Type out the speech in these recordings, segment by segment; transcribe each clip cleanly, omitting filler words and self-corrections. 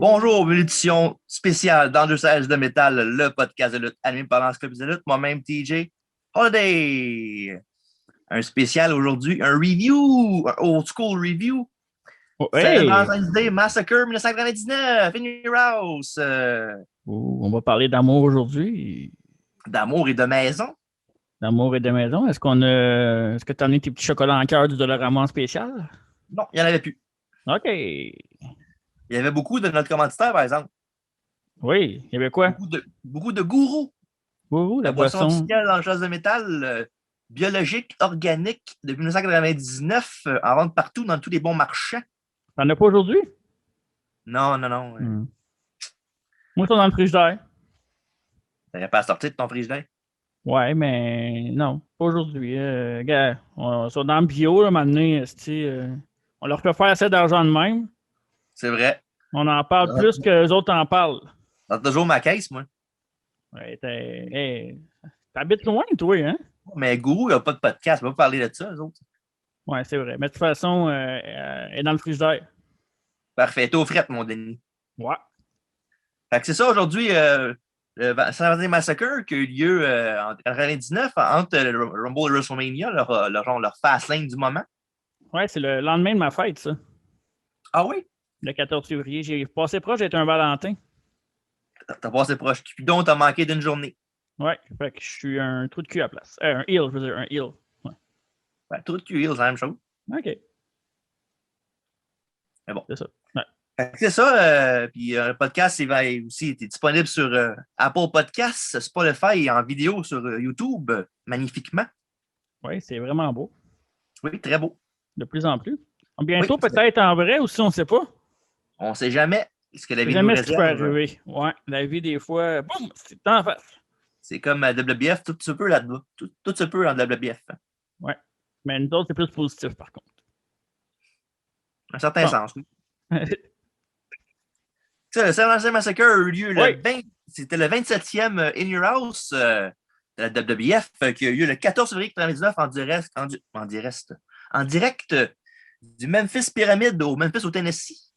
Bonjour, une édition spéciale d'Enjeux de métal, le podcast de lutte animé par Lance Club de lutte, moi-même TJ Holiday. Un spécial aujourd'hui, un review, un old school review. Oh, C'est hey! Valentine's Day Massacre 1999, in your house. On va parler d'amour aujourd'hui. D'amour et de maison. D'amour et de maison. Est-ce que tu as amené tes petits chocolats en cœur du Dollarama en spécial? Non, il n'y en avait plus. OK. Il y avait beaucoup de notre commanditaire, par exemple. Oui, il y avait quoi? Beaucoup de gourous. Ouh, La la boisson boisson. officielle dans le chasse de métal, biologique, organique, depuis 1999, en vente partout, dans tous les bons marchands. T'en as pas aujourd'hui? Non, non, non. Moi, je suis dans le frigidaire. T'aurais pas à sortir de ton frigidaire. Ouais, mais non, pas aujourd'hui. Gars, on sont dans le bio, là, maintenant, on leur fait faire assez d'argent de même. C'est vrai. On en parle plus que les autres en parlent. Dans toujours ma caisse, moi. Ouais, t'habites loin, toi, hein? Mais Gourou, il n'a pas de podcast. On va pas parler de ça, eux autres. Ouais, c'est vrai. Mais de toute façon, elle est dans le frigidaire. Parfait. T'es aux frettes, mon Denis. Ouais. Fait que c'est ça aujourd'hui, le Saint-Valentin Massacre qui a eu lieu en 1999 entre le Rumble et WrestleMania, leur fast-lane du moment. Ouais, c'est le lendemain de ma fête, ça. Ah oui? Le 14 février. J'ai passé proche d'être un Valentin. T'as passé proche. Puis donc, t'as manqué d'une journée. Ouais, fait que je suis un trou de cul à la place. Un heel, je veux dire, un heel. Ouais. Ben, tout de cul, c'est la même chose. OK, Mais bon. c'est ça. Ouais. Fait que c'est ça. Puis le podcast, il va aussi être disponible sur Apple Podcasts, Spotify et en vidéo sur YouTube, magnifiquement. Ouais, c'est vraiment beau. Oui, très beau. De plus en plus. Bientôt, Oui, peut-être en vrai aussi, on ne sait pas. on ne sait jamais ce que la vie nous Jamais ce qui peut réserve. arriver. Ouais, la vie, des fois, boum, c'est en face. C'est comme à WBF, tout se peut là-dedans. Tout se peut en WBF. Ouais. Mais nous autres, c'est plus positif, par contre. Un certain Bon. sens, oui. Ça, le Saint-Valentin Massacre a eu lieu c'était le 27e In Your House de la WWF qui a eu lieu le 14 février 1999 en direct du Memphis Pyramid au Memphis au Tennessee.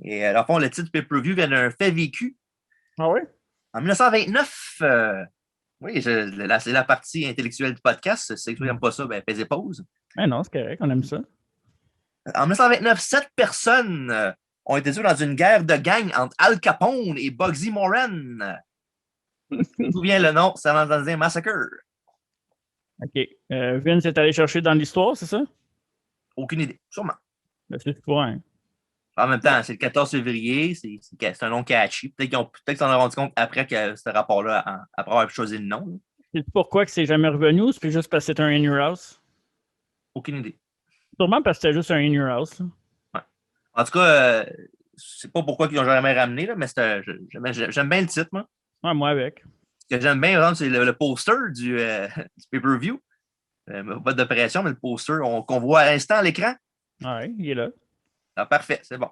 Et à fond, le titre pay-per-view vient d'un fait vécu. Ah oui? En 1929, oui, c'est la partie intellectuelle du podcast. Si tu n'aimes pas ça, ben, fais pause. Ben non, c'est correct, on aime ça. En 1929, 7 personnes ont été tuées dans une guerre de gang entre Al Capone et Bugsy Moran. D'où vient le nom Saint-Valentin Massacre? OK. Vince est allé chercher dans l'histoire, c'est ça? Aucune idée, sûrement. Ben, c'est pas, hein. En même temps, c'est le 14 février, c'est un nom catchy. Peut-être qu'ils s'en ont rendu compte après que ce rapport-là, après avoir choisi le nom. C'est pourquoi que c'est jamais revenu ou c'est juste parce que c'était un In Your House? Aucune idée. Sûrement parce que c'était juste un In Your House. Ouais. En tout cas, c'est pas pourquoi ils l'ont jamais ramené, là, mais j'aime bien le titre, moi. Ouais, moi avec. Ce que j'aime bien, par exemple, c'est le poster du pay-per-view. Pas de pression, mais le poster qu'on voit à l'instant à l'écran. Ouais, il est là. Ah, parfait, c'est bon.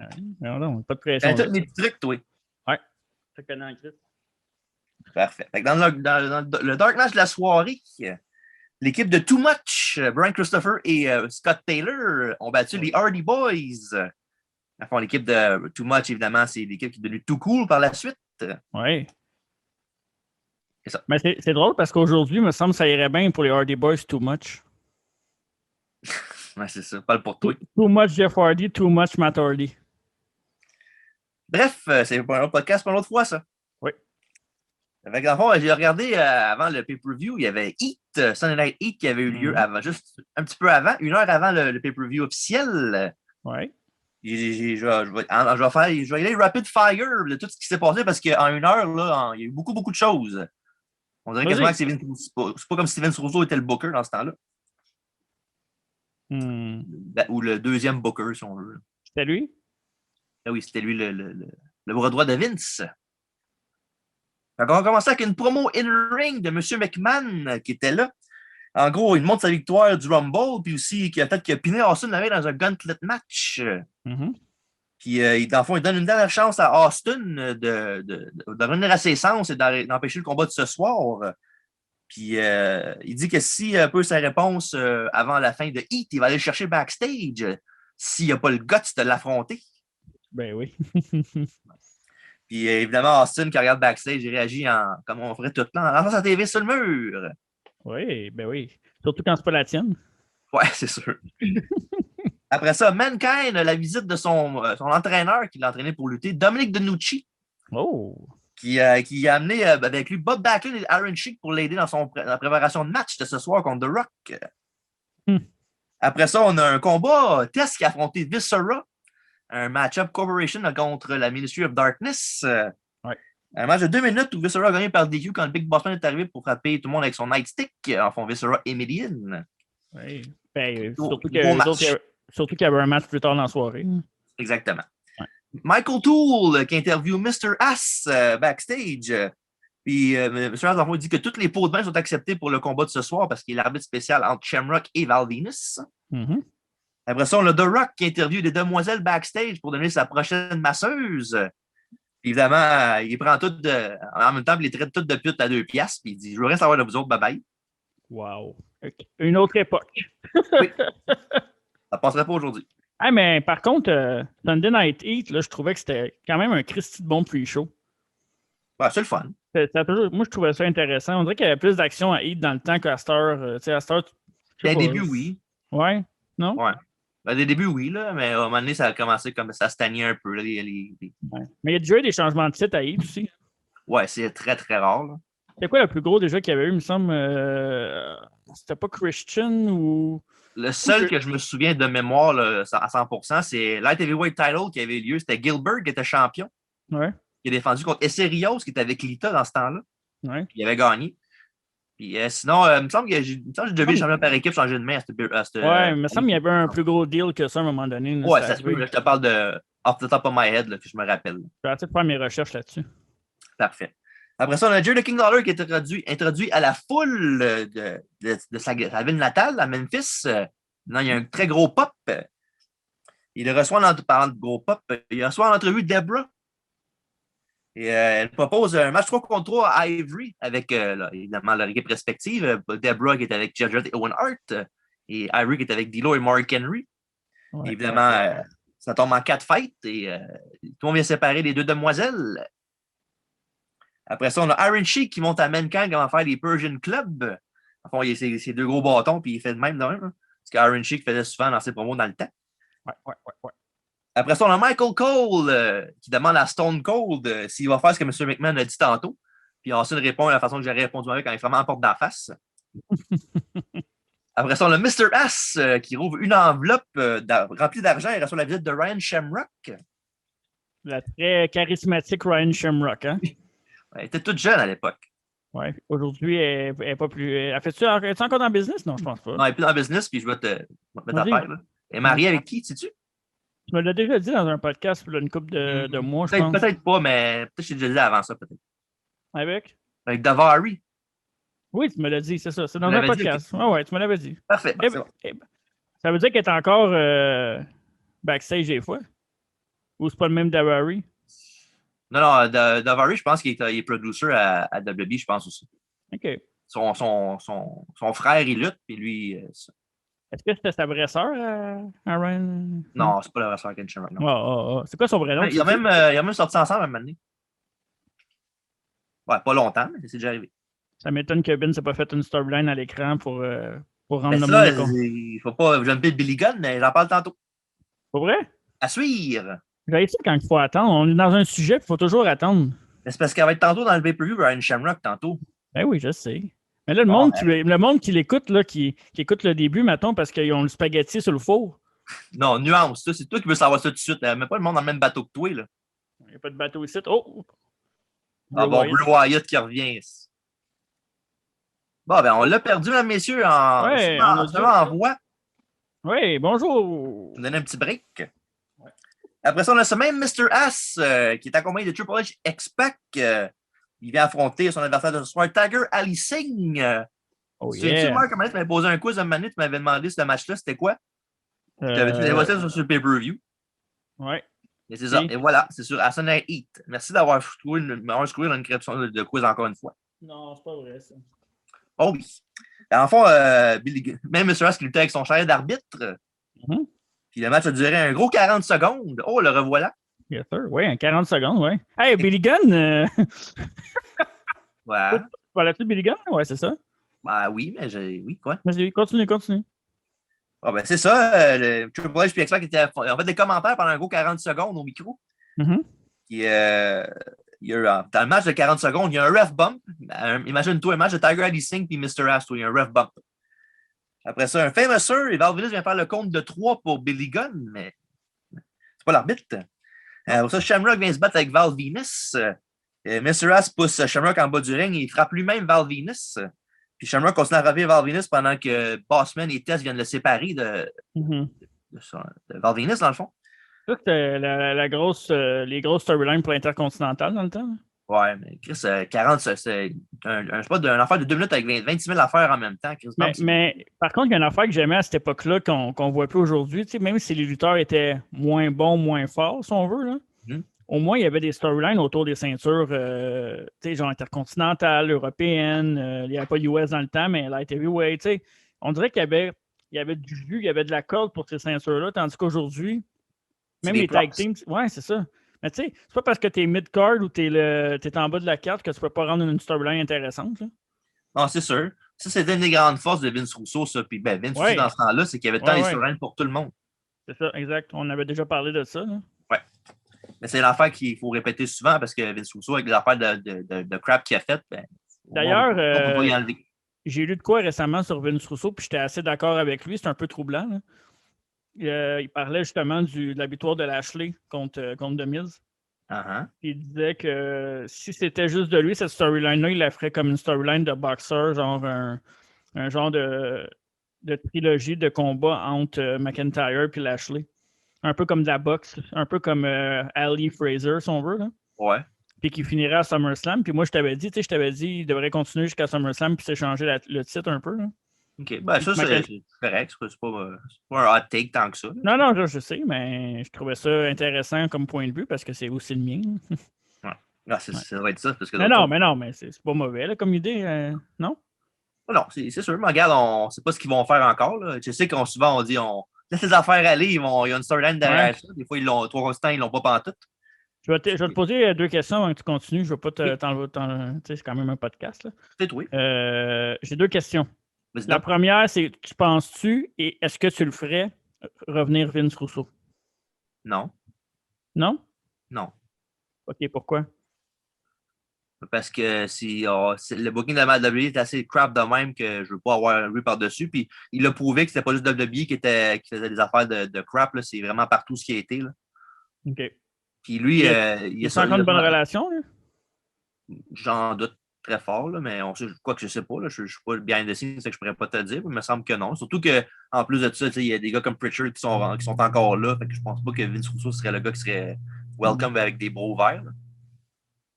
Ouais, non, pas de pression. T'as tous mes petits trucs, toi. Ouais. Ça connaît en Christ. Parfait. Fait que dans le Dark Match de la soirée, l'équipe de Too Much, Brian Christopher et Scott Taylor, ont battu les Hardy Boys. Enfin, l'équipe de Too Much, évidemment, c'est l'équipe qui est devenue Too Cool par la suite. Ouais. C'est ça. Mais c'est drôle parce qu'aujourd'hui, il me semble que ça irait bien pour les Hardy Boys Too Much. Ouais, c'est ça. Parle pour toi. Too much Jeff Hardy, too much Matt Hardy. Bref, c'est pour un autre podcast pour une autre fois, ça. Oui. Fait que, dans le fond, j'ai regardé avant le pay-per-view, il y avait Heat, Sunday Night Heat qui avait eu lieu avant, juste un petit peu avant, 1 heure avant le pay-per-view officiel. Oui. Je vais y aller rapid fire de tout ce qui s'est passé parce qu'en 1 heure, là, il y a eu beaucoup, beaucoup de choses. On dirait quasiment que c'est pas comme Steven Souza était le booker dans ce temps-là. Ou le deuxième booker, si on veut. C'était lui? Ah oui, c'était lui le bras droit de Vince. On va commencer avec une promo in-ring de M. McMahon qui était là. En gros, il montre sa victoire du Rumble, puis aussi qu'il a piné Austin la veille dans un gauntlet match. Puis, dans le fond, il donne une dernière chance à Austin de revenir à ses sens et d'empêcher le combat de ce soir. Puis, il dit que s'il a peu sa réponse avant la fin de Heat, il va aller le chercher backstage s'il n'a pas le guts de l'affronter. Ben oui. Puis évidemment, Austin qui regarde backstage, il réagit comme on ferait tout le temps, en lançant sa TV sur le mur. Oui, ben oui. Surtout quand c'est pas la tienne. Ouais, c'est sûr. Après ça, Mankind, la visite de son entraîneur qui l'a entraîné pour lutter, Dominic DeNucci, Oh! qui a amené avec lui Bob Backlund et Aaron Sheik pour l'aider dans la préparation de match de ce soir contre The Rock. Après ça, on a un combat Test qui a affronté Viscera, un match-up Corporation contre la Ministry of Darkness. Ouais. Un match de 2 minutes où Viscera a gagné par DQ quand le Big Boss Man est arrivé pour frapper tout le monde avec son Nightstick en font Viscera et Midian. Oui. Ben, surtout qu'il y avait un match plus tard dans la soirée. Exactement. Ouais. Michael Toole qui interview Mr. Ass backstage. Puis M. Ass, en fait, dit que toutes les pots de main sont acceptés pour le combat de ce soir parce qu'il est l'arbitre spécial entre Shamrock et Val Venus. Mm-hmm. Après ça, on a The Rock qui interview des demoiselles backstage pour donner sa prochaine masseuse. Puis évidemment, il prend tout en même temps, il les traite toutes de putes à 2 piastres. Puis il dit: je veux rien savoir de vous autres, bye bye. Wow. Okay. Une autre époque. Oui. Ça passerait pas aujourd'hui. Hey, mais par contre, Sunday Night Heat, là, je trouvais que c'était quand même un Christy de bon pre-show. Ouais, c'est le fun. Moi, je trouvais ça intéressant. On dirait qu'il y avait plus d'action à Heat dans le temps qu'à Star. Tu sais, à Star, Dès le début, oui. Ouais, non? Ouais. Ben, des débuts, oui, là, mais à un moment donné, ça a commencé comme ça stagnait un peu. Là, Ouais. Mais il y a déjà eu des changements de titre à Heat aussi. Ouais, c'est très, très rare. Là. C'est quoi le plus gros déjà qu'il y avait eu, il me semble? C'était pas Christian ou. Le seul que je me souviens de mémoire là, à 100%, c'est Light Heavyweight Title qui avait eu lieu. C'était Gilbert qui était champion. Ouais. Il a défendu contre Esserios qui était avec Lita dans ce temps-là. Ouais. Il avait gagné. Puis sinon, il me semble que j'ai déjà vu le champion par équipe changer de main à cette ouais, il me semble qu'il y avait un plus gros deal que ça à un moment donné. Là, ouais, ça se peut. Je te parle de off the top of my head là, que je me rappelle. Je vais essayer de faire mes recherches là-dessus. Parfait. Après ça, on a Jerry the King Lawler qui est introduit à la foule de sa ville natale à Memphis. Non, il y a un très gros pop. Il reçoit, parlant de gros pop, il reçoit en entrevue Debra. Et elle propose un match 3 contre 3 à Ivory avec évidemment leur équipe respective. Debra qui est avec Judge et Owen Hart et Ivory qui est avec D'Lo et Mark Henry. Ouais, évidemment, ça tombe en 4 fights et tout le monde vient séparer les 2 demoiselles. Après ça, on a Iron Sheik qui monte à Mankind qui va faire les Persian Club. Enfin, il y a ses 2 gros bâtons puis il fait de même d'un. Hein, parce qu'Iron Sheik faisait souvent dans ses promos dans le temps. Ouais. Après ça, on a Michael Cole qui demande à Stone Cold s'il va faire ce que M. McMahon a dit tantôt. Puis Austin répond de la façon que j'aurais répondu avec quand il vraiment en porte d'en face. Après ça, on a Mr. Ass qui rouvre une enveloppe remplie d'argent et reçoit la visite de Ryan Shamrock. La très charismatique Ryan Shamrock, hein? Elle était toute jeune à l'époque. Oui, aujourd'hui, elle n'est pas plus. Es-tu encore dans le business? Non, je pense pas. Non, elle n'est plus dans le business, puis je vais te mettre à faire. Là. Elle est mariée avec qui, sais-tu? Tu me l'as déjà dit dans un podcast pour une couple de mois, je pense. Peut-être pas, mais peut-être que je t'ai déjà dit avant ça, peut-être. Avec? Avec Davari. Oui, tu me l'as dit, c'est ça. C'est dans un podcast. Oui, tu me l'avais dit. Parfait. Ça veut dire qu'elle est encore backstage des fois? Ou c'est pas le même Davari? Non, Davari, je pense qu'il est producer à WB, je pense aussi. OK. Son frère, il lutte, puis lui... Est-ce que c'était sa vraie sœur à Ryan? Non, c'est pas la vraie sœur Ken Shamrock. C'est quoi son vrai nom? Il a même sorti ensemble à un moment donné. Ouais, pas longtemps, mais c'est déjà arrivé. Ça m'étonne que Ben ne s'est pas fait une storyline à l'écran pour rendre le monde. Il faut pas jumper de Billy Gunn, mais j'en parle tantôt. Pas vrai? À suivre. J'ai ça quand il faut attendre. On est dans un sujet, il faut toujours attendre. Mais c'est parce qu'elle va être tantôt dans le pay-per-view, Ryan Shamrock, tantôt. Ben oui, je sais. Mais là, le monde qui l'écoute, là, qui écoute le début, mettons, parce qu'ils ont le spaghetti sur le four. Non, nuance. C'est toi qui veux savoir ça tout de suite. Mets pas le monde dans le même bateau que toi. Il n'y a pas de bateau ici. Oh! Blue Wyatt qui revient. Bon, ben, on l'a perdu, mesdames, messieurs, en voix. Oui, bonjour. On donne un petit break. Ouais. Après ça, on a ce même Mr. Ass qui est accompagné de Triple H X-Pac. Il vient affronter son adversaire de ce soir, Tiger Ali Singh. Oh, yeah. Tu Marc, tu m'avais posé un quiz à un moment donné, tu m'avais demandé ce match-là, c'était quoi? Tu avais dit l'évoqué sur le pay-per-view. Oui. Et c'est ça. Et voilà, c'est sur Arsenal Heat. Merci d'avoir trouvé une création de quiz encore une fois. Non, c'est pas vrai, ça. Oh oui. En fond, même M. Ass qui luttait avec son chalet d'arbitre. Puis le match a duré un gros 40 secondes. Oh, le revoilà. Yes, sir. Oui, en 40 secondes, oui. Hey, Billy Gunn! Ouais. Parlais-tu de Billy Gunn? Ouais, c'est ça. Ben oui, mais oui, quoi? Vas-y, continue. Ah ben c'est ça, le Triple H puis X-Pac étaient en fait des commentaires pendant un gros 40 secondes au micro. Mm-hmm. Puis, il y a dans le match de 40 secondes, il y a un ref bump. Imagine-toi un match de Tiger Ali Singh puis Mr. Astro, il y a un ref bump. Après ça, un famouser, et Val Venis vient faire le compte de 3 pour Billy Gunn, mais c'est pas l'arbitre. Après ça, Shamrock vient se battre avec Val Venis. Mr. Ass pousse Shamrock en bas du ring, il frappe lui-même Val Venis. Puis Shamrock continue à frapper Val Venis pendant que Bossman et Tess viennent le séparer de Val Venis, dans le fond. Ça, c'était les grosses storylines pour l'Intercontinental dans le temps. Ouais, mais Chris, 40, c'est un spot d'un affaire de 2 minutes avec 26 000 affaires en même temps. Chris, mais par contre, il y a une affaire que j'aimais à cette époque-là qu'on ne voit plus aujourd'hui. Même si les lutteurs étaient moins bons, moins forts, si on veut, là, au moins, il y avait des storylines autour des ceintures, genre intercontinentales, européennes. Il n'y avait pas US dans le temps, mais light heavyweight. On dirait qu'il y avait du jus, il y avait de la corde pour ces ceintures-là, tandis qu'aujourd'hui, même les tag teams, ouais, c'est ça. Mais tu sais, c'est pas parce que t'es mid-card ou t'es en bas de la carte que tu peux pas rendre une storyline intéressante. Là. Non, c'est sûr. Ça, c'était une des grandes forces de Vince Russo, ça. Puis Vince Russo, dans ce temps-là, c'est qu'il y avait tant de storylines pour tout le monde. C'est ça, exact. On avait déjà parlé de ça. Là. Ouais. Mais c'est l'affaire qu'il faut répéter souvent parce que Vince Russo, avec les affaires de crap qu'il a faites, d'ailleurs, on peut pas y enlever. J'ai lu de quoi récemment sur Vince Russo, puis j'étais assez d'accord avec lui. C'est un peu troublant. Là. Il parlait justement de la victoire de Lashley contre The Miz. Il disait que si c'était juste de lui, cette storyline-là, il la ferait comme une storyline de boxeur, genre un genre de trilogie de combat entre McIntyre et Lashley. Un peu comme de la boxe, un peu comme Ali Fraser, si on veut. Là. Ouais. Puis qui finirait à SummerSlam. Puis moi, je t'avais dit, il devrait continuer jusqu'à SummerSlam puis s'échanger le titre un peu. Là. OK. Ben, ça, c'est correct. C'est pas un hot take tant que ça. Là. Non, je sais, mais je trouvais ça intéressant comme point de vue parce que c'est aussi le mien. Ouais. Non, ça va être ça. Parce que mais c'est pas mauvais là, comme idée, non? Non, c'est sûr. Mais regarde, on ne sait pas ce qu'ils vont faire encore. Là. Je sais qu'on souvent on dit on laisse les affaires aller, il y a une storyline derrière ça. Des fois, trois constants, ils l'ont pas pantoute. Je vais te poser 2 questions avant que tu continues. Je ne vais pas t'enlever. C'est quand même un podcast. C'est oui. J'ai 2 questions. La première, c'est tu penses-tu et est-ce que tu le ferais revenir Vince Russo? Non. Non? Non. OK, pourquoi? Parce que le booking de la WWE est assez crap de même que je ne veux pas avoir un par-dessus. Puis il a prouvé que c'était pas juste WWE qui faisait des affaires de crap. C'est vraiment partout ce qui a été. Là. OK. Puis lui, il a encore une bonne relation? Là? J'en doute très fort, là, mais quoi que je sais pas. Là, je ne suis pas le behind the scenes, c'est que je pourrais pas te dire. Mais il me semble que non. Surtout qu'en plus de ça, il y a des gars comme Pritchard qui sont encore là. Fait que je pense pas que Vince Russo serait le gars qui serait welcome avec des bros verts. Là.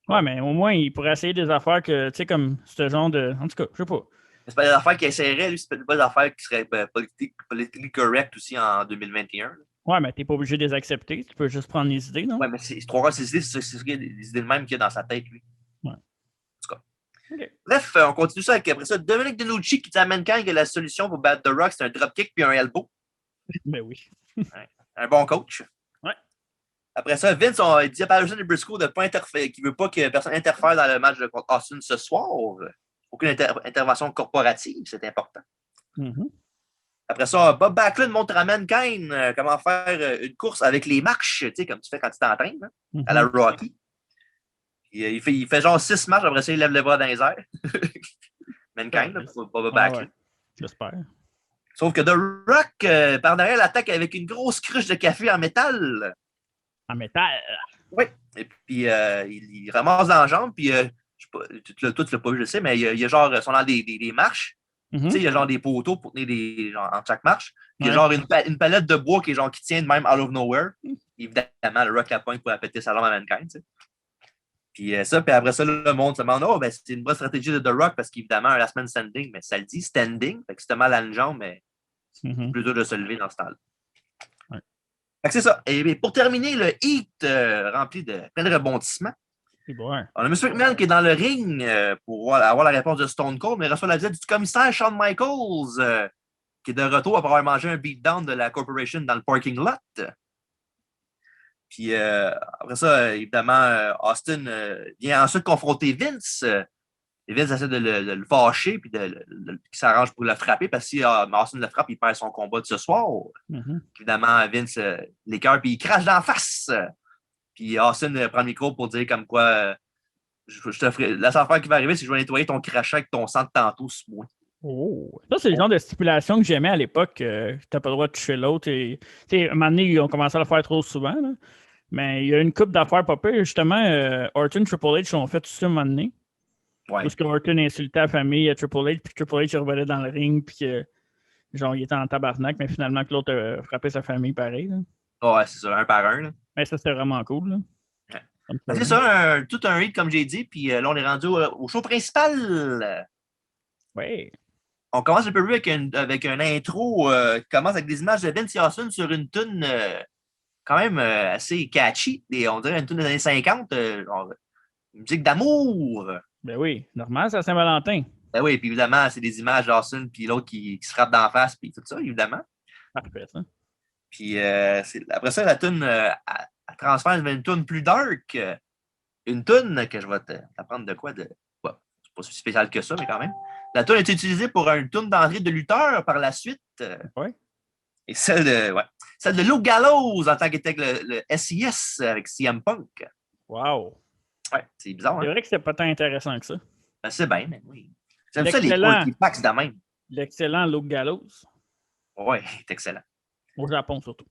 Ouais, mais au moins, il pourrait essayer des affaires que, tu sais, comme ce genre de. En tout cas, je sais pas. C'est pas des affaires qu'il essaierait, lui, c'est pas des affaires qui seraient politiquement correctes aussi en 2021. Là. Ouais, mais t'es pas obligé de les accepter. Tu peux juste prendre les idées, non? Ouais, mais c'est 3 fois ces idées, c'est des idées de même qu'il y a dans sa tête, lui. Ouais. En tout cas. Okay. Bref, on continue ça avec après ça. Dominic DeNucci qui t'amène quand que la solution pour battre The Rock, c'est un dropkick puis un elbow. Ben oui. Un bon coach. Ouais. Après ça, Vince, il dit à Patterson et Briscoe qu'il ne veut pas que personne interfère dans le match contre Austin ce soir. Aucune intervention corporative, c'est important. Mm-hmm. Après ça, Bob Backlund montre à Mankind comment faire une course avec les marches, tu sais, comme tu fais quand tu t'entraînes, hein, à la Rocky. Puis, il fait genre 6 marches, après ça, il lève les bras dans les airs. Mankind, Bob Backlund. Ouais. J'espère. Sauf que The Rock, par derrière, l'attaque avec une grosse cruche de café en métal. En métal? Oui. Et puis, il ramasse dans la jambe, puis, toi, tu l'as pas vu, je sais, mais il y a genre, sont dans des marches. Mm-hmm. Tu sais, il y a genre des poteaux pour tenir genre, en chaque marche. Puis il y a genre une palette de bois qui tient de même out of nowhere. Évidemment, le Rock la pointe pour la péter sa jambe à Mankind. Tu sais. Puis après ça, le monde se demande ben, c'est une bonne stratégie de The Rock parce qu'évidemment, un last man standing, mais ça le dit standing. Fait que si t'as mal à une jambe, mais c'est plus dur de se lever dans ce temps-là. Ouais. Fait que c'est ça. Et pour terminer, le Heat rempli de plein de rebondissements. Ouais. On a M. McMahon qui est dans le ring pour avoir la réponse de Stone Cold, mais il reçoit la visite du commissaire Shawn Michaels qui est de retour après avoir mangé un beatdown de la Corporation dans le parking lot. Puis après ça, évidemment, Austin vient ensuite confronter Vince. Et Vince essaie de le fâcher puis qu'il s'arrange pour le frapper parce que si Austin le frappe, il perd son combat de ce soir. Évidemment, Vince l'écœure puis il crache d'en face. Puis Austin prend le micro pour dire comme quoi je te ferai. La seule affaire qui va arriver, c'est que je vais nettoyer ton crachat avec ton sang de tantôt sous moi. Oh. Ça, c'est le genre de stipulation que j'aimais à l'époque. Tu n'as pas le droit de toucher l'autre. Et, à un moment donné, ils ont commencé à le faire trop souvent. Là. Mais il y a une couple d'affaires pas pires. Justement, Orton et Triple H ont fait tout ça un moment donné. Ouais. Parce que Orton insultait la famille à Triple H, puis Triple H revenait dans le ring, puis genre, il était en tabarnak, mais finalement que l'autre a frappé sa famille pareil. Là. Ouais, c'est ça, un par un. Là. Mais ça, c'était vraiment cool. Là. Ouais. Ben, c'est ça, tout un hit, comme j'ai dit, puis là, on est rendu au show principal. Oui. On commence le peu avec un intro qui commence avec des images de Vince Austin sur une tune quand même assez catchy. On dirait une tune des années 50, une musique d'amour. Ben oui, normal, c'est à Saint-Valentin. Ben oui, puis évidemment, c'est des images d'Austin puis l'autre qui se frappe d'en face, puis tout ça, évidemment. Parfait, ça. Puis après ça, la tune elle transfère vers une tune plus dark. Une tune que je vais t'apprendre de quoi de. Ouais, c'est pas si spécial que ça, mais quand même. La tune est utilisée pour une tune d'entrée de lutteur par la suite. Oui. Et celle de Luke Gallows en tant qu'était le SIS avec CM Punk. Wow. Ouais, c'est bizarre. C'est vrai que c'est pas tant intéressant que ça. Ben, c'est bien, mais oui. J'aime ça les packs de même. L'excellent Luke Gallows. Oui, c'est excellent. Au Japon surtout.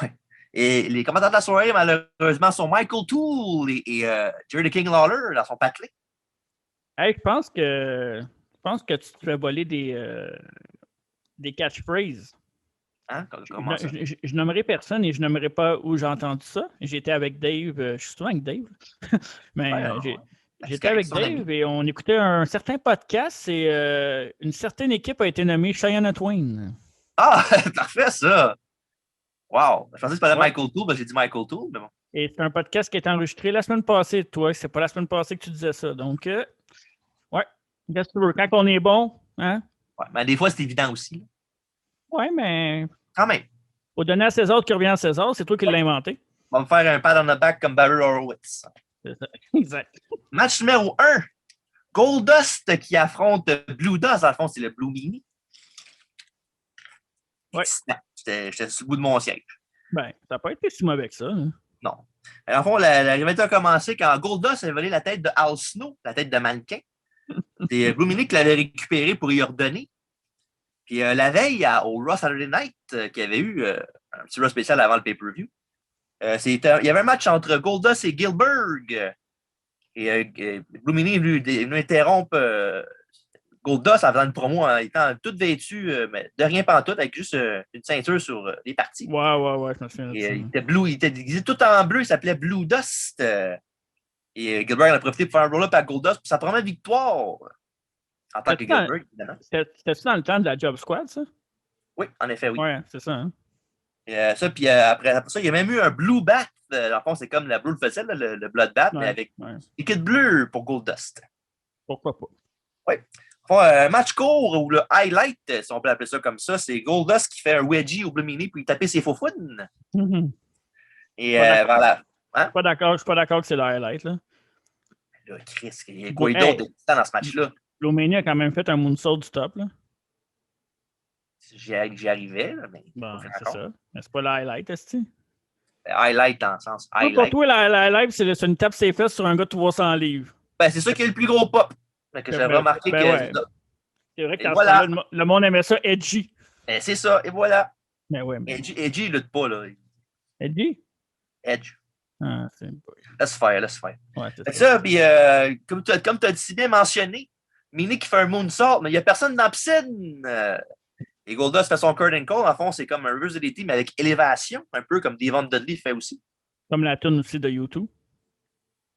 Ouais. Et les commentateurs de la soirée, malheureusement, sont Michael Toole et Jerry the King Lawler dans son patelin. Hey, je pense que tu te fais voler des catchphrases. Hein? Comment ça? Je nommerai personne et je nommerai pas où j'ai entendu ça. J'étais avec Dave. Je suis souvent avec Dave. Mais j'étais avec Dave et on écoutait un certain podcast et une certaine équipe a été nommée Shania Twain. Ah, parfait ça! Wow! Je pensais que tu parlais de Michael Toole, j'ai dit Michael Toole, mais bon. Et c'est un podcast qui est enregistré la semaine passée, toi. C'est pas la semaine passée que tu disais ça. Donc, ouais. Qu'est-ce que tu veux? Quand on est bon, hein? Ouais, mais des fois, c'est évident aussi. Ouais, mais. Quand même. Faut donner à César qui revient à César. C'est toi qui l'as inventé. On va me faire un pad on the back comme Barry Horowitz. Exact. Match numéro 1. Goldust qui affronte Blue Dust. Dans le fond, c'est le Blue Meanie. Ouais. J'étais sur le bout de mon siège. Ben, ça n'a pas été si mauvais que ça. Hein. Non. En fond, la rivalité a commencé quand Goldust a volé la tête de Al Snow, la tête de mannequin. C'est Blue Meanie qui l'avait récupéré pour y redonner. Puis la veille, au Raw Saturday Night, qu'il y avait eu un petit Raw spécial avant le pay-per-view, il y avait un match entre Goldust et Gillberg. Et Blue Meanie est venu interrompre Goldust en faisant une promo en étant tout vêtu, mais de rien pantoute, avec juste une ceinture sur les parties. Ouais, je me souviens de ça. Il était déguisé tout en bleu, il s'appelait Blue Dust. Et Gillberg en a profité pour faire un roll-up à Goldust pour sa première victoire. En tant que Gillberg, évidemment. C'était-tu dans le temps de la Job Squad, ça? Oui, en effet, oui. Ouais, c'est ça. Hein? Ça, puis après ça, il y a même eu un Blue Bat. Dans le fond, c'est comme la Blue le faisait, le Blood Bat, mais avec liquide bleu pour Goldust. Pourquoi pas? Oui. Un match court ou le highlight, si on peut appeler ça comme ça, c'est Goldust qui fait un wedgie au Blue Meanie pour y taper ses faux founes. Et voilà. Hein? Je suis pas d'accord que c'est le highlight. Là, Chris, il y a quoi d'autre dans ce match-là? Blue Meanie a quand même fait un moonsault du top. Là. J'y arrivais, mais. Bon, c'est ça. Mais c'est pas le highlight, est-ce que highlight dans le sens highlight. Pour toi, le highlight, c'est une tape ses fesses sur un gars de 300 livres. Ben, c'est ça qui est le plus gros pop. Que j'avais remarqué que. Ouais. C'est vrai que voilà. Le monde aimait ça edgy. Ben, c'est ça, et voilà. Mais ouais, Edgy, il lutte pas, là. Edgy? Edge. Ah, c'est... Laisse faire. Ouais, c'est ça, puis comme tu as si bien mentionné, Meanie qui fait un moonsault, mais il n'y a personne dans la piscine. Et Goldust fait son curtain call. En fond, c'est comme un reverse DDT, mais avec élévation, un peu comme Devon Dudley fait aussi. Comme la tune aussi de YouTube.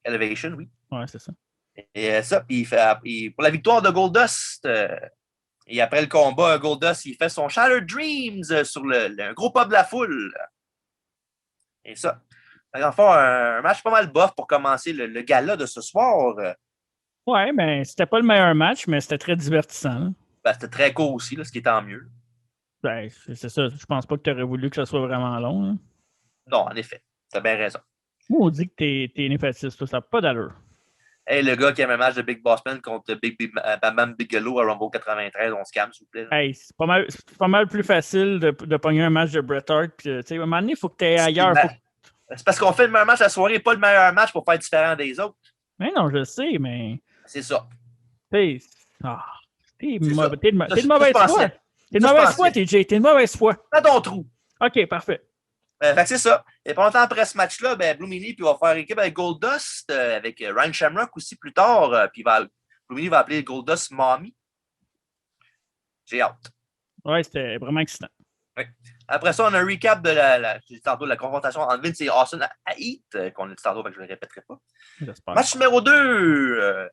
Elevation, oui. Ouais, c'est ça. Et ça, puis pour la victoire de Goldust, et après le combat, Goldust, il fait son Shattered Dreams sur un gros pop de la foule. Et ça. En fait, un match pas mal bof pour commencer le gala de ce soir. Ouais, mais c'était pas le meilleur match, mais c'était très divertissant. Là. Ben, c'était très court aussi, là, ce qui est tant mieux. Ben, c'est ça. Je pense pas que tu aurais voulu que ça soit vraiment long. Là. Non, en effet. T'as bien raison. Moi, on dit que t'es néfatiste, ça n'a pas d'allure. Hey, le gars qui a un match de Big Boss Man contre Bam Bam Bigelow à Rumble 93, on se calme, s'il vous plaît. Hey, c'est pas mal plus facile de pogner un match de Bret Hart. Puis, à un moment donné, il faut que tu ailles ailleurs. C'est parce qu'on fait le meilleur match la soirée, pas le meilleur match pour faire différent des autres. Mais non, je le sais, mais. C'est ça. T'es de mauvaise foi. T'es de mauvaise foi, TJ. T'es de mauvaise foi. Dans ton trou. OK, parfait. Fait que c'est ça. Et pas longtemps après ce match-là, Blue Meanie va faire équipe avec Goldust, avec Ryan Shamrock aussi plus tard. Puis Blue Meanie va appeler Goldust Mommy. J'ai hâte. Ouais, c'était vraiment excitant. Ouais. Après ça, on a un recap de la confrontation entre Vince et Austin à Heat, qu'on a dit tantôt, que je ne le répéterai pas. J'espère. Match numéro 2.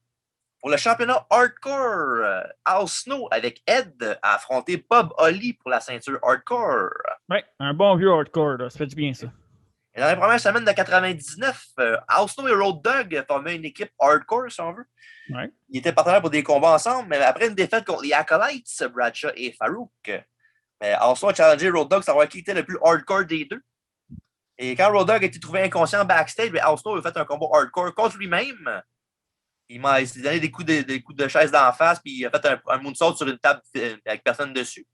Pour le championnat hardcore, Al Snow avec Ed a affronté Bob Holly pour la ceinture hardcore. Oui, un bon vieux hardcore, là. Ça fait du bien, ça. Et dans les premières semaines de 99, Al Snow et Road Dogg formaient une équipe hardcore, si on veut. Ouais. Ils étaient partenaires pour des combats ensemble, mais après une défaite contre les Acolytes, Bradshaw et Farouk, Al Snow a challengé Road Dogg pour savoir qui était le plus hardcore des deux. Et quand Road Dogg a été trouvé inconscient backstage, Al Snow a fait un combat hardcore contre lui-même. Il s'est donné des coups de chaise d'en face, puis il a fait un moonsault sur une table avec personne dessus.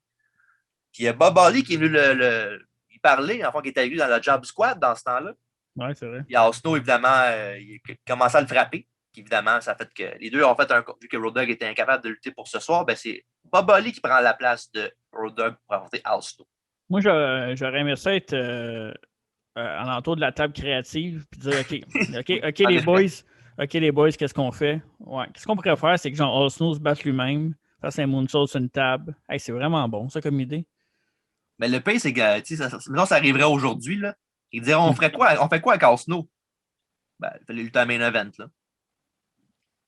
Puis il y a Bob Holly qui est venu lui parler, enfin, qui était avec lui dans la Job Squad dans ce temps-là. Oui, c'est vrai. Puis Al Snow, évidemment, il a commencé à le frapper. Puis évidemment, ça a fait que les deux ont fait vu que Road Dogg était incapable de lutter pour ce soir, c'est Bob Holly qui prend la place de Road Dogg pour affronter Al Snow. Moi, j'aurais aimé ça être à l'entour de la table créative, puis dire OK, les boys. OK, les boys, qu'est-ce qu'on fait? Ouais. Qu'est-ce qu'on pourrait faire? C'est que Al Snow se batte lui-même, fasse un moonsault sur une table. Hey, c'est vraiment bon, ça, comme idée. Mais le pire, c'est que, ça arriverait aujourd'hui, là. Ils diraient, on fait quoi avec Al Snow? Il fallait lutter à main event, là.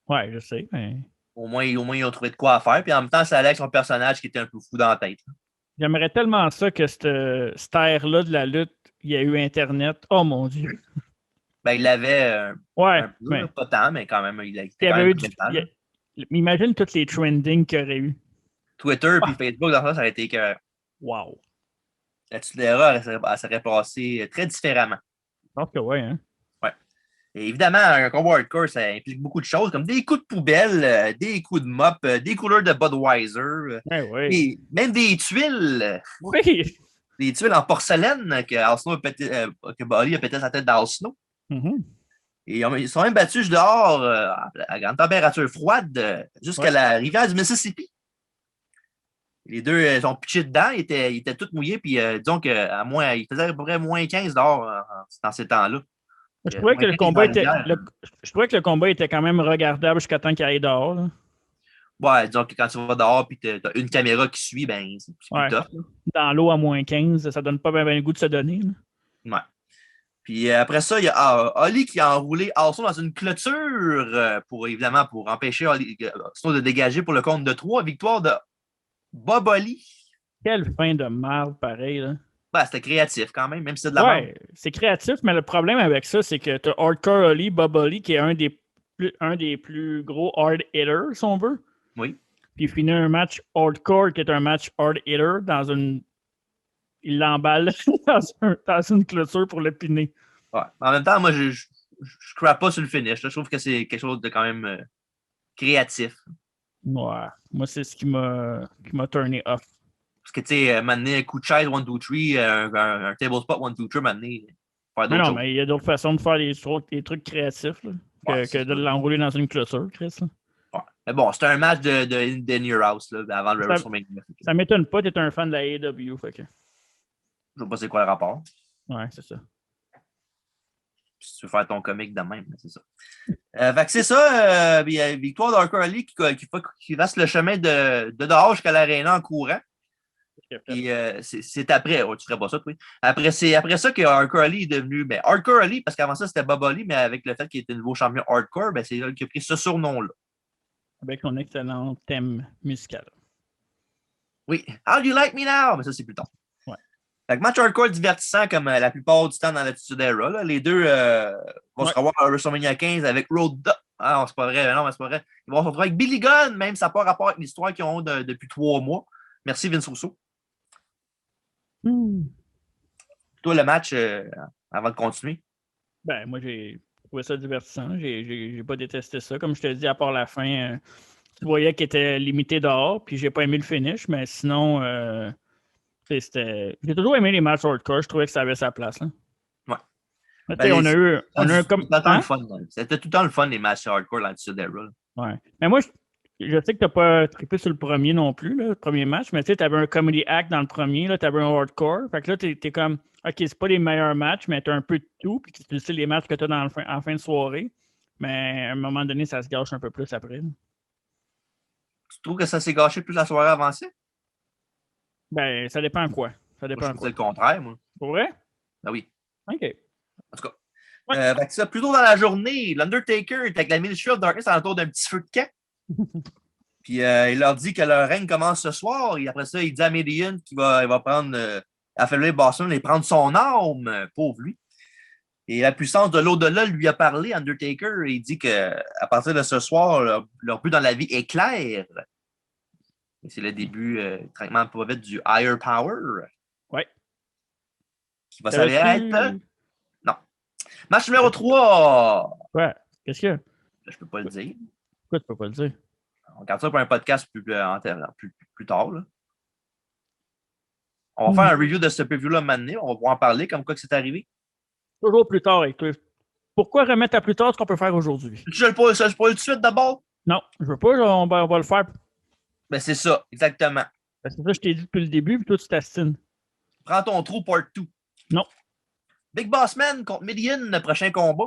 Ouais, je sais, mais. Au moins, ils ont trouvé de quoi faire. Puis en même temps, ça allait avec son personnage qui était un peu fou dans la tête. Là. J'aimerais tellement ça que cette ère-là de la lutte, il y a eu Internet. Oh mon Dieu! Il l'avait ouais, un peu, pas tant, mais quand même, il était quand même imagine tous les trending qu'il y aurait eu. Twitter puis Facebook, dans ça aurait été que. Wow! La Tudera, elle serait passée très différemment. Je pense que oui, hein? Ouais. Et évidemment, un combat hardcore, ça implique beaucoup de choses, comme des coups de poubelle, des coups de mop, des couleurs de Budweiser, oui. même des tuiles. Oui! Des tuiles en porcelaine que Bolly a pété sa tête d'Al Snow. Mm-hmm. Et ils sont même battus dehors à grande température froide jusqu'à la rivière du Mississippi. Les deux sont pitchés dedans, ils étaient tous mouillés, puis disons qu'il faisait à peu près moins 15 dehors dans ces temps-là. Je trouvais que le combat était quand même regardable jusqu'à temps qu'il aille dehors. Là. Ouais, disons que quand tu vas dehors et que tu as une caméra qui suit, c'est plus tough. Là. Dans l'eau à moins 15, ça donne pas bien le goût de se donner. Là. Ouais. Puis après ça, il y a Holly qui a enroulé Al Snow dans une clôture pour empêcher Snow de dégager pour le compte de 3. Victoire de Bob Holly. Quelle fin de merde, pareil. Là. C'était créatif quand même si c'est de la merde. C'est créatif, mais le problème avec ça, c'est que tu as Hardcore Holly, Bob Holly, qui est un des plus gros hard hitters, si on veut. Oui. Puis il finit un match hardcore qui est un match hard hitter il l'emballe dans une clôture pour le piner. Ouais. En même temps, moi, je crappe pas sur le finish. Là. Je trouve que c'est quelque chose de quand même créatif. Ouais. Moi, c'est ce qui m'a turné off. Parce que, tu sais, maintenant, un coup de chaise, 1, 2, 3, un table spot, 1, 2, 3, maintenant, faire d'autres choses. Mais il y a d'autres façons de faire des trucs créatifs là, que de l'enrouler dans une clôture, Chris. Là. Ouais. Mais bon, c'était un match de Near House là, avant le WrestleMania. Ça m'étonne pas, t'es un fan de la AEW. Fait que... Je sais pas c'est quoi le rapport. Ouais, c'est ça. Si tu veux faire ton comique de même, c'est ça. Fait que c'est ça, victoire d'Hardcore Holly qui reste le chemin de dehors jusqu'à l'aréna en courant. Puis c'est après, tu ferais pas ça, toi. Après ça que Hardcore Holly est devenu, Hardcore Holly, parce qu'avant ça c'était Bob Holly, mais avec le fait qu'il était nouveau champion Hardcore, c'est là qu'il a pris ce surnom-là. Avec son excellent thème musical. Oui. How do you like me now? Mais ça, c'est plus tard. Fait que match hardcore divertissant comme la plupart du temps dans l'Attitude Era. Là. Les deux vont se revoir à WrestleMania 15 avec Road Dogg. Ah non, c'est pas vrai. Non, mais c'est pas vrai. Ils vont se retrouver avec Billy Gunn, même ça n'a pas rapport avec l'histoire qu'ils ont depuis 3 mois. Merci Vince Russo. Toi, le match, avant de continuer. Ben, moi, j'ai trouvé ça divertissant. J'ai pas détesté ça. Comme je te dis, à part la fin, tu voyais qu'il était limité dehors, puis j'ai pas aimé le finish, mais sinon, j'ai toujours aimé les matchs hardcore. Je trouvais que ça avait sa place. Là. Ouais. Mais, Ben, on a eu comme. C'était tout le temps le fun, les matchs hardcore dans le Sud Era. Ouais. Mais moi, je sais que tu n'as pas trippé sur le premier non plus, là, le premier match, mais tu sais, tu avais un comedy act dans le premier, tu avais un hardcore. Fait que là, tu es comme, OK, c'est pas les meilleurs matchs, mais tu as un peu de tout, puis tu sais les matchs que tu as en fin de soirée. Mais à un moment donné, ça se gâche un peu plus après. Là. Tu trouves que ça s'est gâché plus la soirée avancée? Ben, ça dépend quoi. Ça Moi, dépend je trouve quoi. le contraire, moi. Pour vrai? Ben oui. OK. En tout cas. Ouais. Ça, plus tôt dans la journée, l'Undertaker est avec la Ministry of Darkness autour d'un petit feu de camp. Puis il leur dit que leur règne commence ce soir. Et après ça, il dit à Mideon qu'il va prendre affaiblir Boston et prendre son âme, pauvre lui. Et la puissance de l'au-delà lui a parlé, Undertaker. Et il dit qu'à partir de ce soir, leur but dans la vie est clair. Et c'est le début, tranquillement pas vite, du Higher Power. Ouais. Qui va s'avérer être. Non. Match numéro 3. Ouais. Qu'est-ce qu'il y a? Je peux pas le dire. Pourquoi tu peux pas le dire? On garde ça pour un podcast plus tard. Là. On va faire un review de ce preview-là maintenant. On va pouvoir en parler comme quoi que c'est arrivé. Toujours plus tard avec toi. Pourquoi remettre à plus tard ce qu'on peut faire aujourd'hui? Je le pose tout de suite d'abord? Non, je veux pas. On va le faire. Ben, c'est ça, exactement. C'est ça que je t'ai dit depuis le début, puis toi, tu t'astines. Prends ton trou, part 2. Non. Big Boss Man contre Mideon, le prochain combat.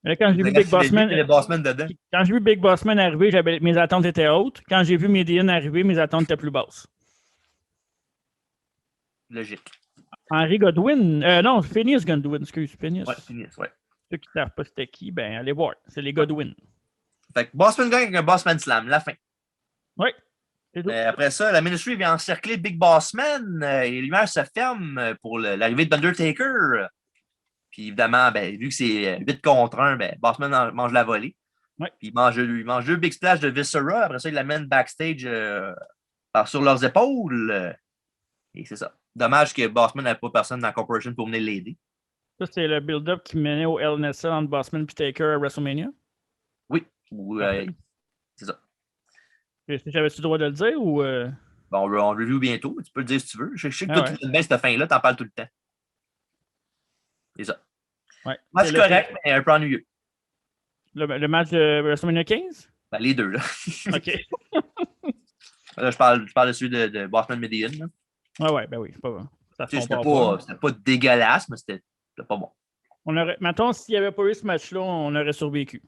Là, quand j'ai vu Big Boss Man, dedans. Quand j'ai vu Big Boss Man arriver, mes attentes étaient hautes. Quand j'ai vu Mideon arriver, mes attentes étaient plus basses. Logique. Henry Godwin. Non, Phineas Godwin, excuse. Phineas. Ouais, Phineas, ouais. Ceux qui ne savent pas c'était qui, ben allez voir. C'est les Godwin. Fait que Bossman gagne avec un Bossman Slam, la fin. Oui. Après ça, la Ministry vient encercler Big Boss Man et les lumières se ferment pour l'arrivée de Undertaker. Puis évidemment, ben, vu que c'est 8 contre 1, ben, Bossman mange la volée. Ouais. Puis il mange deux Big Splash de Viscera. Après ça, il l'amène backstage sur leurs épaules. Et c'est ça. Dommage que Bossman n'avait pas personne dans la Corporation pour venir l'aider. Ça, c'est le build-up qui menait au Hell in a Cell entre Bossman et Taker à WrestleMania? Oui. C'est ça. J'avais-tu le droit de le dire ou. Bon, on review bientôt. Tu peux le dire si tu veux. Je sais que toi, tu aimes bien cette fin-là, t'en parles tout le temps. C'est ça. Ouais. Match correct, mais un peu ennuyeux. Le match de WrestleMania 15? Ben, les deux, là. OK. Là, je parle de celui de Bossman Mideon. Ouais, ben oui, c'est pas bon. C'était pas dégueulasse, mais c'était pas bon. Mettons, s'il n'y avait pas eu ce match-là, on aurait survécu.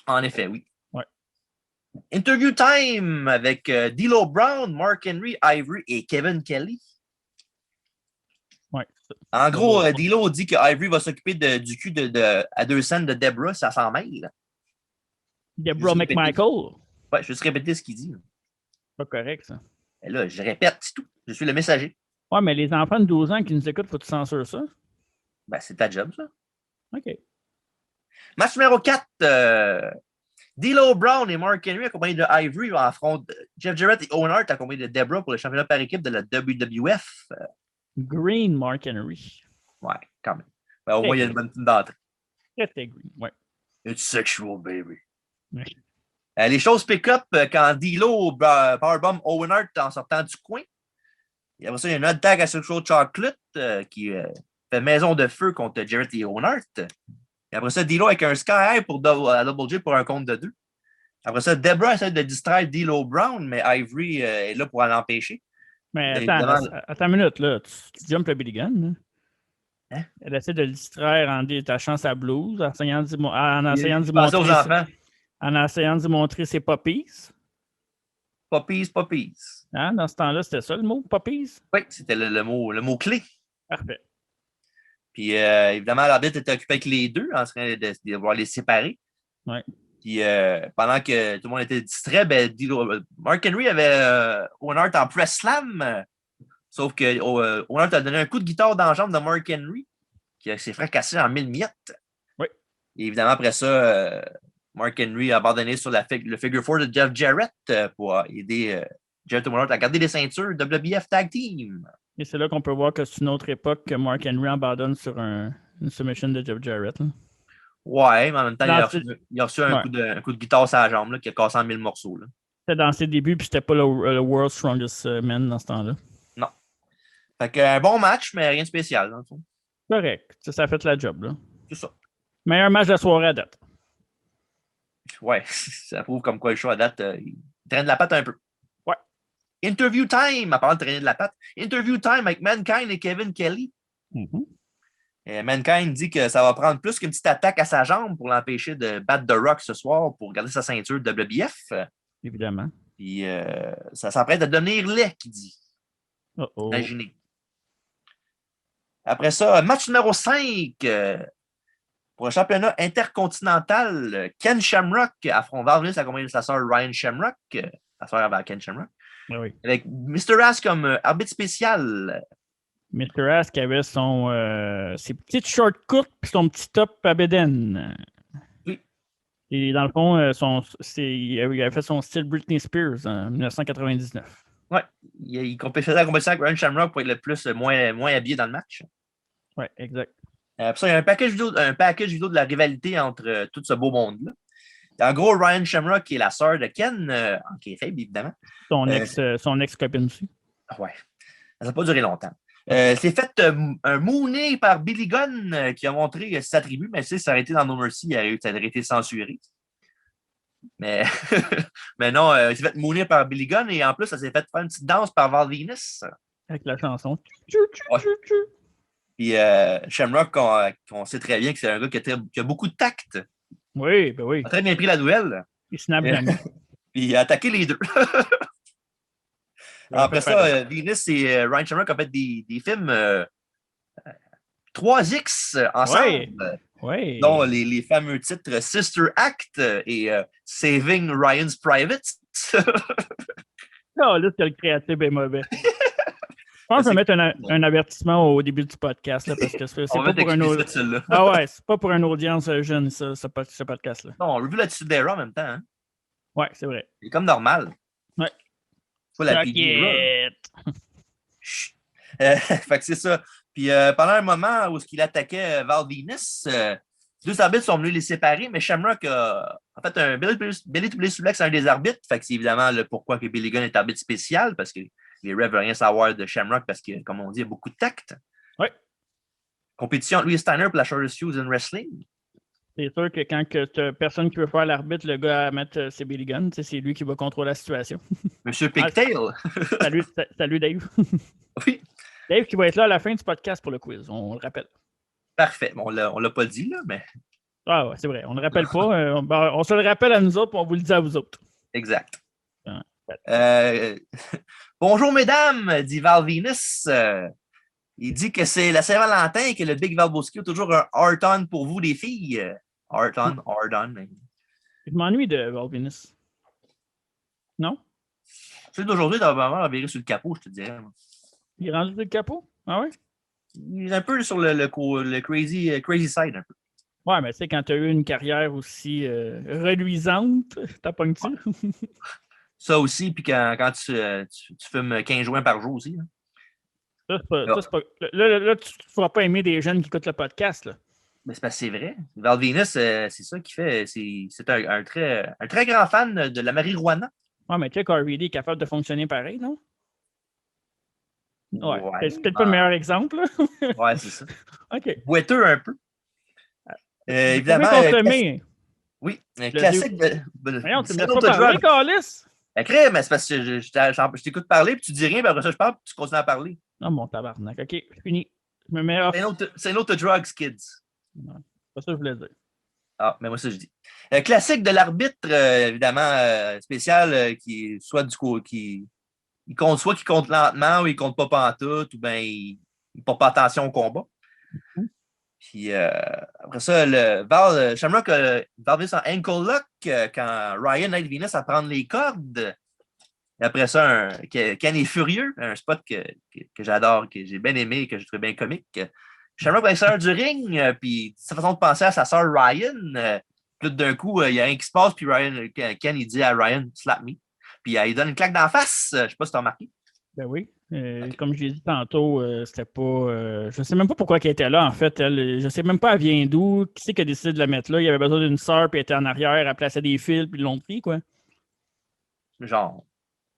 En effet, oui. Ouais. Interview time avec D'Lo Brown, Mark Henry, Ivory et Kevin Kelly. Ouais. En gros, D'Lo dit que Ivory va s'occuper du cul à 2 cents de Debra, ça s'en mêle. Debra McMichael. Ouais, je vais juste répéter ce qu'il dit. Pas correct, ça. Et là, je répète, c'est tout. Je suis le messager. Ouais, mais les enfants de 12 ans qui nous écoutent, faut que tu censures ça? Ben, c'est ta job, ça. OK. Match numéro 4. D'Lo Brown et Mark Henry, accompagnés de Ivory, affrontent Jeff Jarrett et Owen Hart, accompagnés de Debra pour le championnat par équipe de la WWF. Green Mark Henry. Ouais, quand même. Ben, au moins, il y a une bonne team d'entrée. Très green, ouais. It's sexual, baby. Ouais. Les choses pick-up quand D'Lo powerbomb Owen Hart en sortant du coin. Et après ça, il y a un hot tag à Sexual Chocolate qui fait maison de feu contre Jarrett et Owen Hart. Et après ça, D'Lo avec un Sky High pour Double J pour un compte de 2. Après ça, Debra essaie de distraire D'Lo Brown, mais Ivory est là pour l'empêcher. Mais attends une minute, là. Tu jumpes le Billy Gunn, hein? Elle essaie de le distraire en détachant sa blouse, en essayant d'y montrer ses puppies. Puppies. Hein? Dans ce temps-là, c'était ça le mot, puppies? Oui, c'était le mot clé. Parfait. Puis évidemment, l'arbitre était occupé avec les deux, en train de devoir les séparer. Ouais. Puis pendant que tout le monde était distrait, ben, Mark Henry avait Owen Hart en press slam. Sauf que Owen Hart a donné un coup de guitare dans la jambe de Mark Henry, qui s'est fracassé en 1000 miettes. Oui. Et évidemment, après ça, Mark Henry a abandonné sur le figure 4 de Jeff Jarrett pour aider Jarrett Owen Hart à garder les ceintures WBF Tag Team. Et c'est là qu'on peut voir que c'est une autre époque que Mark Henry abandonne sur une submission de Jeff Jarrett. Hein. Ouais, mais en même temps, il a reçu un, ouais. coup de guitare sur la jambe là, qui a cassé en 1000 morceaux. Là. C'était dans ses débuts, puis c'était pas le World's Strongest Man dans ce temps-là. Non. Fait que un bon match, mais rien de spécial, dans le fond. Correct. Ça a fait la job, là. C'est ça. Meilleur match de la soirée à date. Ouais, ça prouve comme quoi le show à date, il traîne de la patte un peu. Ouais. Interview time, à part de traîner de la patte. Interview time avec Mankind et Kevin Kelly. Mankind dit que ça va prendre plus qu'une petite attaque à sa jambe pour l'empêcher de battre The Rock ce soir pour garder sa ceinture de WBF. Évidemment. Puis ça s'apprête à devenir laid, qu'il dit. Imaginez. Après ça, match numéro 5 pour le championnat intercontinental. Ken Shamrock affronte Val Venis accompagné de sa sœur Ryan Shamrock. Sa sœur avait Ken Shamrock. Oui. Avec Mr. Ass comme arbitre spécial. Mr. Ask avait ses petites shortcuts et son petit top à Beden. Oui. Et dans le fond, il avait fait son style Britney Spears en 1999. Oui. Il faisait la compétition avec Ryan Shamrock pour être le plus moins habillé dans le match. Oui, exact. Puis ça, il y a un package vidéo de la rivalité entre tout ce beau monde-là. En gros, Ryan Shamrock, qui est la sœur de Ken, en kayfabe, évidemment. Son ex-copine aussi. Oui. Ça n'a pas duré longtemps. C'est fait un mooné par Billy Gunn qui a montré sa tribu, mais ça aurait été dans No Mercy, ça aurait été censuré. Mais, mais non, c'est fait mooner par Billy Gunn et en plus, ça s'est fait faire une petite danse par Val Venis. Avec la chanson. Ouais. Puis Shamrock, on sait très bien que c'est un gars qui a beaucoup de tact. Oui, ben oui. Il a très bien pris la duel. Il snap jamais. Puis il a attaqué les deux. Après ça, Venus et Ryan Shamrock ont fait des films 3X ensemble. Ouais. Dont les fameux titres Sister Act et Saving Ryan's Privates. Non, là, c'est le créatif est mauvais. Je pense que je vais mettre un avertissement au début du podcast là, parce que c'est pas pour c'est pas pour une audience jeune, ce podcast-là. Non, on revue l'attitude d'Era en même temps. Hein? Ouais, c'est vrai. C'est comme normal. Ouais. Faut la PG. Fait que c'est ça. Puis pendant un moment où il attaquait Val Venis, deux arbitres sont venus les séparer, mais Shamrock a fait un belly to belly suplex à un des arbitres. Fait que c'est évidemment le pourquoi que Billy Gunn est arbitre spécial, parce que les refs ne veulent rien savoir de Shamrock parce que, comme on dit, il y a beaucoup de tact. Oui. Compétition Louis Steiner pour la Shortest Fuse in Wrestling. C'est sûr que quand tu n'as personne qui veut faire l'arbitre, le gars à mettre ses Billy Gunn, c'est lui qui va contrôler la situation. Monsieur Pigtail. Salut Dave. Oui. Dave qui va être là à la fin du podcast pour le quiz, on le rappelle. Parfait. On ne l'a pas dit, là, mais. Ah ouais, c'est vrai. On ne le rappelle pas. On se le rappelle à nous autres, puis on vous le dit à vous autres. Exact. Bonjour, mesdames, dit Val Venis. Il dit que c'est la Saint-Valentin et que le Big Valboski a toujours un hard-on pour vous, les filles. Hard-on. Je m'ennuie de Val Venis. Non? Celui d'aujourd'hui, il va virer sur le capot, je te dirais. Il est rendu sur le capot? Ah ouais? Il est un peu sur le crazy side, un peu. Ouais, mais tu sais, quand tu as eu une carrière aussi reluisante, t'as pogné-tu? Ça aussi, puis quand tu fumes 15 joints par jour aussi. Hein. Là, tu ne feras pas aimer des jeunes qui écoutent le podcast. Là. Mais c'est parce que c'est vrai. Val Venis, c'est ça qui fait. C'est un très grand fan de la marijuana. Ouais, mais tu sais, Corey est capable de fonctionner pareil, non? Ouais. C'est peut-être pas le meilleur exemple. Ouais, c'est ça. OK. Boiteux un peu. Évidemment. Oui, un classique de. Voyons, tu me laisses pas parler, Carlis? Mais c'est parce que je t'écoute parler, puis tu dis rien, puis après ça, je parle, puis tu continues à parler. Non, mon tabarnak. OK, fini. Je me mets off. C'est un autre drugs, kids. Non, c'est pas ça que je voulais dire. Ah, mais moi, ça, je dis. Classique de l'arbitre, évidemment, spécial, qui soit du coup, il compte soit qu'il compte lentement, ou il compte pas pantoute, ou bien il ne porte pas attention au combat. Puis après ça, Shamrock va venir son ankle lock quand Ryan aide Venus à prendre les cordes. Et après ça, Ken est furieux, un spot que j'adore, que j'ai bien aimé et que je trouve bien comique. Shamrock va être du ring, puis sa façon de penser à sa sœur Ryan. Puis d'un coup, il y a rien qui se passe, puis Ken il dit à Ryan, slap me. Puis il donne une claque d'en face. Je ne sais pas si tu as remarqué. Ben oui. Ok. Comme je l'ai dit tantôt, c'était pas. Je sais même pas pourquoi elle était là, en fait. Elle, je sais même pas elle vient d'où. Qui c'est qui a décidé de la mettre là? Il y avait besoin d'une sœur, puis elle était en arrière, elle plaçait des fils, puis ils l'ont pris, quoi. Genre,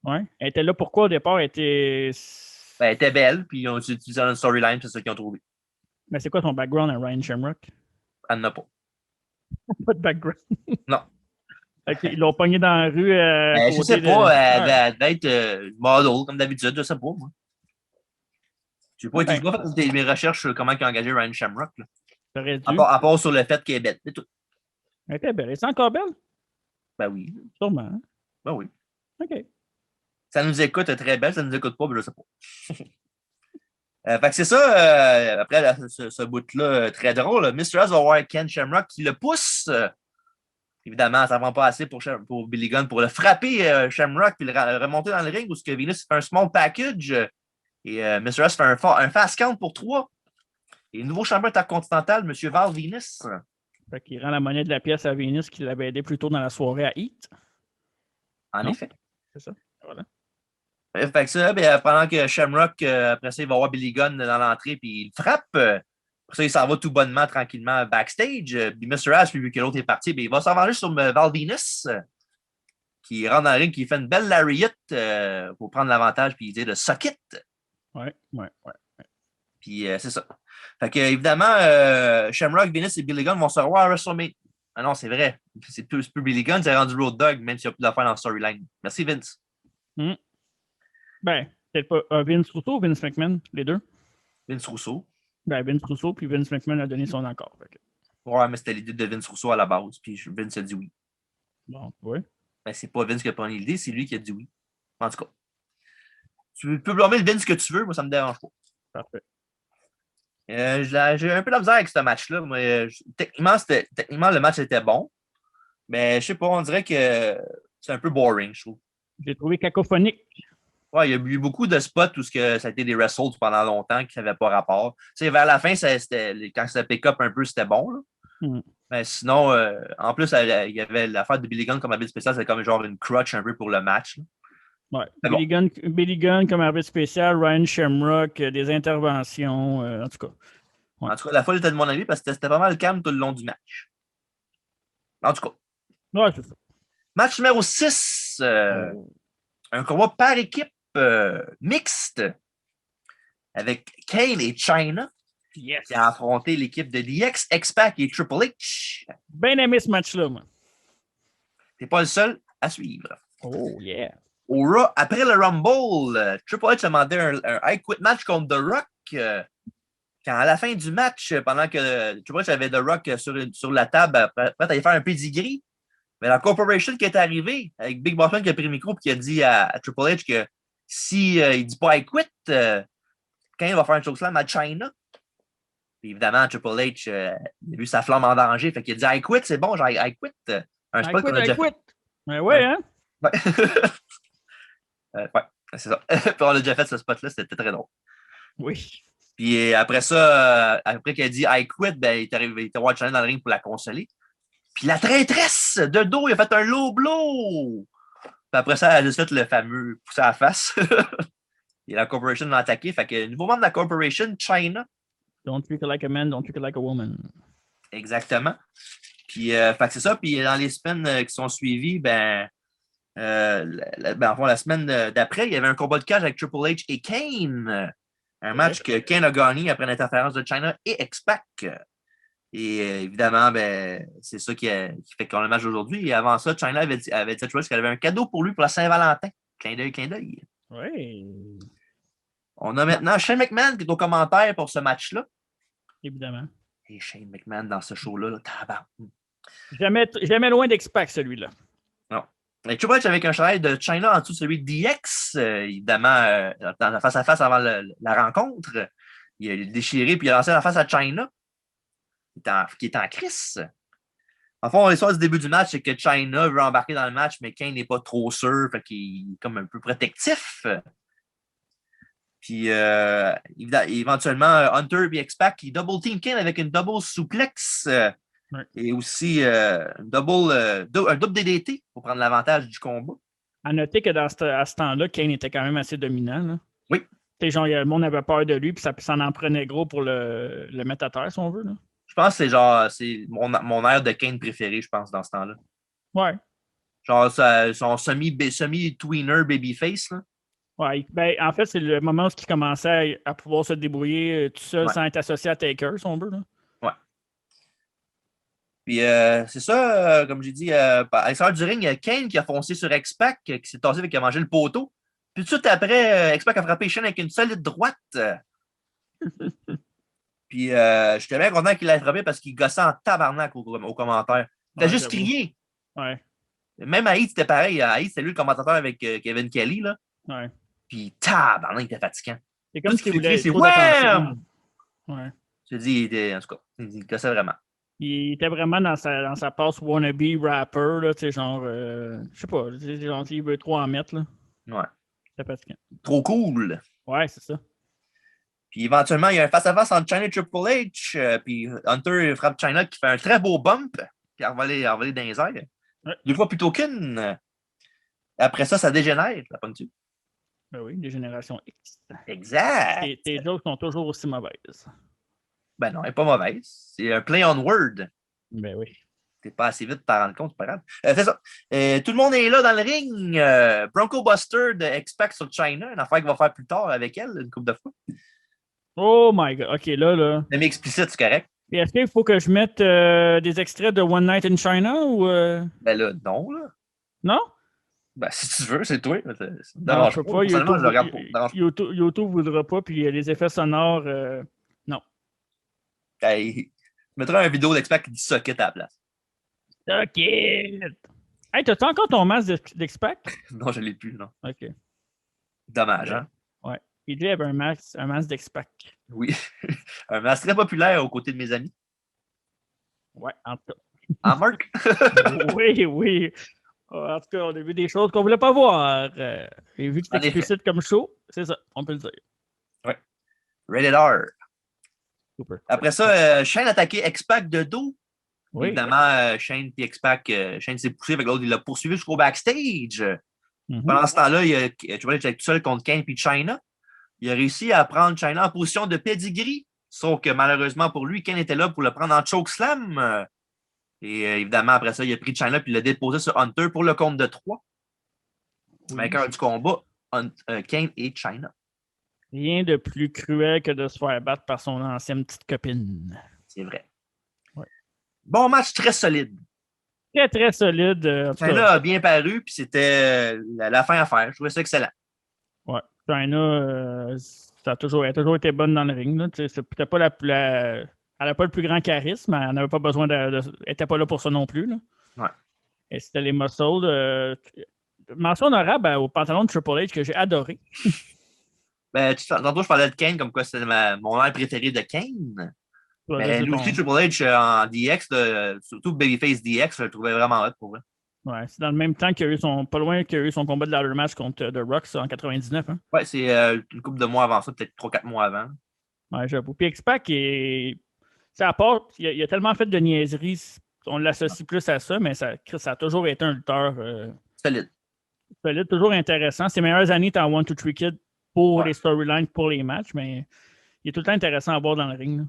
Ouais. Elle était là pourquoi au départ? Elle était. ben, elle était belle, puis ils ont utilisé dans une storyline, c'est ça qu'ils ont trouvé. Mais c'est quoi ton background à Ryan Shamrock? Elle n'en a pas. Pas de background. Non. Ok, ils l'ont pogné dans la rue à Ben, je sais côté de. pas, Ouais. elle devait être model, comme d'habitude, je sais pas, moi. Je Ah sais ben, pas fait mes recherches sur comment ils ont engagé Ryan Shamrock, là. t'aurais dû. À part sur le fait qu'elle est bête, c'est tout. Elle était belle. Elle est encore belle? Ben oui, Sûrement. Hein? ben oui. OK. Ça nous écoute très belle, ça nous écoute pas, ben je sais pas. Fait que c'est ça, après ce bout-là, très drôle, Mr. S va voir Ken Shamrock qui le pousse. Évidemment, ça ne prend pas assez pour Billy Gunn pour le frapper Shamrock puis le remonter dans le ring où ce que Venus fait un small package et Mr. S fait un fast count pour 3. Et le nouveau champion intercontinental, M. Val Venus. Fait qu'il rend la monnaie de la pièce à Venus qui l'avait aidé plus tôt dans la soirée à Heat. En Non? effet. C'est ça. Voilà. Fait que ça, ben, pendant que Shamrock, après ça, il va voir Billy Gunn dans l'entrée puis il le frappe. Après ça, il s'en va tout bonnement, tranquillement, backstage. Puis Mr. Ash, vu que l'autre est parti, ben, il va s'en venger sur Val Venus, qui rentre dans le ring, qui fait une belle lariat pour prendre l'avantage, puis il dit de suck it. Ouais. Puis c'est ça. Fait que, évidemment, Shamrock, Venus et Billy Gunn vont se revoir à WrestleMania. Ah non, c'est vrai. C'est plus Billy Gunn, c'est rendu Road Dogg, même s'il n'y a plus d'affaires dans le storyline. Merci, Vince. Ben, peut-être pas Vince Russo ou Vince McMahon, les deux. Vince Russo. Ben, Vince Russo, puis Vince McMahon a donné son accord. Ouais, mais c'était l'idée de Vince Russo à la base, puis Vince a dit oui. Bon, oui. Ben, c'est pas Vince qui a pris l'idée, c'est lui qui a dit oui. En tout cas, tu peux blâmer le Vince que tu veux, moi, ça me dérange pas. Parfait. J'ai un peu de la misère avec ce match-là. Mais, techniquement, le match était bon. Mais je sais pas, on dirait que c'est un peu boring, je trouve. J'ai trouvé cacophonique. Ouais, il y a eu beaucoup de spots où ça a été des wrestles pendant longtemps qui n'avaient pas rapport. Tu sais, vers la fin, quand ça pick-up un peu, c'était bon. Là. Mais sinon, en plus, il y avait l'affaire de Billy Gunn comme habitude spécial, c'était comme genre une crutch un peu pour le match. Là. Ouais. Bon. Billy Gunn comme arbitre spécial, Ryan Shamrock, des interventions, en tout cas. Ouais. En tout cas, la foule était de mon avis parce que c'était pas mal calme tout le long du match. En tout cas. Ouais, c'est ça. Match numéro 6. Un combat par équipe mixte avec Kane et Chyna Yes. qui a affronté l'équipe de DX, X-Pac et Triple H. Bien aimé ce match-là, moi. T'es pas le seul à suivre. Oh, yeah. Au Raw, après le Rumble, Triple H a demandé un I Quit match contre The Rock. Quand à la fin du match, pendant que Triple H avait The Rock sur la table, prêt à y faire un pedigree, mais la Corporation qui est arrivée, avec Big Boss Man qui a pris le micro et qui a dit à Triple H que si il dit pas I quit, quand il va faire un chokeslam à Chyna. Puis évidemment, Triple H, il a vu sa flamme en danger, fait qu'il a dit I quit, c'est bon, I quit. Un spot qu'on a déjà fait. Mais ouais, hein? Ouais. Ouais, c'est ça. Puis on a déjà fait ce spot-là, c'était très drôle. Oui. Puis après ça, après qu'il a dit I quit, ben, il est voir Chyna dans le ring pour la consoler. Puis la traîtresse de dos, il a fait un low blow. Puis après ça, elle a juste fait le fameux poussé à la face. Et la Corporation l'a attaqué. Fait que nouveau membre de la Corporation, Chyna. Don't treat her like a man, don't treat her like a woman. Exactement. Puis fait que c'est ça. Puis dans les semaines qui sont suivies, la semaine d'après, il y avait un combat de cage avec Triple H et Kane. Un match que Kane a gagné après l'interférence de Chyna et X-Pac. Et évidemment, c'est ça qui fait qu'on a le match d'aujourd'hui. Et avant ça, Chyna avait dit à Triple H qu'elle avait un cadeau pour lui pour la Saint-Valentin. Clin d'œil, clin d'œil. Oui. On a maintenant Shane McMahon qui est au commentaire pour ce match-là. Évidemment. Et Shane McMahon dans ce show-là, tabac. Jamais loin d'X-Pac, celui-là. Non. Et Triple H avec un chandail de Chyna en dessous de celui de DX, évidemment, dans la face-à-face avant la rencontre. Il a déchiré puis il a lancé la face à Chyna, qui est en crise. En fond, l'histoire du début du match, c'est que Chyna veut embarquer dans le match, mais Kane n'est pas trop sûr, fait qu'il est comme un peu protectif. Puis éventuellement, Hunter et X-Pac qui double team Kane avec une double suplex et aussi un double DDT pour prendre l'avantage du combat. À noter que à ce temps-là, Kane était quand même assez dominant. Là. Oui, Genre, le monde avait peur de lui, puis ça en prenait gros pour le mettre à terre, si on veut. Là. Je pense que c'est mon air de Kane préféré, je pense, dans ce temps-là. Ouais. Genre, son semi-tweener babyface, là. Ouais. Ben, en fait, c'est le moment où il commençait à pouvoir se débrouiller tout seul sans être associé à Taker, si on veut. Là. Ouais. Puis c'est ça, comme j'ai dit, à l'extérieur du ring, il y a Kane qui a foncé sur X-Pac, qui s'est tassé et qui a mangé le poteau. Puis tout de suite après, X-Pac a frappé Shane avec une solide droite. Puis j'étais bien content qu'il l'ait frappé parce qu'il gossait en tabarnak au commentaire. Il a juste crié. Ouais. Même Aïd, c'était pareil. Aïd, c'était lui le commentateur avec Kevin Kelly. Là. Ouais. Puis tabarnak, il était fatigant. C'est comme s'il voulait c'est trop d'attention. Ouais. Je te dis, en tout cas, il gossait vraiment. Il était vraiment dans sa passe wannabe rapper, là, tu sais, genre, je sais pas, genre, il veut trop en mettre, là. Ouais. C'était fatigant. Trop cool. Ouais, c'est ça. Puis éventuellement, il y a un face-à--face entre Chyna et Triple H. Puis Hunter frappe Chyna qui fait un très beau bump. Puis il a envolé dans les airs. Ouais. 2 fois plutôt qu'une. Après ça dégénère, la ponctue. Ben oui, des générations X. Exact. Tes jokes sont toujours aussi mauvaises. Ben non, elle n'est pas mauvaise. C'est un play on word. Ben oui. T'es pas assez vite pour t'en rendre compte, c'est pas grave. C'est ça. Tout le monde est là dans le ring. Bronco Buster de X-Pac sur Chyna, une affaire qu'il va faire plus tard avec elle, une couple de fois. Oh my God. OK, là. Mais explicite, c'est correct. Et est-ce qu'il faut que je mette des extraits de One Night in China ou... Ben là, non, là. Non? Ben, si tu veux, c'est toi. Non, je peux pas. YouTube ne voudra pas, puis les effets sonores, non. Hey, je mettrai une vidéo d'X-Pac qui dit socket à la place. Socket! Hey, t'as-tu encore ton masque d'X-Pac? Non, je ne l'ai plus, non. OK. Dommage, hein? Ouais. Il avait un masque d'X-Pac. Oui. Un masque très populaire aux côtés de mes amis. Ouais, en tout cas. Ah, Marc? Oui. En tout cas, on a vu des choses qu'on ne voulait pas voir. Et vu que c'est explicite comme show, c'est ça, on peut le dire. Ouais. Rated R. Super. Après ça, Shane a attaqué X-Pac de dos. Oui. Évidemment, Shane et X-Pac, Shane s'est poussé avec l'autre, il l'a poursuivi jusqu'au backstage. Pendant ce temps-là, tu vois, il était tout seul contre Kane et Chyna. Il a réussi à prendre Chyna en position de pedigree, sauf que malheureusement pour lui, Kane était là pour le prendre en chokeslam. Et évidemment, après ça, il a pris Chyna et il l'a déposé sur Hunter pour le compte de 3. Oui. Vainqueur du combat, Kane et Chyna. Rien de plus cruel que de se faire battre par son ancienne petite copine. C'est vrai. Ouais. Bon match très solide. Très, très solide. Chyna a bien paru, puis c'était la fin à faire. Je trouvais ça excellent. Ouais. Chyna, elle a toujours été bonne dans le ring. C'est peut-être pas elle n'a pas le plus grand charisme, elle n'avait pas besoin elle n'était pas là pour ça non plus. Là. Ouais. Et c'était les muscles. Mention honorable au pantalon de Triple H que j'ai adoré. Ben, tantôt, je parlais de Kane comme quoi c'était mon air préféré de Kane. Mais lui aussi, Triple H en DX, surtout Babyface DX, je le trouvais vraiment hot pour vrai. Ouais, c'est dans le même temps qu'il y a eu pas loin qu'il y a eu son combat de ladder match contre The Rock en 99. Hein? Ouais, c'est une couple de mois avant ça, peut-être 3-4 mois avant. Ouais, j'avoue. Puis X-Pac, à part, il a tellement fait de niaiseries, on l'associe plus à ça, mais ça a toujours été un lutteur solide. Solide, toujours intéressant. Ses meilleures années étaient en 1, 2, 3 Kid pour les storylines, pour les matchs, mais il est tout le temps intéressant à voir dans le ring. Là.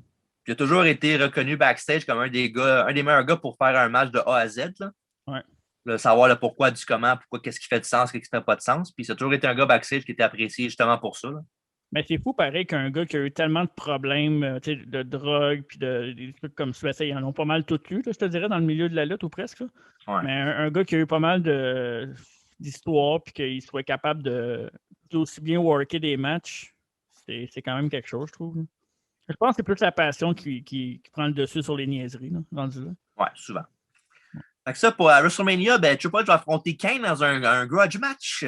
Il a toujours été reconnu backstage comme un des meilleurs gars pour faire un match de A à Z. Là. Ouais. Le savoir le pourquoi du comment, pourquoi, qu'est-ce qui fait du sens, qu'est-ce qui fait pas de sens. Puis ça a toujours été un gars backstage qui était apprécié justement pour ça. Là. Mais c'est fou, pareil, qu'un gars qui a eu tellement de problèmes de drogue puis des trucs comme ça, ils en ont pas mal tout eu, là, je te dirais, dans le milieu de la lutte ou presque. Ouais. Mais un gars qui a eu pas mal d'histoires puis qu'il soit capable d'aussi bien worker des matchs, c'est quand même quelque chose, je trouve. Là. Je pense que c'est plus la passion qui prend le dessus sur les niaiseries, là, rendu là. Ouais, souvent. Fait que ça, pour WrestleMania, Triple H va affronter Kane dans un grudge match.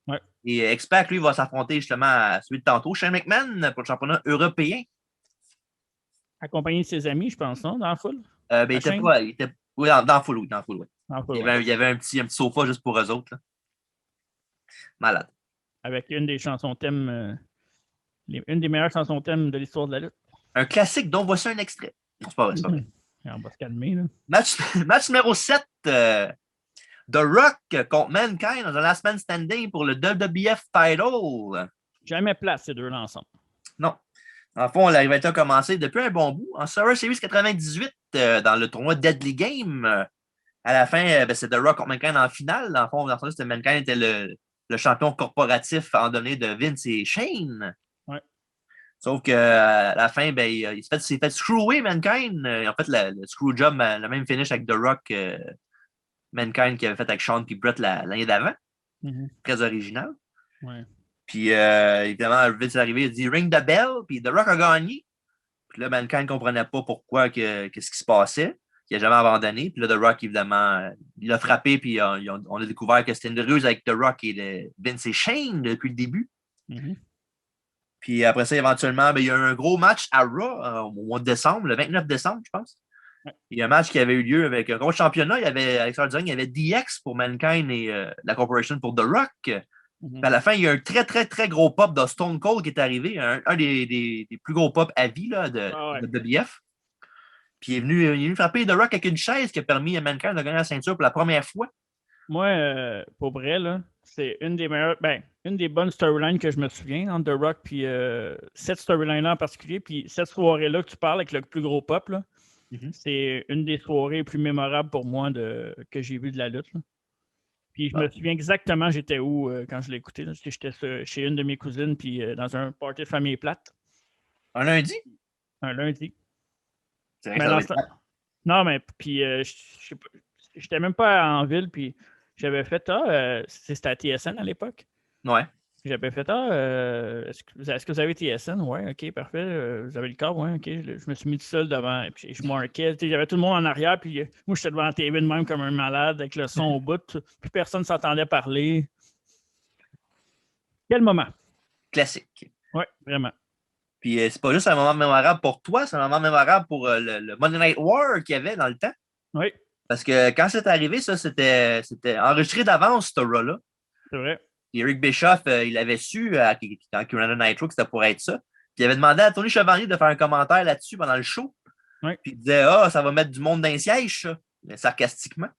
Ouais. Et X-Pac, lui, va s'affronter justement à celui de tantôt, Shane McMahon, pour le championnat européen. Accompagné de ses amis, je pense, non, dans la foule? Il était pas. Oui, dans la foule, oui. Dans la foule, oui. Il y avait un petit sofa juste pour eux autres. Là. Malade. Avec une des chansons thèmes, une des meilleures chansons thèmes de l'histoire de la lutte. Un classique dont voici un extrait. C'est pas vrai, c'est pas vrai. On va se calmer, là. Match numéro 7. The Rock contre Mankind dans un Last Man Standing pour le WWF title. Jamais place, ces deux-là ensemble. Non. En fond, la rivalité a commencé depuis un bon bout. En Survivor Series 98, dans le tournoi Deadly Game, à la fin, c'est The Rock contre Mankind en finale. En fond, c'était Mankind était le champion corporatif en donné de Vince et Shane. Ouais. Sauf qu'à la fin, il s'est fait screwer, Mankind. En fait, le screw job, le même finish avec The Rock, Mankind qui avait fait avec Shawn et Brett l'année d'avant. Mm-hmm. Très original. Ouais. Puis, évidemment, Vince est arrivé, il a dit Ring the bell, puis The Rock a gagné. Puis là, Mankind ne comprenait pas pourquoi, qu'est-ce qui se passait. Il n'a jamais abandonné. Puis là, The Rock, évidemment, il a frappé, puis on a découvert que c'était une ruse avec The Rock et Vince et Shane depuis le début. Mm-hmm. Puis après ça, éventuellement, il y a eu un gros match à Raw au mois de décembre, le 29 décembre, je pense. Ouais. Il y a un match qui avait eu lieu avec un gros championnat. Il y avait Alexander Zang, il y avait DX pour Mankind et la Corporation pour The Rock. Mm-hmm. Puis à la fin, il y a un très, très, très gros pop de Stone Cold qui est arrivé, un des plus gros pop à vie là, de WF. Puis il est venu frapper The Rock avec une chaise qui a permis à Mankind de gagner la ceinture pour la première fois. Moi, pour vrai, là, c'est une des meilleures, une des bonnes storylines que je me souviens entre The Rock puis cette storyline-là en particulier. Puis cette soirée-là que tu parles avec le plus gros pop, là, c'est une des soirées les plus mémorables pour moi que j'ai vu de la lutte. Là. Puis je me souviens exactement j'étais où quand je l'ai écouté. Là. J'étais chez une de mes cousines, puis dans un party de famille plate. Un lundi? Un lundi. C'est vrai que non, mais puis j'étais même pas en ville, puis j'avais fait c'était à TSN à l'époque. Ouais. J'avais fait est-ce que vous avez TSN? Ouais, ok, parfait. Vous avez le corps, ouais, ok. Je me suis mis tout seul devant, puis je marquais. J'avais tout le monde en arrière, puis moi j'étais devant la TV de même comme un malade avec le son au bout, puis personne ne s'entendait parler. Quel moment? Classique. Oui, vraiment. Puis c'est pas juste un moment mémorable pour toi, c'est un moment mémorable pour le Monday Night War qu'il y avait dans le temps. Oui. Parce que quand c'est arrivé, ça, c'était enregistré d'avance, ce Raw-là. C'est vrai. Et Eric Bischoff, il avait su, quand Monday Nitro, que c'était pour être ça. Puis il avait demandé à Tony Chevalier de faire un commentaire là-dessus pendant le show. Oui. Puis il disait ça va mettre du monde dans les sièges, ça, sarcastiquement.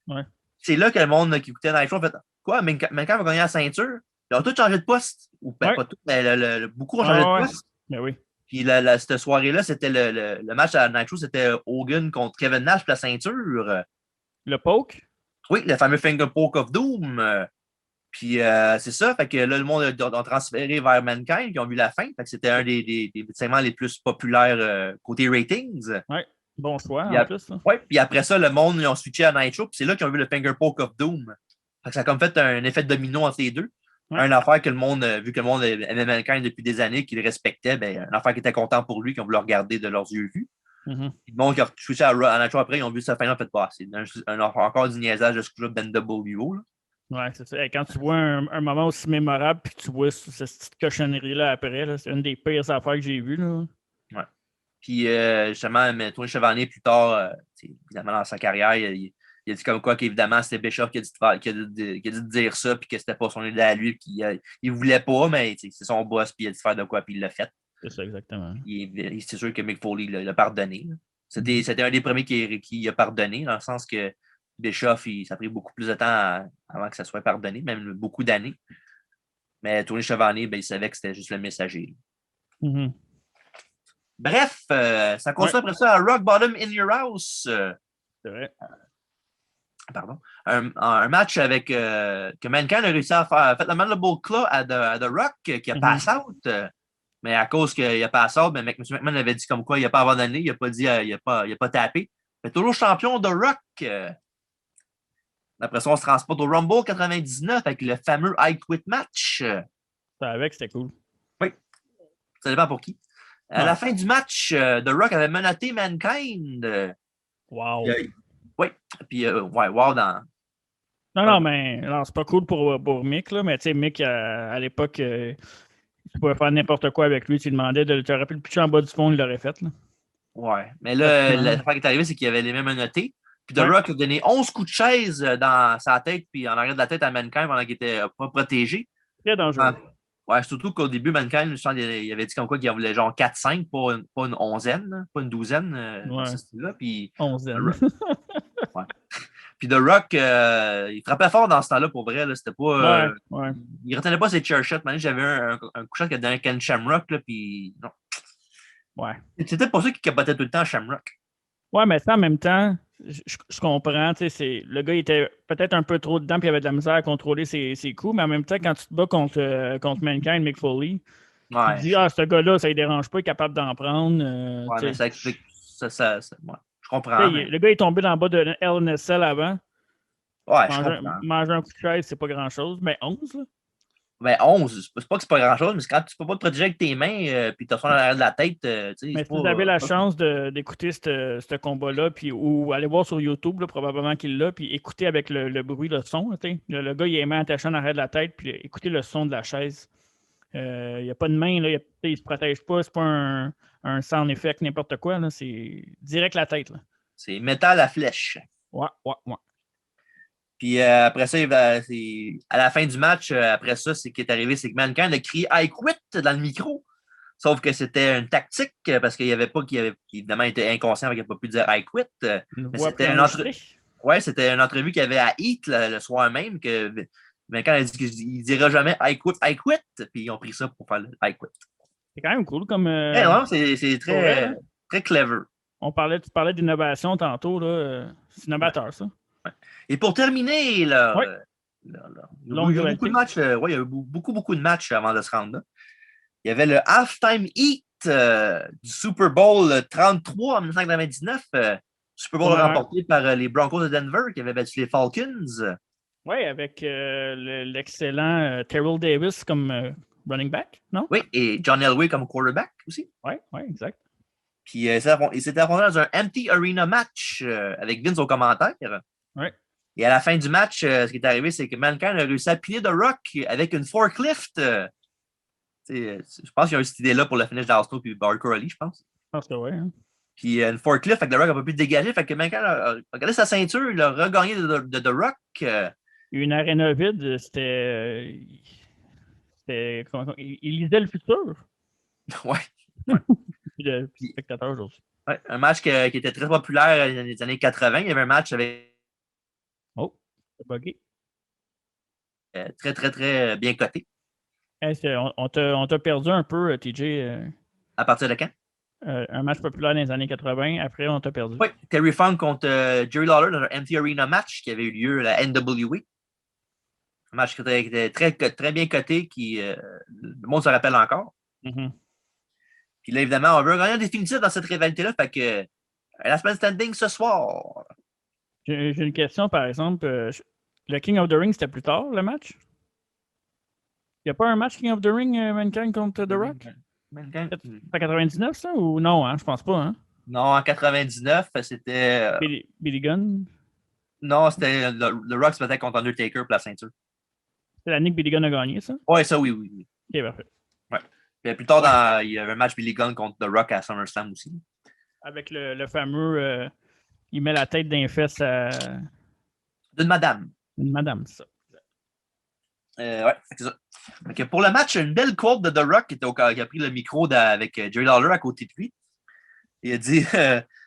Oui. C'est là que le monde qui écoutait Nitro a fait quoi, Mankind va gagner la ceinture. Ils ont tous changé de poste. Ou pas tous, mais beaucoup ont changé de poste. Ben oui. Puis cette soirée-là, c'était le match à Nitro, c'était Hogan contre Kevin Nash pour la ceinture. Le poke? Oui, le fameux Finger Poke of Doom. Puis c'est ça, fait que là, le monde a transféré vers Mankind, qui ont vu la fin. Fait que c'était un des segments les plus populaires côté ratings. Oui, bon choix en plus. Oui, puis après ça, le monde, ils ont switché à Nitro, puis c'est là qu'ils ont vu le Finger Poke of Doom. Fait que ça a comme fait un effet de domino entre les deux. Ouais. Une affaire que le monde, vu que le monde aimait Mankind depuis des années, qu'il respectait, une affaire qui était content pour lui, qu'ils ont voulu regarder de leurs yeux vus. Mm-hmm. Le monde qui a switché à Nitro après, ils ont vu ça fin, en fait, c'est encore du niaisage de ce club d'NWO. Oui, c'est ça. Et quand tu vois un moment aussi mémorable, puis tu vois cette petite cochonnerie-là après, là, c'est une des pires affaires que j'ai vues. Là. Ouais. Puis, justement, Tony Chevalier, plus tard, évidemment, dans sa carrière, il a dit comme quoi qu'évidemment, c'était Bischoff qui a dit de dire ça, puis que c'était pas son idée à lui, puis il voulait pas, mais c'est son boss, puis il a dit de faire de quoi, puis il l'a fait. C'est ça, exactement. C'est sûr que Mick Foley l'a pardonné. C'était un des premiers qui a pardonné, dans le sens que Bischoff, ça a pris beaucoup plus de temps avant que ça soit pardonné, même beaucoup d'années. Mais Tony Chevalier, il savait que c'était juste le messager. Mm-hmm. Bref, ça continue après ça à Rock Bottom in Your House. C'est vrai. Pardon. Un match avec que Mankind a réussi à faire. Fait le Mandible Claw à The Rock qui a pass out. Mais à cause qu'il a pass out, M. McMahon avait dit comme quoi il n'a pas abandonné, il n'a pas dit, il n'a pas tapé. Mais toujours champion The Rock. Après ça, on se transporte au Rumble 99 avec le fameux I Quit match. Ça avec, c'était cool. Oui. Ça dépend pour qui. À la fin du match, The Rock avait menotté Mankind. Wow. Oui. Puis, wow, dans. Non, mais c'est pas cool pour Mick, là, mais tu sais, Mick, à l'époque, tu pouvais faire n'importe quoi avec lui. Tu lui demandais de te rappeler le pitcher en bas du pont, il l'aurait fait. Là. Ouais. Mais là, l'affaire qui est arrivée, c'est qu'il avait les mêmes menottés. Puis The Rock a donné 11 coups de chaise dans sa tête, puis en arrière de la tête à Mankind pendant qu'il était pas protégé. Très dangereux. Ouais, surtout qu'au début, Mankind, il avait dit comme quoi qu'il en voulait genre 4-5, pas une onzaine, pas une douzaine. Ouais. Là, puis, onzaine. Ouais. Puis The Rock, il frappait fort dans ce temps-là, pour vrai. Là, c'était pas, Ouais. il retenait pas ses chair shots. Maintenant, j'avais un coup shot qui a donné Ken Shamrock, là, puis non. Ouais. C'était pour ça qu'il capotait tout le temps Shamrock. Ouais, mais ça, en même temps, je comprends. Le gars, il était peut-être un peu trop dedans, puis il avait de la misère à contrôler ses coups, mais en même temps, quand tu te bats contre Mankind, Mick Foley, tu te Ouais, dis, ce gars-là, ça ne dérange pas, il est capable d'en prendre. ouais, mais ça explique. Ouais, je comprends. Le gars est tombé dans le bas de LNSL avant. Ouais, je comprends. Manger un coup de chaise, c'est pas grand-chose, mais 11, là. Ben, 11, c'est pas que c'est pas grand-chose, mais c'est quand tu peux pas te protéger avec tes mains, puis t'as ça dans l'arrière de la tête, tu sais, Mais c'est si vous avez la pas... chance d'écouter ce combat-là, ou aller voir sur YouTube, là, probablement qu'il l'a, puis écouter avec le bruit, le son. Le gars, il est main attachée en arrière de la tête, puis écouter le son de la chaise. Il n'y a pas de main, là, il ne se protège pas, c'est pas un sound effect, n'importe quoi. Là, c'est direct la tête. Là. C'est métal à flèche. Ouais. Puis après ça, à la fin du match, après ça, c'est qui est arrivé, c'est que Mankind a crié I quit dans le micro. Sauf que c'était une tactique parce qu'il avait pas, évidemment, il était inconscient, il n'a pas pu dire I quit. Mais c'était une entrevue qu'il avait à Heat le soir même, que Mankind a dit qu'il ne dira jamais I quit. Puis ils ont pris ça pour faire le I quit. C'est quand même cool comme. Non, c'est très, très clever. Tu parlais d'innovation tantôt, là. C'est innovateur, ça. Ouais. Et pour terminer, là, il y a eu beaucoup de matchs. Il y a eu beaucoup de matchs avant de se rendre là. Il y avait le Halftime Heat du Super Bowl 33 en 1999. Super Bowl remporté par les Broncos de Denver qui avaient battu les Falcons. Oui, avec l'excellent Terrell Davis comme running back, non? Oui, et John Elway comme quarterback aussi. Oui, exact. Puis il s'était affronté dans un empty arena match avec Vince au commentaire. Oui. Et à la fin du match, ce qui est arrivé, c'est que Mankind a réussi à piner The Rock avec une forklift. Je pense qu'il y a eu cette idée-là pour le finish d'Arsenal puis Bar Crowley, je pense. Je pense que oui. Hein. Puis une forklift, fait que The Rock n'a pas pu dégager. Fait que Mankind a regardé sa ceinture, il a regagné de The Rock. Une aréna vide, c'était. Il lisait le futur. Ouais. Puis le spectateur aujourd'hui. Ouais, un match qui était très populaire dans les années 80. Il y avait un match avec. Oh, c'est bugué. Très, très, très bien coté. Hey, on t'a perdu un peu, TJ. À partir de quand? Un match populaire dans les années 80. Après, on t'a perdu. Oui, Terry Funk contre Jerry Lawler dans un Empty Arena match qui avait eu lieu à la NWA. Un match qui était très, très bien coté, le monde se rappelle encore. Mm-hmm. Puis là, évidemment, on veut gagner un définitif dans cette rivalité-là. Fait que la semaine standing ce soir. J'ai une question, par exemple. Le King of the Ring, c'était plus tard, le match? Il n'y a pas un match King of the Ring, Mankind contre The Rock? C'est en 99, ça? Ou non, hein? Je pense pas, hein? Non, en 99, c'était... Billy Gunn? Non, c'était le Rock se battait contre Undertaker pour la ceinture. C'est l'année que Billy Gunn a gagné, ça? Ouais, ça, oui. Ok, parfait. Ouais. Puis plus tard, il y avait un match Billy Gunn contre The Rock à SummerSlam aussi. Avec le fameux... il met la tête d'un fesse à... D'une madame. Une madame, c'est ça. Ouais, c'est ça. Donc, pour le match, une belle quote de The Rock qui a pris le micro avec Jerry Lawler à côté de lui. Il a dit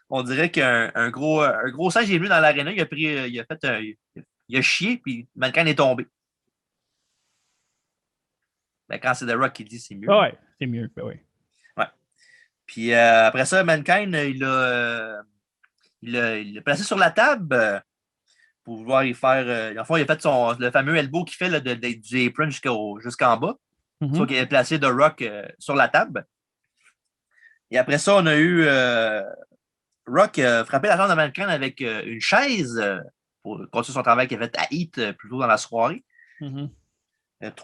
on dirait qu'un gros singe est venu dans l'aréna, il a chié, puis Mankind est tombé. Ben, quand c'est The Rock qui dit, c'est mieux. Ouais, c'est mieux. Ben oui. Ouais. Puis après ça, Mankind, il l'a placé sur la table pour vouloir y faire. En fait, il a fait le fameux elbow qu'il fait du apron jusqu'en bas. Mm-hmm. Soit qu'il a placé The Rock sur la table. Et après ça, on a eu Rock frapper la jambe de Mankind avec une chaise pour continuer son travail qu'il a fait à Heat plus tôt dans la soirée. Mm-hmm.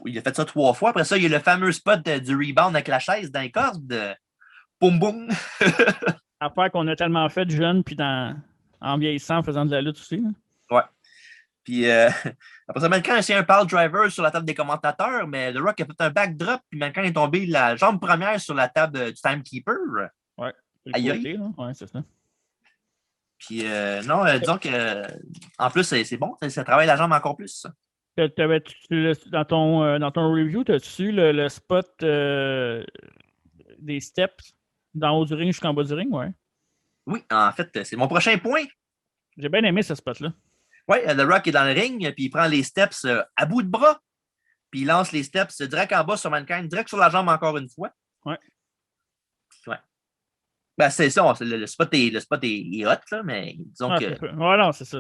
Il a fait ça 3 fois. Après ça, il y a le fameux spot du rebound avec la chaise dans les cordes. Boum, boum. Affaire qu'on a tellement fait de jeunes, puis en vieillissant, en faisant de la lutte aussi. Là. Ouais. Puis après ça, Mankind a essayé un pile driver sur la table des commentateurs, mais The Rock a fait un backdrop, puis Mankind est tombé la jambe première sur la table du timekeeper. Ouais. Aïe. Ouais, c'est ça. Puis non, disons que en plus, c'est bon, ça travaille la jambe encore plus. Dans ton review, as-tu le spot des steps d'en haut du ring jusqu'en bas du ring? Ouais. Oui, en fait, c'est mon prochain point. J'ai bien aimé ce spot-là. Oui, The Rock est dans le ring, puis il prend les steps à bout de bras, puis il lance les steps direct en bas sur Mankind, direct sur la jambe encore une fois. Ouais. Ben, c'est ça, le spot est hot, là, mais disons que. Ouais, non, c'est ça.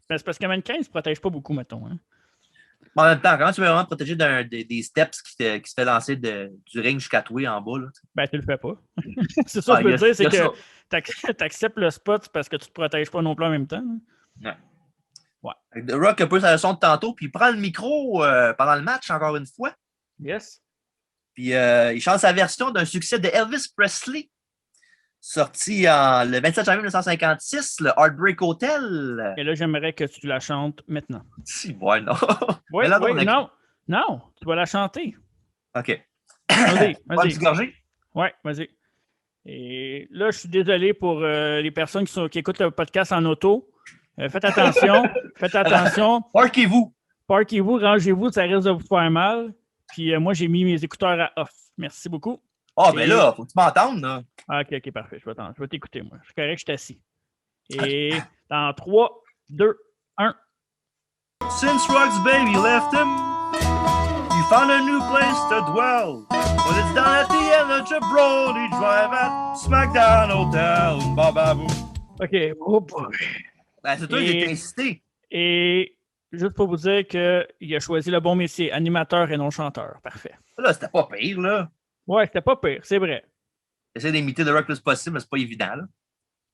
C'est parce que Mankind ne se protège pas beaucoup, mettons. Hein. En même temps, comment tu veux vraiment te protéger des steps qui se fait lancer du ring jusqu'à toi en bas? Là, ben, tu le fais pas. C'est ça que je veux dire, c'est que tu acceptes le spot parce que tu te protèges pas non plus en même temps. Hein. Ouais. The Rock a un peu sa leçon de tantôt, puis il prend le micro pendant le match, encore une fois. Yes. Puis il chante sa version d'un succès de Elvis Presley, sorti le 27 janvier 1956, le Heartbreak Hotel. Et là, j'aimerais que tu la chantes maintenant. Si, ouais, non. Oui, non, tu vas la chanter. OK. Vas-y. Pas une gorgée? Oui, vas-y. Et là, je suis désolé pour les personnes qui écoutent le podcast en auto. Faites attention. Parquez-vous, rangez-vous, ça risque de vous faire mal. Puis moi, j'ai mis mes écouteurs à off. Merci beaucoup. Ben là, faut que tu m'entendes, là. OK, parfait. Je vais t'écouter, moi. Je suis correct, je suis assis. Et dans 3, 2, 1. Since Rock's baby left him, you found a new place to dwell. But it's down at the end of Jabroni Drive at SmackDown Hotel. Bababou. OK. Oh boy. Ben, c'est toi qui t'ai incité. Et juste pour vous dire qu'il a choisi le bon métier, animateur et non chanteur. Parfait. Là, c'était pas pire, là. Ouais, c'était pas pire, c'est vrai. J'essaie d'imiter The Rock le plus possible, mais c'est pas évident, là.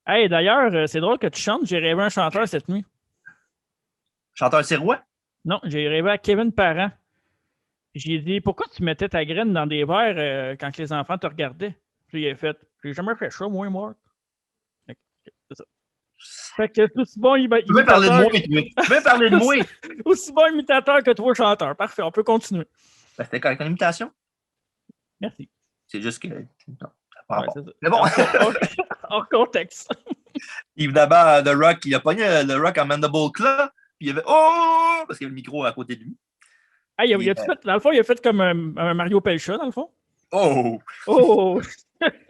Hey, d'ailleurs, c'est drôle que tu chantes. J'ai rêvé un chanteur cette nuit. Chanteur Sirois? Non, j'ai rêvé à Kevin Parent. J'ai dit, pourquoi tu mettais ta graine dans des verres quand les enfants te regardaient? Puis il a fait, j'ai jamais fait ça, moi, c'est ça. Fait que c'est aussi bon imitateur. Tu veux parler de moi, Aussi bon imitateur que toi, chanteur. Parfait, on peut continuer. Ben, c'était correct en imitation. Merci. C'est juste que. Non, ça part pas. Ça. Mais bon. Hors contexte. Évidemment, The Rock, il a pogné le Rock en Mandible Claw, puis il avait oh! Parce qu'il y avait le micro à côté de lui. Ah, dans le fond, il a fait comme un Mario Pelcha, dans le fond. Oh!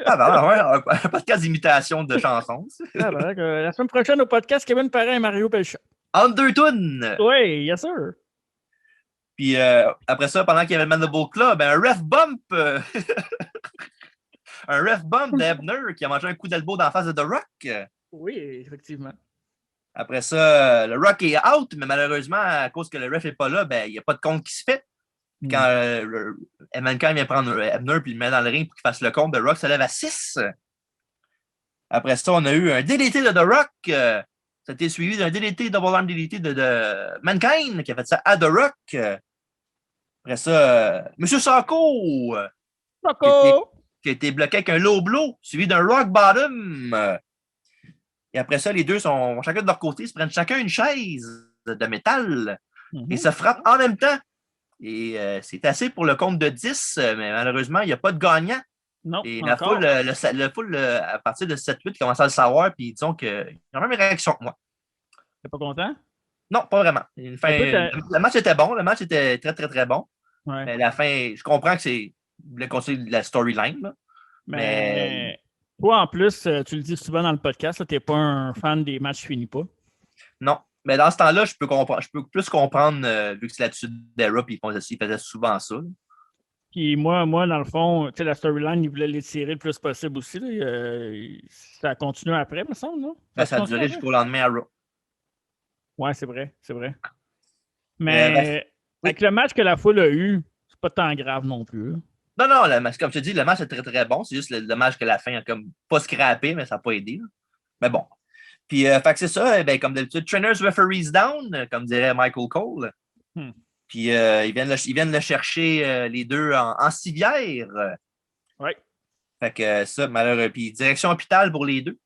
Un podcast d'imitation de chansons. La semaine prochaine au podcast, Kevin Parent et Mario Pelcha. Undertoon! Oui, yes sir. Puis après ça, pendant qu'il y avait le Mandible Claw, ben, un ref bump d'Ebner qui a mangé un coup d'elbow dans la face de The Rock. Oui, effectivement. Après ça, le Rock est out, mais malheureusement, à cause que le ref n'est pas là, ben, il n'y a pas de compte qui se fait. Quand Mankind vient prendre Ebner et le met dans le ring pour qu'il fasse le compte, The Rock se lève à 6. Après ça, on a eu un DDT de The Rock. Ça a été suivi d'un DDT, Double Arm DDT de Mankind qui a fait ça à The Rock. Après ça, Monsieur Socko qui a été bloqué avec un low blow, suivi d'un Rock Bottom. Et après ça, les deux sont chacun de leur côté, se prennent chacun une chaise de métal et se frappent en même temps. Et c'est assez pour le compte de 10, mais malheureusement, il n'y a pas de gagnant. Non, et la foule, à partir de 7-8, commence à le savoir, puis disons qu'ils ont la même réaction que moi. T'es pas content? Non, pas vraiment. Le match était bon, le match était très, très, très bon. Ouais. Mais la fin, je comprends que c'est le conseil de la storyline. Là. Mais toi, en plus, tu le dis souvent dans le podcast, tu n'es pas un fan des matchs finis pas. Non. Mais dans ce temps-là, je peux plus comprendre, vu que c'est là-dessus d'Era, puis ils faisaient souvent ça. Là. Puis moi, dans le fond, la storyline, ils voulaient l'étirer le plus possible aussi. Là. Ça a continué après, me semble, non? Ça a duré jusqu'au lendemain à Raw. Ouais, c'est vrai. Mais avec le match que la foule a eu, c'est pas tant grave non plus. Là. Non, comme je te dis, le match est très, très bon. C'est juste le match que la fin a comme pas scrappé, mais ça n'a pas aidé. Là. Mais bon. Puis, fait que c'est ça, comme d'habitude, trainers referees down, comme dirait Michael Cole. Puis, ils viennent le chercher les deux en civière. Oui. Fait que ça, malheureux. Puis, direction hôpital pour les deux.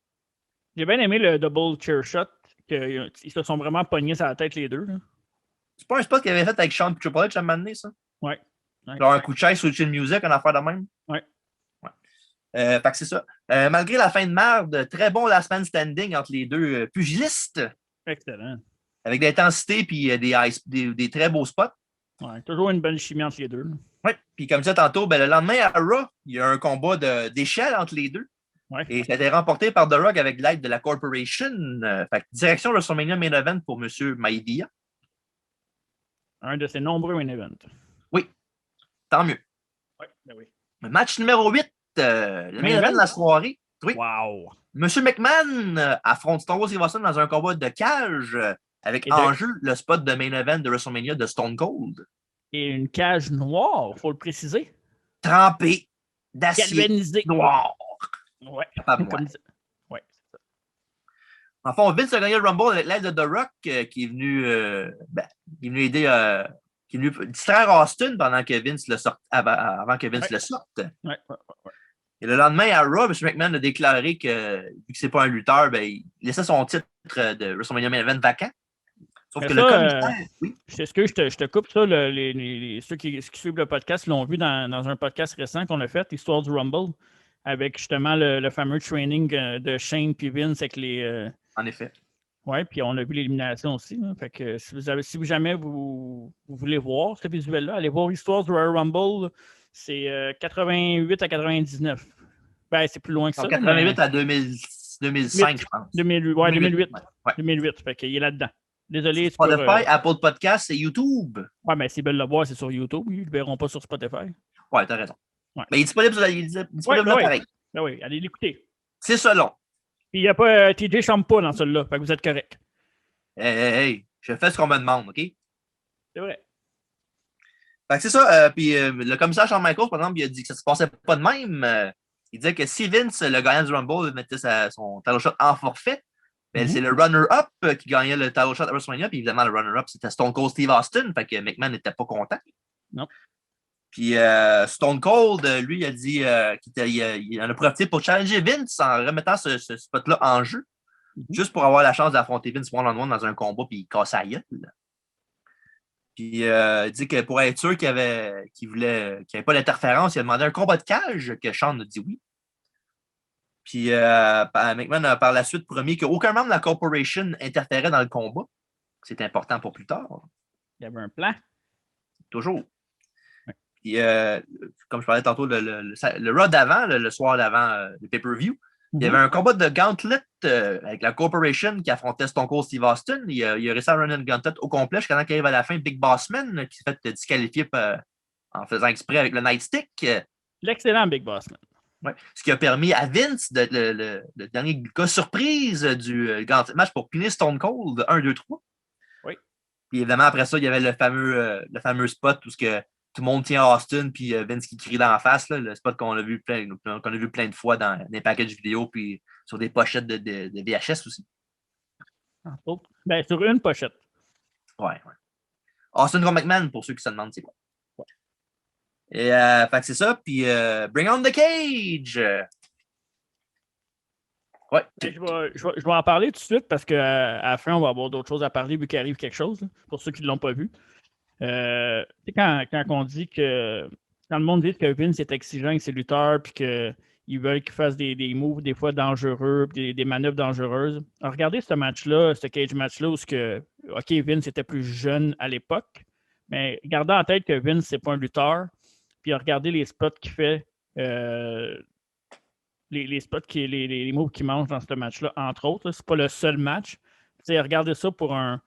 J'ai bien aimé le double chair shot, qu'ils se sont vraiment pognés sur la tête les deux. Là. C'est pas un spot qu'il avait fait avec Sean et Triple H à un moment donné, ça? Oui. Genre un coup de chaise sur le Chill Music, une affaire de même? Oui. Fait que c'est ça. Malgré la fin de merde, très bon last man standing entre les deux pugilistes. Excellent. Avec de l'intensité et des très beaux spots. Ouais, toujours une bonne chimie entre les deux. Oui, puis comme ça tantôt, le lendemain à Raw, il y a un combat d'échelle entre les deux. Ouais. Et ça a été remporté par The Rock avec l'aide de la Corporation. Fait que direction WrestleMania Main Event pour M. Maivia. Un de ses nombreux main events. Oui, tant mieux. Ouais, ben oui. Match numéro 8, le main event de la soirée. Oui. Wow. M. McMahon affronte Stone Cold Steve Austin dans un combat de cage avec en jeu le spot de main event de WrestleMania de Stone Cold. Et une cage noire, il faut le préciser. Trempée d'acier noir. Ouais. Comme ça. Ouais, c'est ça. En fond, Vince a gagné le Rumble avec l'aide de The Rock qui est venu aider, qui est venu distraire Austin pendant que Vince le sorte, avant que Vince le sorte. Ouais. Et le lendemain, à Raw, M. McMahon a déclaré que, vu que c'est pas un lutteur, ben, il laissait son titre de WrestleMania Main Event vacant. Sauf que le commissaire... Oui. Est-ce que je te coupe ça? Ceux qui suivent le podcast l'ont vu dans un podcast récent qu'on a fait, Histoire du Rumble, avec justement le fameux training de Shane et Vince avec les... En effet. Oui, puis on a vu l'élimination aussi. Là. Fait que si jamais vous voulez voir ce visuel-là, allez voir Histoire du Royal Rumble. C'est 88 à 99. Ben, c'est plus loin que ça. 88 à 2005, je pense. 2008. 2008. Fait qu'il est là-dedans. Désolé. Spotify, Apple Podcasts et YouTube. Oui, mais s'ils veulent le voir, c'est sur YouTube. Ils ne le verront pas sur Spotify. Oui, t'as raison. Ouais. Mais il est disponible, là, pareil. Ben oui, allez l'écouter. C'est ça, long. Puis il n'y a pas TJ Champa dans celui-là. Fait que vous êtes correct. Hey, je fais ce qu'on me demande, OK? C'est vrai. Fait que c'est ça. Puis le commissaire Shawn Michaels, par exemple, il a dit que ça ne se passait pas de même. Il disait que si Vince, le gagnant du Rumble, mettait son title shot en forfait, ben, c'est le runner-up qui gagnait le title shot à WrestleMania. Puis évidemment, le runner-up, c'était Stone Cold Steve Austin. Fait que McMahon n'était pas content. Non. Puis Stone Cold, lui, il a dit qu'il en a profité pour challenger Vince en remettant ce spot-là en jeu, juste pour avoir la chance d'affronter Vince one-on-one dans un combat, puis il casse la gueule. Puis il dit que pour être sûr qu'il n'y avait pas d'interférence, il a demandé un combat de cage, que Shawn a dit oui. Puis McMahon a par la suite promis qu'aucun membre de la Corporation interférait dans le combat. C'est important pour plus tard. Il y avait un plan. Toujours. Puis, comme je parlais tantôt, le Raw d'avant, le soir d'avant le pay-per-view, il y avait un combat de gauntlet avec la Corporation qui affrontait Stone Cold Steve Austin. Il a réussi à runner le gauntlet au complet jusqu'à temps qu'il arrive à la fin, Big Boss Man qui s'est fait disqualifier en faisant exprès avec le Nightstick. L'excellent Big Boss Man. Ouais. Ce qui a permis à Vince, le dernier cas surprise du gauntlet match pour punir Stone Cold 1, 2, 3. Oui. Puis évidemment, après ça, il y avait le fameux spot où tout le monde tient Austin, puis Vince qui crie dans la face, là, le spot qu'on a vu plein de fois dans des packages vidéo, puis sur des pochettes de VHS aussi. Ben, sur une pochette. Ouais. Austin contre McMahon, pour ceux qui se demandent c'est quoi. Ouais. Et fait que c'est ça, puis Bring on the Cage! Ouais. Je vais en parler tout de suite parce qu'à la fin, on va avoir d'autres choses à parler vu qu'il arrive quelque chose, là, pour ceux qui ne l'ont pas vu. Quand on dit que. Quand le monde dit que Vince est exigeant avec ses lutteurs puis qu'ils veulent qu'ils fassent des moves des fois dangereux, des manœuvres dangereuses. Alors, regardez ce match-là, ce cage match-là où Vince était plus jeune à l'époque, mais gardez en tête que Vince, c'est pas un lutteur. Puis regardez les spots qu'il fait, les spots, les moves qu'il mange dans ce match-là, entre autres. C'est pas le seul match. Regardez ça pour un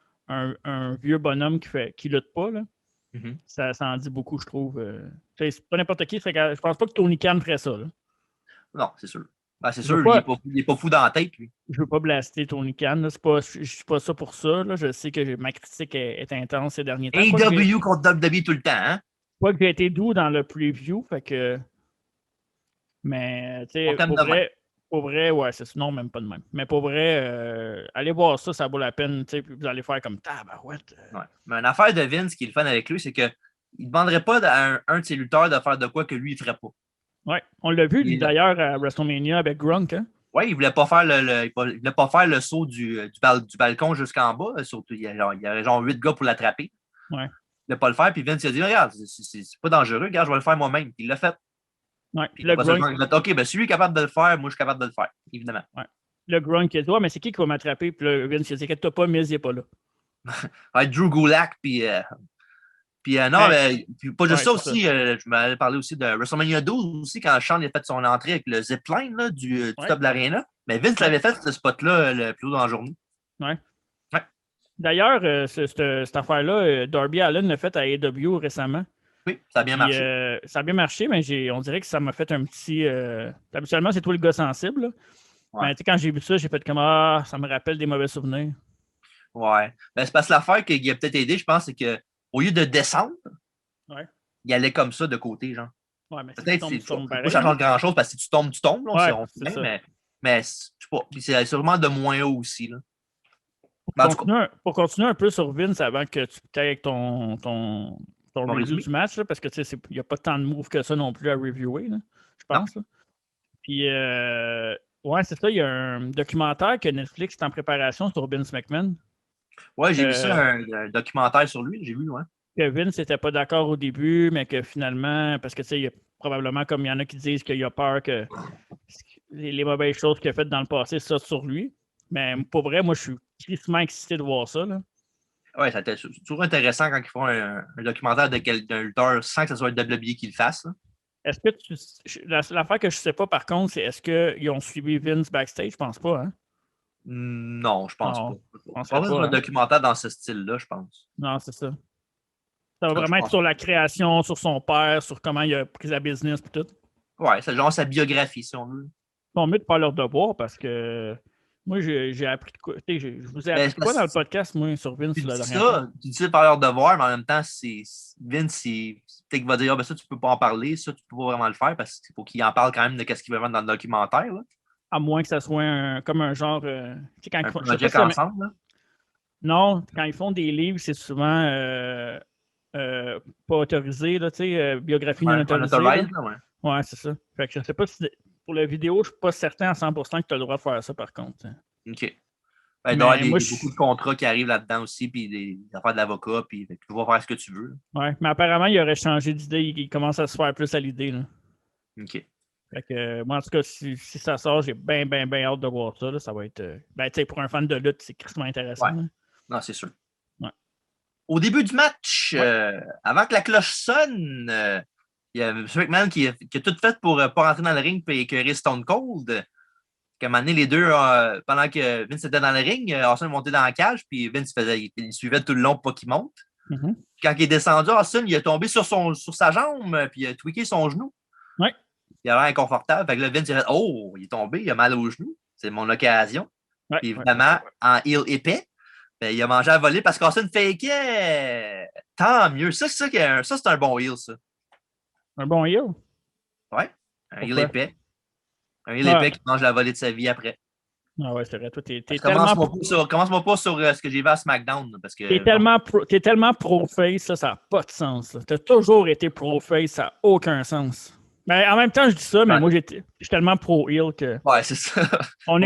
vieux bonhomme qui lutte pas. Là. Mm-hmm. Ça en dit beaucoup, je trouve. C'est pas n'importe qui. Je pense pas que Tony Khan ferait ça. Là. Non, c'est sûr. Ben, c'est sûr, il n'est pas fou dans la tête, lui. Je veux pas blaster Tony Khan. Je suis pas ça pour ça. Là. Je sais que ma critique est intense ces derniers temps. AEW contre WWE tout le temps, hein? Pas que j'ai été doux dans le preview, fait que. Mais, tu sais, pour vrai, ouais, c'est non, même pas de même. Mais pour vrai, allez voir ça, ça vaut la peine, tu sais, puis vous allez faire comme tabarouette. Ouais. Mais une affaire de Vince qui est le fun avec lui, c'est qu'il ne demanderait pas à un de ses lutteurs de faire de quoi que lui, il ne ferait pas. Oui, on l'a vu d'ailleurs à WrestleMania avec Gronk, hein? Oui, il ne voulait pas faire le saut du balcon jusqu'en bas. Surtout, il y avait genre 8 gars pour l'attraper. Ouais. Il ne voulait pas le faire, puis Vince il a dit regarde, c'est pas dangereux, regarde, je vais le faire moi-même. Puis il l'a fait. Ouais. Puis OK, ben si lui est capable de le faire, moi je suis capable de le faire, évidemment. Ouais. Le Gronk il a dit mais c'est qui va m'attraper? Puis là, Vince il a dit inquiète-toi pas, Miz il n'est pas là. Ouais, Drew Gulak, puis Puis non, puis pas juste ça c'est aussi, je m'avais parlé aussi de WrestleMania 12 aussi, quand Shawn a fait son entrée avec le zipline là, du top de l'aréna. Mais Vince l'avait fait, ce spot-là, le plus haut dans la journée. Ouais. Ouais. D'ailleurs, cette affaire-là, Darby Allin l'a fait à AEW récemment. Oui, ça a bien marché. Ça a bien marché, mais on dirait que ça m'a fait un petit. Habituellement, c'est toi le gars sensible. Là. Ouais. Mais quand j'ai vu ça, j'ai fait comme ah, ça me rappelle des mauvais souvenirs. Ouais. Ben, c'est parce que l'affaire qui a peut-être aidé, je pense, c'est qu'au lieu de descendre, il allait comme ça de côté, genre. Ouais, mais peut-être si tu tombes, pas ça change grand-chose parce que si tu tombes, là, ouais, c'est ça. Mais je sais pas. Puis c'est sûrement de moins haut aussi. Là. Pour continuer un peu sur Vince avant que tu ailles avec ton review du match, là, parce que il n'y a pas tant de moves que ça non plus à reviewer, là, je pense. Là. Puis, ouais, c'est ça. Il y a un documentaire que Netflix est en préparation sur Vince McMahon. Ouais, j'ai vu ça, un documentaire sur lui, j'ai vu, ouais. Que Vince n'était pas d'accord au début, mais que finalement, parce que tu sais, il y a probablement, comme il y en a qui disent qu'il a peur que les mauvaises choses qu'il a faites dans le passé sortent sur lui. Mais pour vrai, moi, je suis tristement excité de voir ça. Là. Ouais, c'est toujours intéressant quand ils font un documentaire d'un lutteur sans que ce soit le WWE qui le fasse. Là. Est-ce que l'affaire que je ne sais pas, par contre, c'est est-ce qu'ils ont suivi Vince backstage? Je pense pas, hein? Non, je pense pas. Je pense pas pas, un documentaire dans ce style-là, je pense. Non, c'est ça. Ça va vraiment être sur la création, sur son père, sur comment il a pris la business et tout. Ouais, c'est genre sa biographie, si on veut. Ils mieux de faire leur devoir parce que moi, j'ai appris de quoi. Je vous ai appris quoi dans le podcast, moi, sur Vince? Tu dis ça par leur devoir, mais en même temps, Vince, peut-être qu'il va dire, ben ça, tu peux pas en parler, ça, tu peux pas vraiment le faire parce qu'il faut qu'il en parle quand même de ce qu'il veut mettre dans le documentaire. Là. À moins que ça soit comme un genre. Quand un projet ensemble, là. Non, quand ils font des livres, c'est souvent pas autorisé, là, biographie non autorisée. Ouais, c'est ça. Fait que je ne sais pas si pour la vidéo, je ne suis pas certain à 100% que tu as le droit de faire ça, par contre. OK. Ben, il doit y avoir beaucoup de contrats qui arrivent là-dedans aussi, puis des affaires d'avocat, puis tu vas faire ce que tu veux. Ouais, mais apparemment, il aurait changé d'idée. Il commence à se faire plus à l'idée. Là. OK. Fait que, moi, en tout cas, si ça sort, j'ai bien hâte de voir ça. Là. Ça va être. Ben, tu sais, pour un fan de lutte, c'est crissement intéressant. Ouais. Non, c'est sûr. Ouais. Au début du match, avant que la cloche sonne, il y a M. McMahon qui a tout fait pour ne pas rentrer dans le ring et écœurer Stone Cold. Qu'à un moment donné, les deux, pendant que Vince était dans le ring, Austin est monté dans la cage, puis Vince il suivait tout le long pour pas qu'il monte. Mm-hmm. Quand il est descendu, Austin, il est tombé sur sa jambe, puis il a tweaké son genou. Ouais. Il a l'air inconfortable. Fait que là, Vince, il a fait oh, il est tombé, il a mal au genou. C'est mon occasion. Ouais, puis évidemment, en heel épais, ben, il a mangé à voler parce qu'Austin fakeait. Tant mieux. Ça, c'est un bon heel, ça. Un bon heel? Ouais. Un heel épais. Un heel épais qui mange la volée de sa vie après. Ah ouais, c'est vrai. Toi, t'es tellement. Commence-moi pas sur ce que j'ai vu à SmackDown. Parce que, t'es tellement pro-face, ça n'a pas de sens. T'as toujours été pro-face, ça n'a aucun sens. Mais en même temps, je dis ça, mais moi, je suis tellement pro-heel que. Ouais, c'est ça. On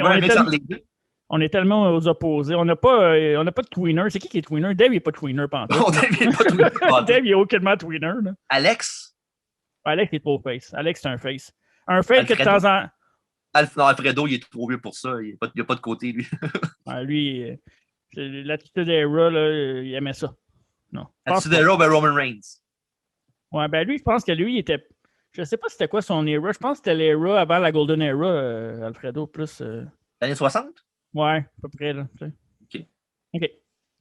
est tellement aux opposés. On n'a pas de tweener. C'est qui est tweener? Dave, il n'est pas tweener, pantoute. Dave, il n'est pas tweener. Dave, il est aucunement tweener. Là. Alex? Alex est pro-face. Alex, c'est un face. Un face que de temps en temps. Alfredo, il est trop vieux pour ça. Il n'y a pas de côté, lui. Ouais, lui, l'attitude d'Era, il aimait ça. Non. L'attitude d'Era, ben Roman Reigns. Ouais, ben lui, je pense que lui, il était. Je sais pas c'était quoi son era. Je pense que c'était l'era avant la Golden Era, Alfredo, plus. L'année 60? Ouais, à peu près, là. OK.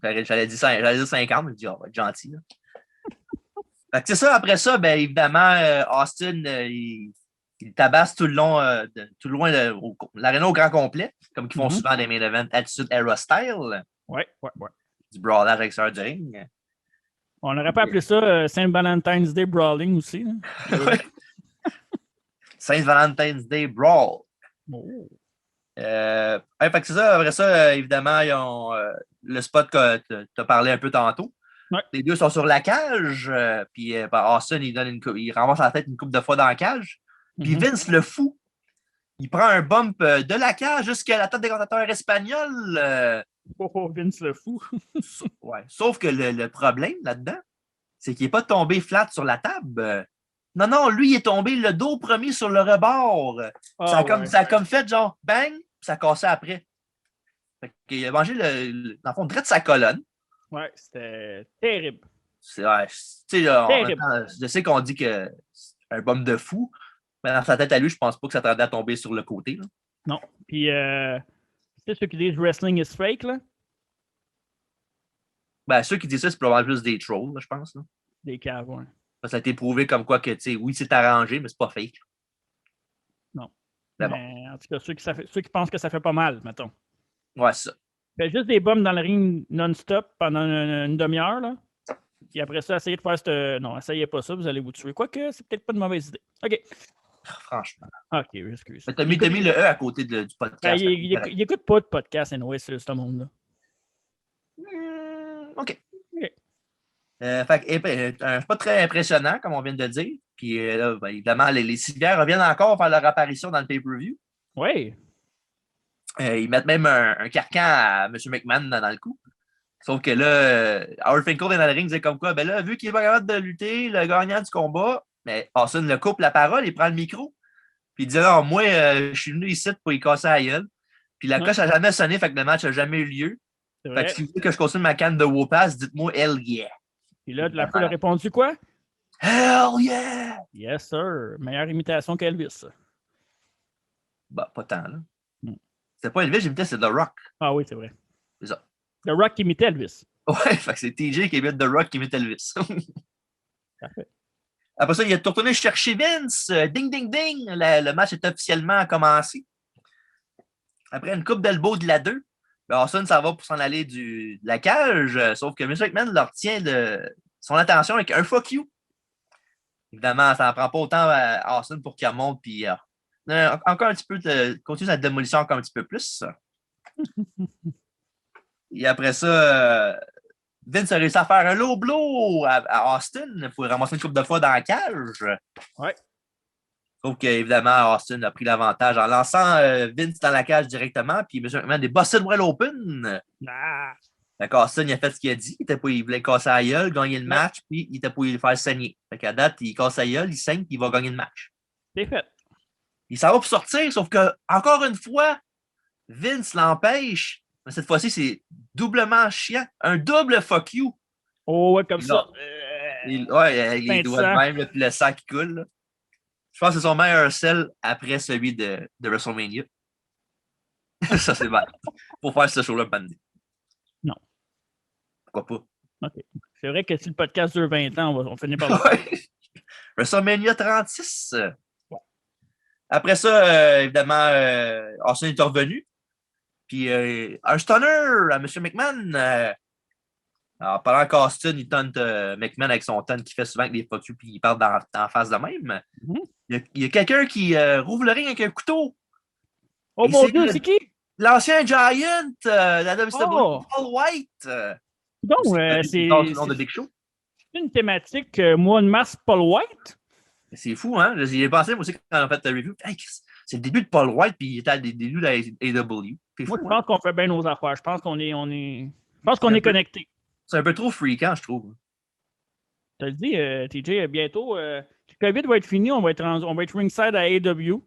J'allais dire 50, mais je dis, on va être gentil, là. Fait que c'est ça, après ça, ben évidemment, Austin, il tabasse tout le long, l'aréna au grand complet, comme ils font souvent des main events Attitude Era Style. Ouais. Du brawlage avec l'extérieur du ring. On n'aurait pas appelé ça Saint Valentine's Day Brawling aussi. Saint Valentine's Day Brawl. Oh. Fait que c'est ça, après ça, évidemment, ils ont le spot que tu as parlé un peu tantôt. Ouais. Les deux sont sur la cage, puis Austin, il renverse la tête une couple de fois dans la cage. Puis Vince le fou. Il prend un bump de la cage jusqu'à la tête des commentateurs espagnols. Vince le fou. Ouais. Sauf que le problème là-dedans, c'est qu'il n'est pas tombé flat sur la table. Non, lui, il est tombé le dos premier sur le rebord. Ça a comme fait genre bang, puis ça a cassé après. Fait qu'il a mangé dans le fond, direct de sa colonne. Ouais, c'était terrible. Ouais, tu sais, là, en même Terrible. temps, je sais qu'on dit que c'est un bum de fou, mais dans sa tête à lui, je pense pas que ça tardait à tomber sur le côté. Là. Non. Puis, tu sais, ceux qui disent wrestling is fake, là, Ben, ceux qui disent ça, c'est probablement plus des trolls, là, je pense. Là. des caves, ouais. Ça a été prouvé comme quoi que, tu sais, oui, c'est arrangé, mais c'est pas fake. Non. Mais Mais en tout cas, ceux qui pensent que ça fait pas mal, mettons. Ouais, c'est ça. Fait juste des bombes dans le ring non-stop pendant une demi-heure, là. Puis après ça, essayez de faire cette. Non, essayez pas ça, vous allez vous tuer. Quoique, c'est peut-être pas une mauvaise idée. OK. Franchement. OK, excuse. Mais t'as mis le E à côté du Ben, podcast. il écoute pas de podcast, anyway, ce monde-là. OK. OK. Pas très impressionnant, comme on vient de le dire. Puis là, ben, évidemment, les civières reviennent encore faire leur apparition dans le pay-per-view. Oui. Ils mettent même un carcan à M. McMahon dans le coup. Sauf que là, Howard Finkel est dans le ring, disait comme quoi, ben là, vu qu'il est pas capable de lutter, le gagnant du combat, mais Austin le coupe la parole, il prend le micro. Puis il dit non, moi, je suis venu ici pour y casser la gueule. Puis la cloche n'a jamais sonné, fait que le match n'a jamais eu lieu. Fait que si vous voulez que je continue ma canne de Wopass, dites-moi hell yeah. Puis là, la foule a répondu quoi? Hell yeah! Yes, sir. Meilleure imitation qu'Elvis, ça. Bah, pas tant, là. C'était pas Elvis, j'imitais, c'est The Rock. Ah oui, c'est vrai. C'est ça. The Rock imitait Elvis. Ouais, fait que c'est TJ qui imite The Rock qui imite Elvis. Parfait. Après ça, il a retourné chercher Vince. Ding, ding, ding. Le match est officiellement commencé. Après une coupe d'elbow de la 2, Austin s'en va pour s'en aller de la cage. Sauf que M. McMahon leur tient son attention avec un fuck you. Évidemment, ça n'en prend pas autant à Austin pour qu'il remonte. Puis encore un petit peu, continue sa démolition encore un petit peu plus. Et après ça, Vince a réussi à faire un low blow à Austin pour ramasser une couple de fois dans la cage. Ouais. Sauf qu'évidemment, Austin a pris l'avantage en lançant Vince dans la cage directement. Puis M. McMahon est Busted Wide Open. Ah. Fait qu'Austin, il a fait ce qu'il a dit. Il voulait casser la gueule, gagner le match, puis il était pour le faire saigner. Fait qu'à date, il casse la gueule, il saigne, puis il va gagner le match. C'est fait. Il s'en va pour sortir, sauf que, encore une fois, Vince l'empêche. Mais cette fois-ci, c'est doublement chiant. Un double fuck you. Oh, ouais, comme ça. Il doit de même, puis le sang qui coule. Là. Je pense que c'est son meilleur sel après celui de WrestleMania. Ça, c'est mal. Pour faire ce show-là, bandit. Non. Pourquoi pas? OK. C'est vrai que si le podcast dure 20 ans, on finit par le faire. WrestleMania 36. Ouais. Après ça, évidemment, Austin est revenu. Puis un stunner à M. McMahon. Alors, pendant qu'Austin, il tente McMahon avec son tonne qui fait souvent avec des fuck you, puis il parle en face de même. Il y a quelqu'un qui rouvre le ring avec un couteau. Oh mon Dieu, c'est qui? L'ancien Giant, la WCW, Paul White. Donc, c'est le nom de Big Show. C'est une thématique mois de mars, Paul White. C'est fou, hein? J'y ai pensé, moi aussi, quand on a fait la review. Hey, c'est le début de Paul White, puis il était à des débuts de la AW. Moi, je pense qu'on fait bien nos affaires. Je pense qu'on est, je pense qu'on est connectés. C'est un peu trop freakant, je trouve. Tu as dit, TJ, bientôt, le COVID va être fini, on va être ringside à AW.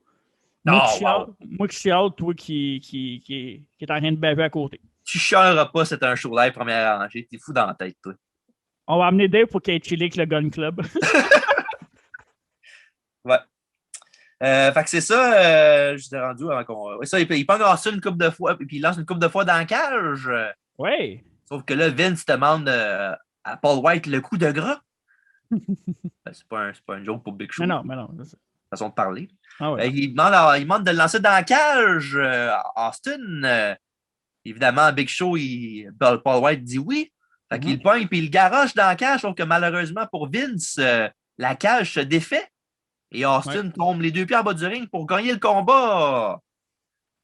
Moi qui chiale, toi qui est en train de baver à côté. Tu chialeras pas, c'est un show live première rangée. T'es fou dans la tête, toi. On va amener Dave pour qu'il ait chillé avec le Gun Club. Ouais. Fait que c'est ça, je t'ai rendu avant qu'on. Ouais, ça, il peut lancer une couple de fois, puis il lance une couple de fois dans la cage. Oui. Sauf que là, Vince demande à Paul White le coup de gras. C'est pas un joke pour Big Show. Mais non. Façon de parler. Ah ouais. Il demande de le lancer dans la cage, Austin. Évidemment, Big Show, Paul White dit oui. Fait qu'il pogne puis il garoche dans la cage, sauf que malheureusement pour Vince, la cage se défait. Et Austin tombe les deux pieds en bas du ring pour gagner le combat.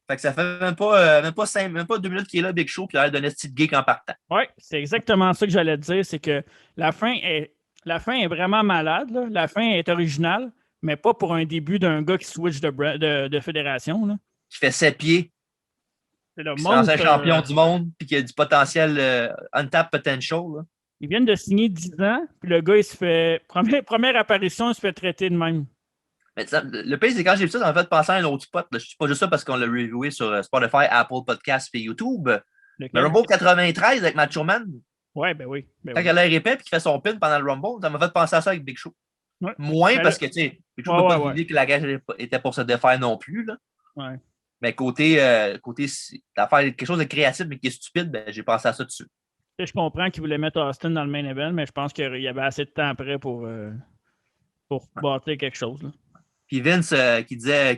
Fait que ça fait même pas 2 minutes qu'il est là, Big Show, puis il a l'air d'un esti de geek en partant. Oui, c'est exactement ça que j'allais te dire, c'est que la fin est vraiment malade. Là. La fin est originale, mais pas pour un début d'un gars qui switch de fédération. Là. Qui fait 7 pieds. C'est le monstre, c'est un champion du monde, puis qui a du potentiel, untapped potential. Là. Ils viennent de signer 10 ans, puis le gars, il se fait. Première apparition, il se fait traiter de même. Mais le pire, c'est quand j'ai vu ça, ça m'a fait penser à un autre spot. Là. Je ne dis pas juste ça parce qu'on l'a reviewé sur Spotify, Apple Podcasts et YouTube. Le Rumble 93 avec Macho Man. Ouais, ben oui. Quand il a l'air épais et qu'il fait son pin pendant le Rumble, ça m'a fait penser à ça avec Big Show. Ouais. Moins Ben, parce que, tu sais, Big Show ne peut pas deviner que la cage était pour se défaire non plus. Là. Ouais. Mais côté d'affaire quelque chose de créatif mais qui est stupide, ben, j'ai pensé à ça dessus. Je comprends qu'il voulait mettre Austin dans le main event, mais je pense qu'il y avait assez de temps après pour bâtir quelque chose. Là. Puis Vince qui disait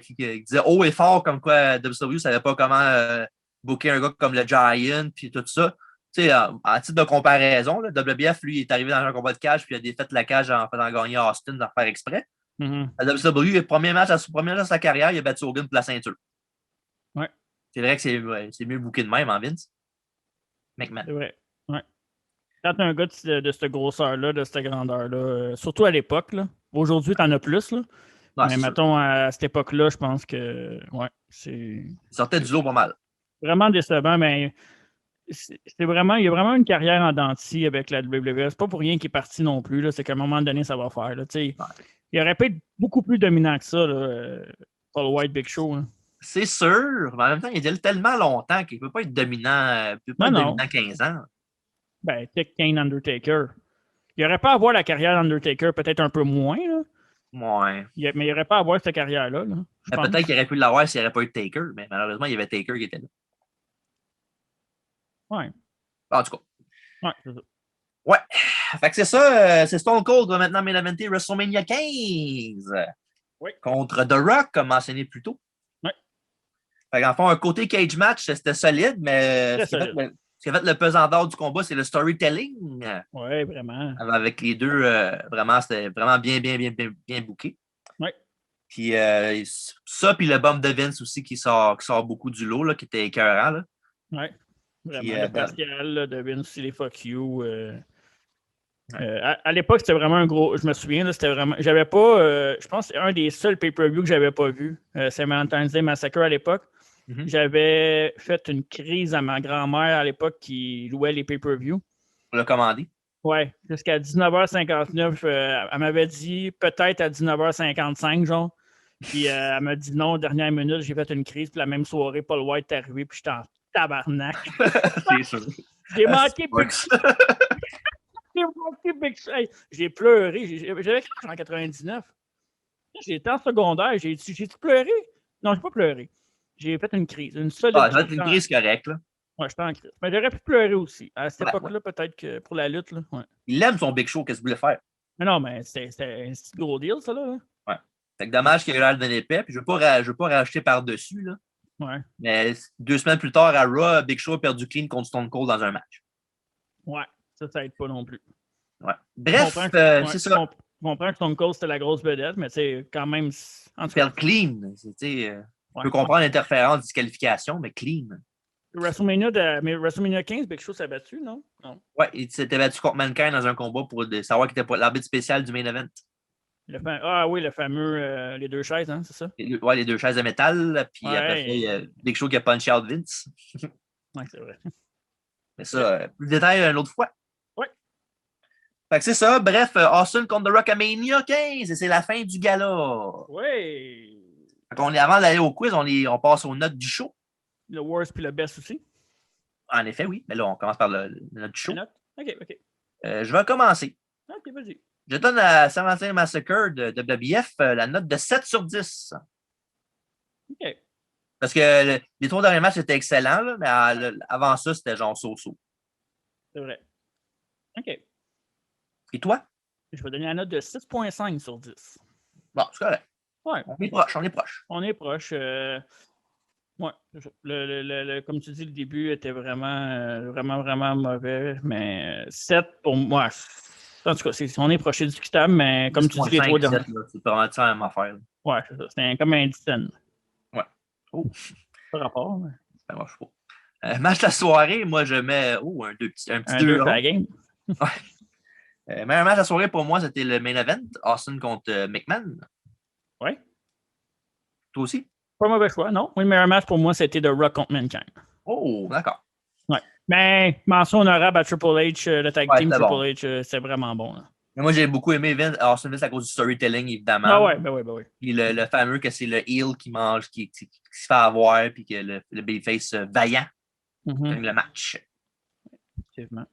haut et fort comme quoi WWE ne savait pas comment booker un gars comme le Giant puis tout ça. Tu sais, à titre de comparaison, là, WBF, lui, est arrivé dans un combat de cage puis il a défait la cage en faisant gagner Austin d'en faire exprès. Mm-hmm. À WWE, le premier match de sa carrière, il a battu Hogan pour la ceinture. Ouais. C'est vrai que c'est mieux booké de même, hein, Vince? McMahon. C'est vrai. Ouais. Quand tu as un gars de cette grosseur-là, de cette grandeur-là, surtout à l'époque, là. Aujourd'hui, tu en as plus, là. Ouais, mais mettons, à cette époque-là, je pense que c'est. Il sortait du lot pas mal. Vraiment décevant, mais il y a vraiment une carrière en dents de scie avec la WWE. C'est pas pour rien qu'il est parti non plus. Là. C'est qu'à un moment donné, ça va faire. Là. Ouais. Il aurait pu être beaucoup plus dominant que ça, Paul White, Big Show. Là. C'est sûr, mais en même temps, il a tellement longtemps qu'il ne peut pas être dominant, dominant 15 ans. Ben, Kane Undertaker. Il n'aurait pas à avoir la carrière d'Undertaker, peut-être un peu moins. Là. Ouais. Mais il n'aurait pas à avoir cette carrière-là. Là, peut-être qu'il aurait pu l'avoir s'il n'y avait pas eu Taker, mais malheureusement, il y avait Taker qui était là. Ouais. En tout cas. Ouais, c'est ça. Ouais. Fait que c'est ça. C'est Stone Cold va maintenant main eventer WrestleMania 15. Oui. Contre The Rock, comme mentionné plus tôt. Ouais. Fait qu'en fond, un côté cage match, c'était solide, mais ce qui a fait le pesant d'or du combat, c'est le storytelling. Oui, vraiment. Avec les deux, vraiment, c'était vraiment bien booké. Oui. Puis ça, puis le bump de Vince aussi qui sort beaucoup du lot, là, qui était écœurant. Oui. Vraiment, puis, le Pascal de Vince, les fuck you. À l'époque, c'était vraiment un gros. Je me souviens, là, c'était vraiment. J'avais pas. Je pense que c'est un des seuls pay-per-view que j'avais pas vu. C'est Valentine's Day Massacre à l'époque. Mm-hmm. J'avais fait une crise à ma grand-mère à l'époque qui louait les pay-per-view. Pour le commander. Ouais, jusqu'à 19h59. Elle m'avait dit peut-être à 19h55, genre. Puis elle m'a dit non, dernière minute, j'ai fait une crise. Puis la même soirée, Paul White est arrivé, puis j'étais en tabarnak. C'est sûr. J'ai manqué Big Show. J'ai manqué Big Show. Hey, j'ai pleuré. J'avais quel âge en 99? J'étais en secondaire. J'ai-tu pleuré? Non, j'ai pas pleuré. J'ai fait une crise. Une solide crise. Une crise correcte, là. Ouais, j'étais en crise. Mais j'aurais pu pleurer aussi. À cette époque-là, peut-être que pour la lutte, là. Ouais. Il aime son Big Show, qu'est-ce qu'il voulait faire? Mais non, mais c'était un petit gros deal, ça, là. Ouais. Fait que dommage qu'il ait eu l'air d'un épais. Puis je veux pas rajouter par-dessus, là. Ouais. Mais 2 semaines plus tard, à Raw, Big Show a perdu clean contre Stone Cold dans un match. Ouais, ça aide pas non plus. Ouais. Bref, c'est ça. Je comprends que Stone Cold, c'était la grosse vedette, mais c'est quand même... En tout cas, clean. Je peux comprendre l'interférence, disqualification, mais clean. WrestleMania 15, Big Show s'est battu, non? Non. Ouais, il s'était battu contre Mankind dans un combat pour savoir qu'il était pas l'arbitre spécial du main event. Ah oui, le fameux les deux chaises, hein, c'est ça? Ouais, les deux chaises de métal. Puis après ça, il y a Big Show qui a punché out Vince. Ouais, c'est vrai. Mais ça, plus de détails une autre fois. Ouais. Fait que c'est ça. Bref, Austin contre The Rock à Mania 15 et c'est la fin du gala. Oui. Avant d'aller au quiz, on passe aux notes du show. Le worst puis le best aussi. En effet, oui. Mais là, on commence par le note du show. OK. Je vais commencer. OK, vas-y. Je donne à Saint-Valentin Massacre de WBF la note de 7 sur 10. OK. Parce que les 3 derniers matchs étaient excellents, là, mais avant ça, c'était genre so-so. C'est vrai. OK. Et toi? Je vais donner la note de 6,5 sur 10. Bon, c'est correct. Ouais. On est proche. On est proche. Ouais. Comme tu dis, le début était vraiment mauvais. Mais 7 pour moi. En tout cas, on est proche, c'est discutable, mais comme tu dis, les 3 derniers. C'est vraiment ça la même affaire. Ouais, c'est ça. C'était comme un 10. Ouais. Oh. Pas rapport. Mais... Ça marche pas. Match de la soirée, moi, je mets un petit 2 pour la game. Ouais. Meilleur match de la soirée pour moi, c'était le main event, Austin contre McMahon. Ouais. Toi aussi? Pas mauvais choix, non. Oui, le meilleur match pour moi, c'était The Rock contre Mankind. Oh, d'accord. Ouais. Mais mention honorable à Triple H, le tag team Triple H, c'est vraiment bon. Là. Mais moi, j'ai beaucoup aimé Austin Vince à cause du storytelling, évidemment. Ah ouais, ben oui. Puis le fameux que c'est le heel qui mange, qui se fait avoir, puis que le babyface vaillant gagne le match. Effectivement.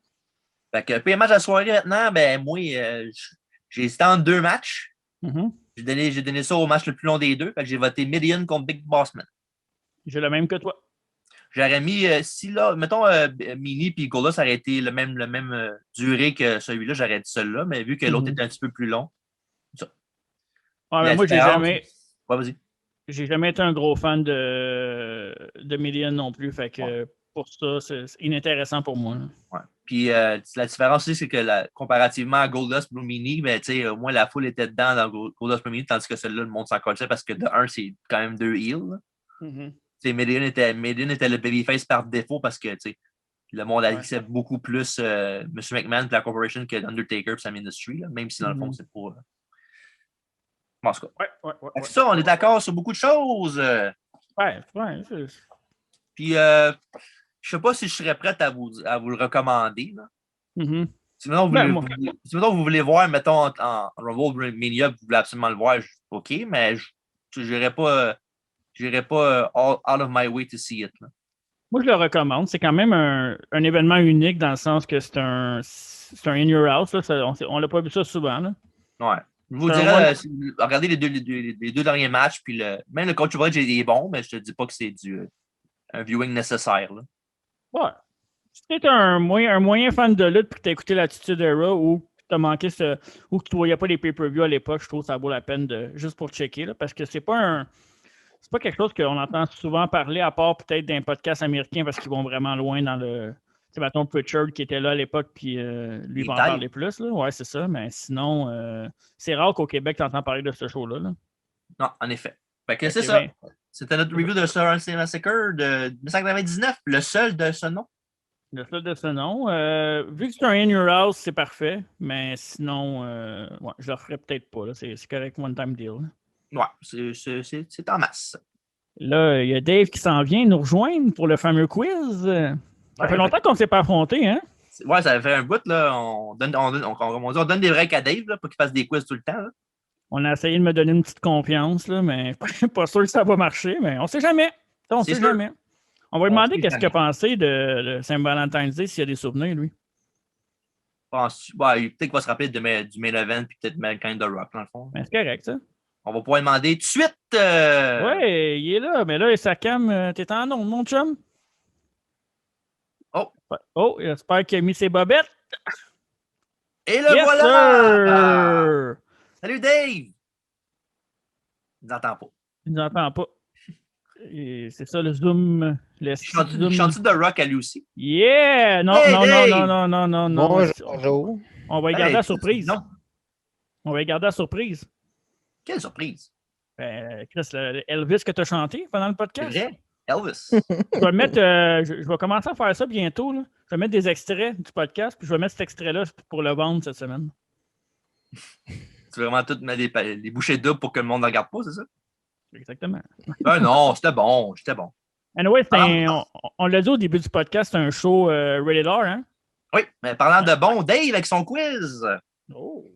Fait que puis, match de la soirée maintenant, ben moi, j'ai hésité entre 2 matchs. Mm-hmm. J'ai donné ça au match le plus long des deux. Fait que j'ai voté Midian contre Big Bossman. J'ai le même que toi. J'aurais mis, si là, mettons, Mini et Gola, ça aurait été le même durée que celui-là, j'aurais dit celui-là, mais vu que l'autre était un petit peu plus long. Ça. Ah, La ben, moi, différence. Ouais, vas-y. j'ai jamais été un gros fan de Million non plus. Fait que Ouais. pour ça, c'est inintéressant pour moi. Là. Ouais. Puis la différence aussi, c'est que comparativement à Goldust Blue Mini, ben, au moins la foule était dedans dans Goldust Blue Mini, tandis que celui-là, le monde s'en collait parce que de un, c'est quand même 2 heals. Mm-hmm. Median était le babyface par défaut parce que le monde accepte beaucoup plus M. McMahon et la Corporation que l'Undertaker et sa Ministry, là, même si dans le fond, c'est pour. En tout cas. Ouais. Ça, on est d'accord sur beaucoup de choses. Ouais. Puis, je sais pas si je serais prête à vous le recommander. Là. Mm-hmm. Si maintenant, vous voulez voir, mettons, en Rumble Mania, vous voulez absolument le voir, OK, mais je n'irai pas, out of my way to see it. Là. Moi, je le recommande. C'est quand même un événement unique dans le sens que c'est un in your house. Là. On l'a pas vu ça souvent. Là. Ouais. Je vous dirais, regardez les deux derniers matchs, puis même le coach Bridge est bon, mais je te dis pas que c'est un viewing nécessaire. Là. Ouais. Si tu es un moyen fan de lutte puis que tu as écouté l'Attitude Era ou que tu as manqué ou que tu ne voyais pas les pay-per-views à l'époque, je trouve que ça vaut la peine juste pour checker. Là, parce que c'est pas quelque chose qu'on entend souvent parler, à part peut-être d'un podcast américain parce qu'ils vont vraiment loin dans le. C'est mettons Pritchard qui était là à l'époque, puis lui va en parler plus. Là. Ouais, c'est ça. Mais sinon, c'est rare qu'au Québec, tu entends parler de ce show-là. Là. Non, en effet. Fait que c'est ça. C'était notre review de Sir Massacre de 1999, le seul de ce nom. Le seul de ce nom. Vu que c'est un In Your House, c'est parfait. Mais sinon, ouais, je le referais peut-être pas. C'est correct, one time deal. Ouais, c'est en masse. Là, il y a Dave qui s'en vient nous rejoindre pour le fameux quiz. Ça fait longtemps qu'on ne s'est pas affronté, hein? Ouais, ça fait un bout, là. On donne des breaks à Dave, là, pour qu'il fasse des quiz tout le temps. Là. On a essayé de me donner une petite confiance, là, mais pas sûr que ça va marcher, mais on ne sait jamais. On sait jamais. On va lui demander qu'est-ce qu'il a pensé de Saint-Valentine's Day, s'il y a des souvenirs, lui. Peut-être qu'il va se rappeler du main event puis peut-être Mankind of Rock, dans le fond. Mais c'est correct, ça. On va pouvoir demander tout de suite. Oui, il est là, mais là, sa cam, t'es en onde, mon chum. Oh, j'espère qu'il a mis ses bobettes. Et le voilà! Salut, Dave! Il nous entend pas. Il nous entend pas. C'est ça, le Zoom. Chante-tu de Rock à lui aussi? Yeah! Non. Bonjour. On va y garder la surprise. Non. On va y garder la surprise. Quelle surprise? Chris, Elvis que tu as chanté pendant le podcast. C'est vrai? Elvis. Je vais commencer à faire ça bientôt. Là. Je vais mettre des extraits du podcast, puis je vais mettre cet extrait-là pour le vendre cette semaine. Tu veux vraiment tout mettre les bouchées doubles pour que le monde ne regarde pas, c'est ça? Exactement. Non, c'était bon. Anyway, on l'a dit au début du podcast, c'est un show rated R, hein? Oui, mais parlant de bon, Dave avec son quiz. Oh.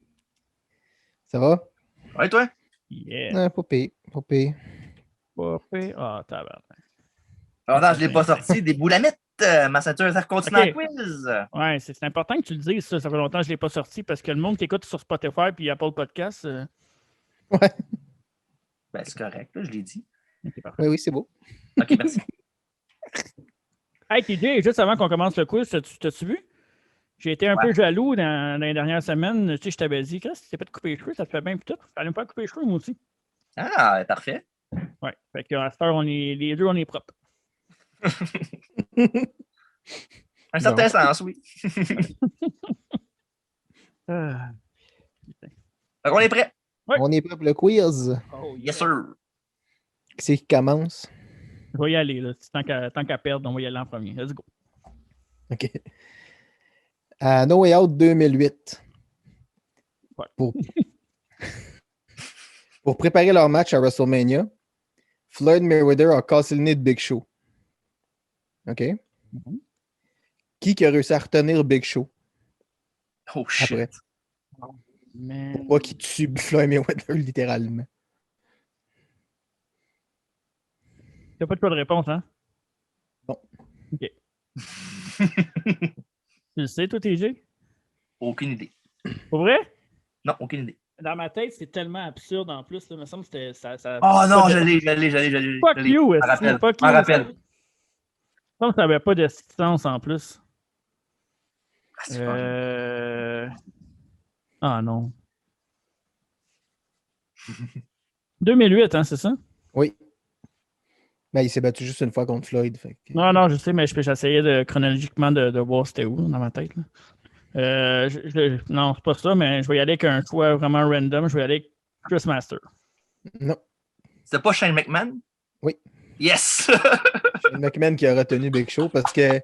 Ça va? Oui, toi? Yeah. Pas pire. Ah, tabarnak. Non, je ne l'ai pas sorti. Des boulamites. Ma ceinture intercontinentale quiz. Ouais, c'est important que tu le dises, ça. Ça fait longtemps que je ne l'ai pas sorti parce que le monde qui écoute sur Spotify et Apple Podcast. Ouais. Ben, c'est correct, là, je l'ai dit. Oui, c'est beau. OK, merci. Hey, TJ, juste avant qu'on commence le quiz, t'as-tu vu? J'ai été un peu jaloux dans les dernières semaines. Tu sais, je t'avais dit, Chris, tu t'es pas de couper les cheveux, ça te fait bien, puis tout. Fallait me faire couper les cheveux, moi aussi. Ah, parfait. Ouais, fait qu'à cette heure, les deux, on est propres. Un certain sens, oui. On est prêt. Ouais. On est prêt pour le quiz. Oh, yes, sir. Qui c'est qui commence? Je vais y aller, là. Tant qu'à perdre, on va y aller en premier. Let's go. OK. No Way Out 2008. Ouais. Pour préparer leur match à WrestleMania, Floyd Mayweather a cassé le nez de Big Show. OK? Mm-hmm. Qui a réussi à retenir Big Show? Oh, shit. Après. Oh, man. Pour pas qu'il tue Floyd Mayweather, littéralement. T'as pas de choix de réponse, hein? Non. OK. Tu le sais, toi, TG? Aucune idée. Pour vrai? Non, aucune idée. Dans ma tête, c'est tellement absurde en plus. Là. Il me semble que c'était. Oh non, pas de- je l'ai. Fuck you, Je me rappelle. fuck Je me you. rappelle. Il me semble que ça n'avait pas de sens en plus. Ah, c'est fort. Ah non. 2008, hein, c'est ça? Oui. Ben, il s'est battu juste une fois contre Floyd. Fait que... Non, je sais, mais j'essayais chronologiquement de voir c'était où dans ma tête. Là. Non, c'est pas ça, mais je vais y aller avec un choix vraiment random. Je vais y aller avec Chris Master. Non. C'était pas Shane McMahon? Oui. Yes! Shane McMahon qui a retenu Big Show parce que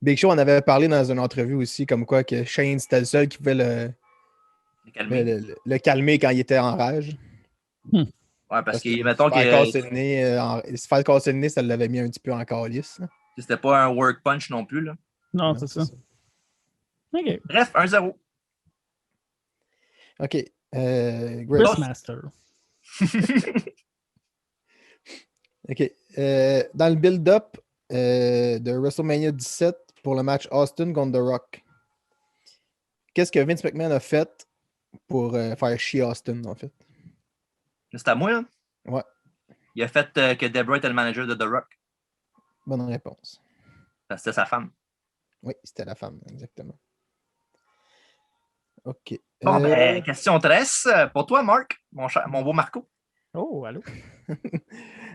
Big Show en avait parlé dans une entrevue aussi, comme quoi que Shane, c'était le seul qui pouvait le calmer quand il était en rage. Ouais, parce que, mettons se faire casser le nez, ça l'avait mis un petit peu en calice. C'était pas un work punch non plus. Là. Non, c'est ça. OK. Bref, 1-0. OK. Chris Master. OK. Dans le build-up de WrestleMania 17 pour le match Austin contre The Rock, qu'est-ce que Vince McMahon a fait pour faire chier Austin, en fait? C'est à moi, là? Ouais. Il a fait que Deborah était le manager de The Rock. Bonne réponse. C'était sa femme. Oui, c'était la femme, exactement. OK. Bon, ben, question 13. Pour toi, Marc, mon beau Marco. Oh, allô?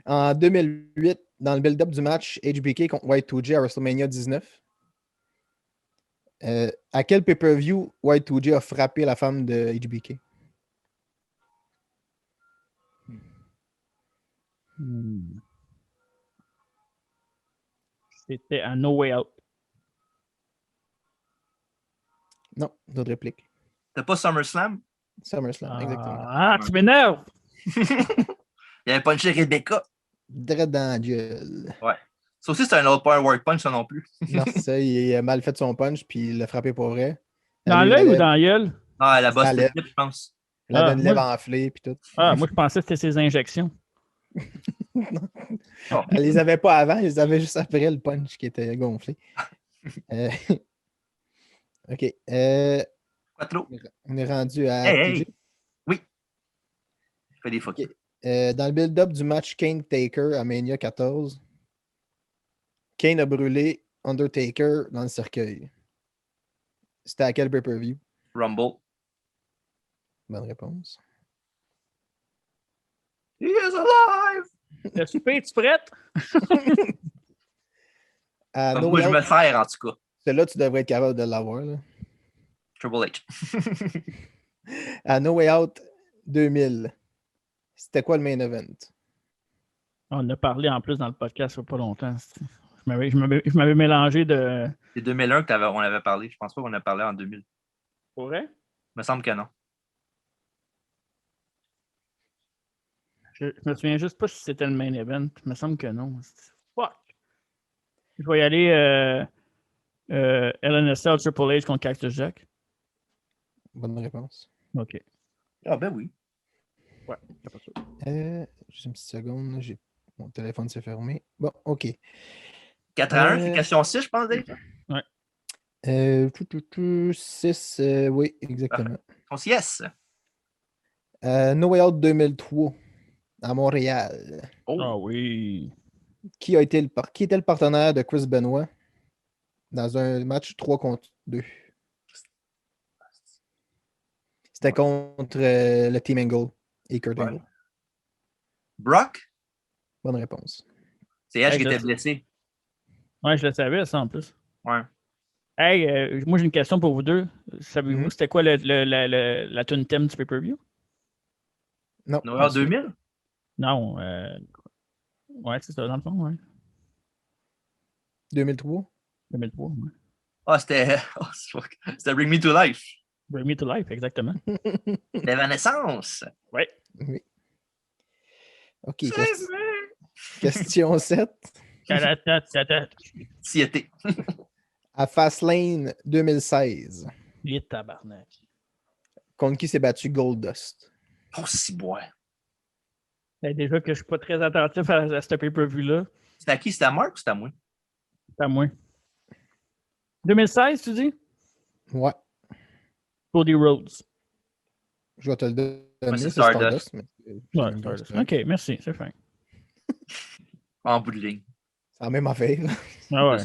En 2008, dans le build-up du match HBK contre Y2J à WrestleMania 19, à quel pay-per-view Y2J a frappé la femme de HBK? C'était un No Way Out. Non, d'autres répliques. C'était pas SummerSlam? SummerSlam, exactement. Ah, tu m'énerves! Il avait punché Rebecca. Direct dans la gueule. Ouais. Ça aussi, c'est un autre pas un work punch, ça non plus. Non, c'est ça, il a mal fait son punch, puis il l'a frappé pour vrai. Dans l'œil ou dans la gueule? Ah, la bosse, lèvre. je pense. Il avait une lèvre enflée, puis tout. Ah, moi, je pensais que c'était ses injections. Oh. Elle les avait pas avant, elle les avait juste après le punch qui était gonflé. OK. Quattro. On est rendu à Hey. Oui. Je fais des fautes. Okay. Dans le build-up du match Kane-Taker à Mania 14, Kane a brûlé Undertaker dans le cercueil. C'était à quel pay-per-view? Rumble. Bonne réponse. He is alive! Le souper, es-tu prête? Moi, je me sers, en tout cas. Celui-là, tu devrais être capable de l'avoir. Là. Triple H. À No Way Out 2000, c'était quoi le main event? On a parlé en plus dans le podcast il n'y a pas longtemps. Je m'avais mélangé de... C'est 2001 qu'on avait parlé. Je pense pas qu'on a parlé en 2000. Pour vrai? Il me semble que non. Je me souviens juste pas si c'était le main event. Il me semble que non. Fuck! Je vais y aller LNSL Triple H contre Cactus Jack. Bonne réponse. OK. Ah ben oui. Ouais, c'est pas sûr. Juste une petite seconde. Là, mon téléphone s'est fermé. Bon, OK. 4-1, c'est question 6, je pense, Dave. Ouais. 6, oui, exactement. Réponse yes. No Way Out 2003, à Montréal. Oh. Ah oui. Qui était le partenaire de Chris Benoit dans un match 3 contre 2? C'était contre le Team Angle et Kurt Angle. Brock? Bonne réponse. C'est Edge qui était blessé. Ouais, je le savais, ça, en plus. Ouais. Hey, moi, j'ai une question pour vous deux. Savez-vous c'était quoi la tune thème du pay-per-view? Non. Noël 2000? Non. Ouais, c'est ça, dans le fond, ouais. 2003? 2003, ouais. Ah, c'était... c'était Bring Me to Life. Bring Me to Life, exactement. L'évanescence. Ouais. Oui. OK. Question 7. Siété. À Fastlane 2016. Les tabarnak. Contre qui s'est battu Goldust? Oh, si bois. Déjà que je suis pas très attentif à ce pay-per-view-là. C'était à qui? C'était à Mark ou c'était à moi? C'est à moi. 2016, tu dis? Ouais. Cody Rhodes. Je vais te le donner. Moi, c'est c'est Stardust. mais Ouais, Stardust. OK, merci, c'est fin. En bout de ligne. c'est la même affaire. Ah ouais.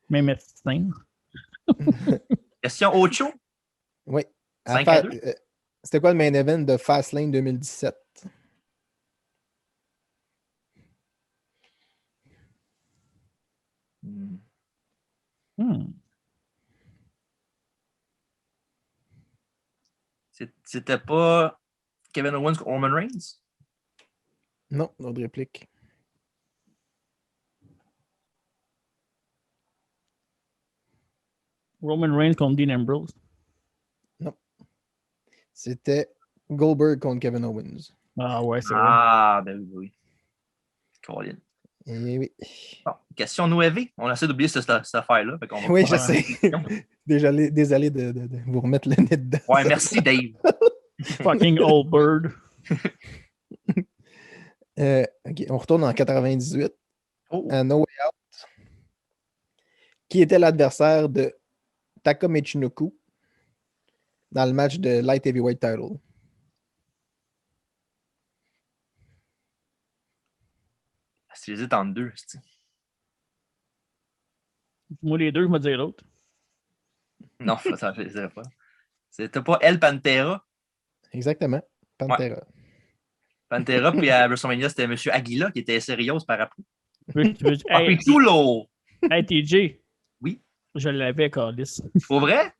Même médecin. Question Ocho. Oui. 5-2. C'était quoi le main event de Fastlane 2017? C'était pas Kevin Owens contre Roman Reigns? Non, autre réplique. Roman Reigns contre Dean Ambrose. Non. C'était Goldberg contre Kevin Owens. Ah ouais, c'est vrai. Ah, ben oui. Colin. Eh oui. Bon, question 9. On essaie d'oublier cette affaire-là. Oui, je sais. Désolé de vous remettre le nez dedans. Ouais, merci, Dave. Fucking old bird. OK, on retourne en 98. Oh. À No Way Out. Qui était l'adversaire de Taka Michinoku dans le match de Light Heavyweight Title? Si j'hésite entre deux, c'est... Moi, les deux, je vais dire l'autre. Non, ça ne faisait pas. C'était pas El Pantera. Exactement. Pantera. Ouais. Pantera, puis à WrestleMania, c'était M. Aguila qui était sérieux par après. Hey, tout lourd! Hey, TJ. Oui. Je l'avais, Carlis. Pour vrai?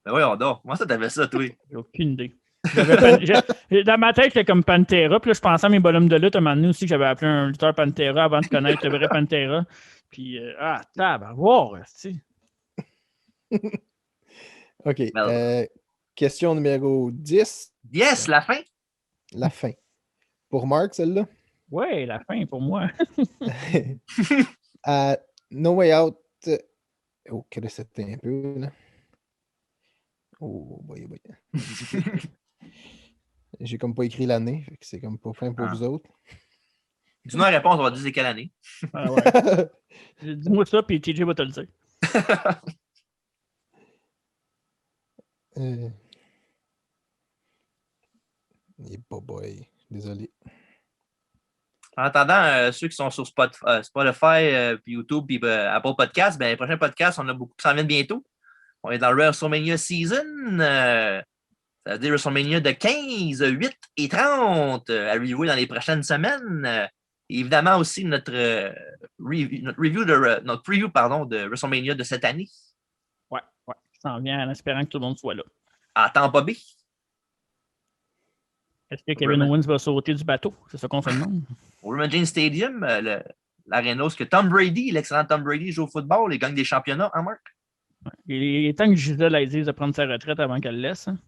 Ben oui, on dort. Comment ça, t'avais ça, toi? J'ai aucune idée. Dans ma tête, c'était comme Pantera. Puis là, je pensais à mes bonhommes de lutte. À un moment donné aussi que j'avais appelé un lutteur Pantera avant de connaître le vrai Pantera. Puis, tabarnak, tu sais. OK. Question numéro 10. Yes, la fin? La fin. Pour Marc, celle-là? Ouais, la fin pour moi. No Way Out. Oh, que c'était un peu, là. Oh, boy. J'ai comme pas écrit l'année, fait que c'est comme pas fin pour vous autres. Dis-nous la réponse, on va dire c'est quelle année. Ah ouais. Dis-moi ça, puis TJ va te le dire. Boy. Désolé. En attendant, ceux qui sont sur Spotify, puis YouTube, puis Apple Podcast, ben, les prochains podcasts, on a beaucoup qui s'en viennent bientôt. On est dans le WrestleMania Season. Ça veut dire WrestleMania de 15, 8 et 30 à reviewer dans les prochaines semaines. Évidemment aussi notre preview de WrestleMania de cette année. Ouais. Ça en vient en espérant que tout le monde soit là. À Tampa Bay. Est-ce que Kevin Owens va sauter du bateau? C'est ça qu'on se demande. Au Raymond James Stadium, l'aréna où Tom Brady, l'excellent Tom Brady, joue au football et gagne des championnats, hein, Marc? Ouais. Il est temps que Gisèle ait dit de prendre sa retraite avant qu'elle le laisse. Hein?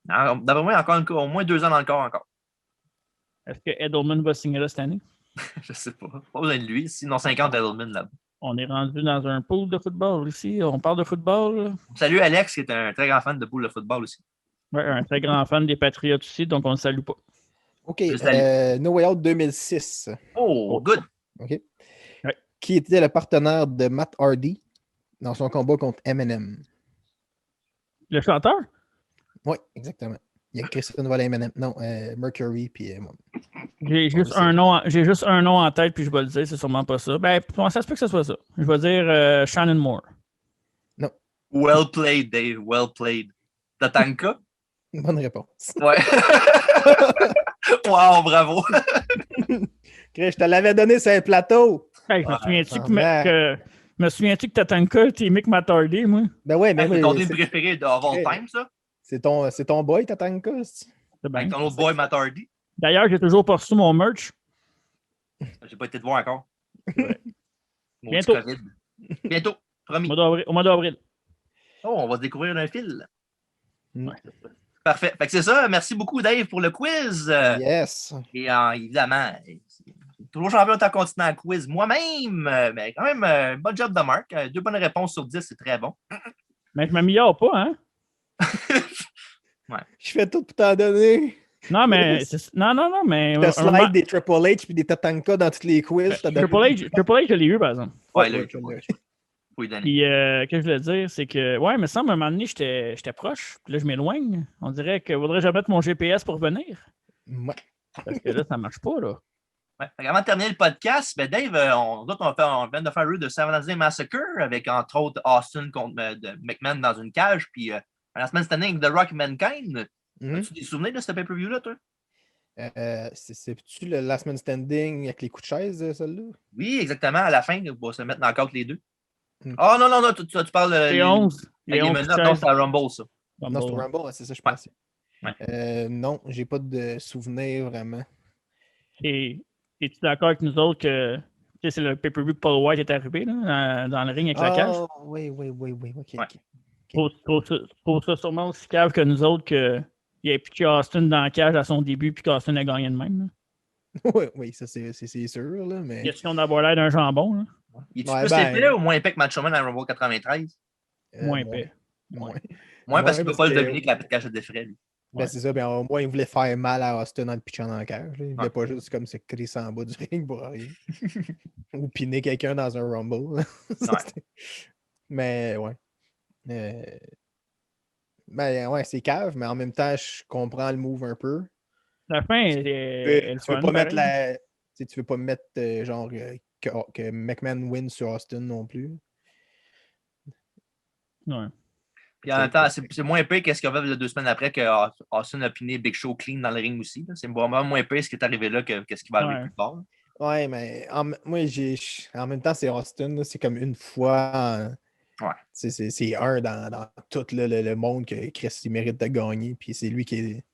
D'après moi, au moins 2 ans dans le corps encore. Est-ce que Edelman va signer là cette année? Je sais pas. Pas besoin de lui. Sinon, 50 Edelman là-bas. On est rendu dans un pool de football ici. On parle de football. Salut Alex, qui est un très grand fan de pool de football aussi. Ouais, un très grand fan des Patriots aussi, donc on ne le salue pas. OK. No Way Out 2006. Oh, good. OK. Ouais. Qui était le partenaire de Matt Hardy dans son combat contre Eminem? Le chanteur? Oui, exactement. Il y a Christian Nouvelle Eminem. Non, Mercury, puis moi. J'ai juste un nom en tête, puis je vais le dire, c'est sûrement pas ça. Ben, ça se peut que ce soit ça. Je vais dire Shannon Moore. Non. Well played, Dave. Well played. Tatanka? Bonne réponse. Ouais. Wow, bravo. Je te l'avais donné sur un plateau. Hey, me souviens-tu que Tatanka était Mick Matardy, moi? Ben ouais, mais c'est ton film préféré de all time, ça? C'est ton boy, Tatanka. Avec ton autre boy, Matt Hardy. D'ailleurs, j'ai toujours pas reçu mon merch. J'ai pas été te voir encore. Ouais. Bientôt. Bientôt, promis. Au mois d'avril. Oh, on va se découvrir un fil. Ouais. Parfait. Fait que c'est ça. Merci beaucoup, Dave, pour le quiz. Yes. Et évidemment, toujours champion de continent quiz moi-même. Mais quand même, bon job de Marc. 2 bonnes réponses sur 10, c'est très bon. Mais je m'améliore pas, hein? Ouais. Je fais tout pour t'en donner. Non, mais. Non, mais. Je te slide des Triple H puis des Tatanka dans tous les quiz. Triple H, je l'ai eu, par exemple. Ouais, là, faut Pour lui donner. Puis, ce que je voulais dire, c'est que, ouais, mais ça, à un moment donné, j'étais proche. Puis là, je m'éloigne. On dirait que faudrait que je mette mon GPS pour venir. Ouais. Parce que là, ça marche pas, là. Ouais. Avant de terminer le podcast, ben Dave, on vient de faire un de Seven Day Massacre avec, entre autres, Austin contre de McMahon dans une cage. Puis, la semaine standing, The Rock Mankind. As-tu des souvenirs de ce pay-per-view-là, toi? C'est-tu le Last Man Standing avec les coups de chaise, celle-là? Oui, exactement. À la fin, on va se mettre en compte les deux. Mm. Oh non, tu parles Les 11. Les 11 menottes. Non, c'est à Rumble, ça. Non, c'est au Rumble, c'est ça, je pensais. Ouais. Non, j'ai pas de souvenir vraiment. Et es-tu d'accord avec nous autres que c'est le pay-per-view que Paul White est arrivé là, dans le ring avec la cage? Oui, ok. Ouais. Trouve ça sûrement aussi cave que nous autres qu'il ait pitché Austin dans la cage à son début puis qu'Austin a gagné de même. Oui, ça c'est sûr, là, mais... Question d'avoir l'air d'un jambon. Là. Il est-tu plus épais ou moins épais que Macho Man à Rumble 93? Moins épais. Moins parce qu'il ne peut pas le dominer que la cage de frais, lui. Ben, c'est ça, ben, au moins il voulait faire mal à Austin en le pitchant dans la cage. Il voulait pas juste comme se crisser en bas du ring pour rien. Ou piner quelqu'un dans un Rumble. Mais ouais. Ben ouais, c'est cave, mais en même temps, je comprends le move un peu. La fin est Tu veux pas mettre tu veux pas mettre genre que McMahon win sur Austin non plus. Ouais. Puis en même temps, c'est moins épais qu'est-ce qu'il y avait 2 semaines après que Austin a piné Big Show clean dans le ring aussi. C'est vraiment moins épais ce qui est arrivé là que ce qui va arriver plus tard. Ouais, mais moi, en même temps, c'est Austin. C'est comme une fois. C'est un dans tout le monde que Chris il mérite de gagner. Puis c'est lui qui est.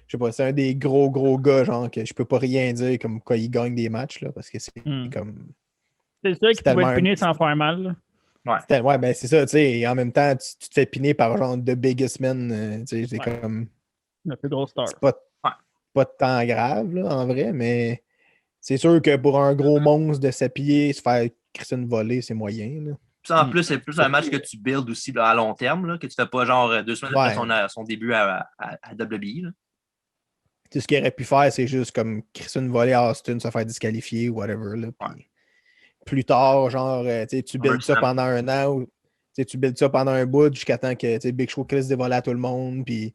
Je sais pas, c'est un des gros gars, genre, que je peux pas rien dire comme quoi il gagne des matchs, là, parce que c'est comme. C'est ça qui pouvait être piner sans faire mal. Là. Ouais, ben c'est ça, tu sais. Et en même temps, tu te fais piner par genre The Biggest Man. Tu sais, c'est comme. Le plus gros star. C'est pas tant grave, là, en vrai, mais c'est sûr que pour un gros monstre de s'appuyer, se faire crisser une volée, c'est moyen. Là. Puis en plus, c'est plus un match que tu builds aussi là, à long terme, là, que tu fais pas genre 2 semaines après son début à WWE. Là. Ce qu'il aurait pu faire, c'est juste comme crisser une volée à Austin, se faire disqualifier ou whatever. Là, puis plus tard, genre, tu builds ça pendant un an ou tu builds ça pendant un bout jusqu'à temps que Big Show crisse des volets à tout le monde, puis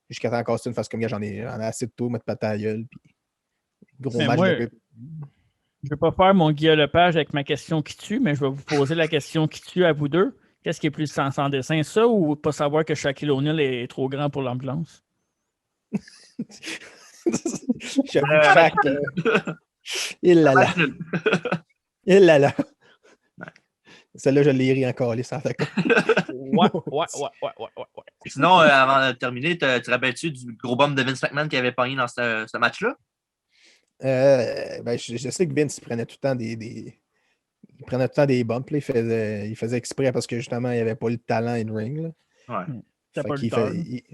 jusqu'à temps qu'Austin fasse comme j'en ai assez de tout, mettre pas ta gueule, puis gros match moi, de... Je ne vais pas faire mon Guillaume Lepage avec ma question qui tue, mais je vais vous poser la question qui tue à vous deux. Qu'est-ce qui est plus sans dessin, ça ou pas savoir que Shaquille O'Neal est trop grand pour l'ambulance? J'avoue Shaq. Il l'a là. Il l'a là. Celle-là, je l'ai ri encore, les sans Ouais. Sinon, avant de terminer, tu te rappelles-tu du gros bump de Vince McMahon qui avait pogné dans ce match-là? Ben, je sais que Vince il prenait tout le temps il prenait tout le temps des bumps. Là. Il faisait exprès parce que justement, il n'y avait pas le talent in-ring. Là. Ouais.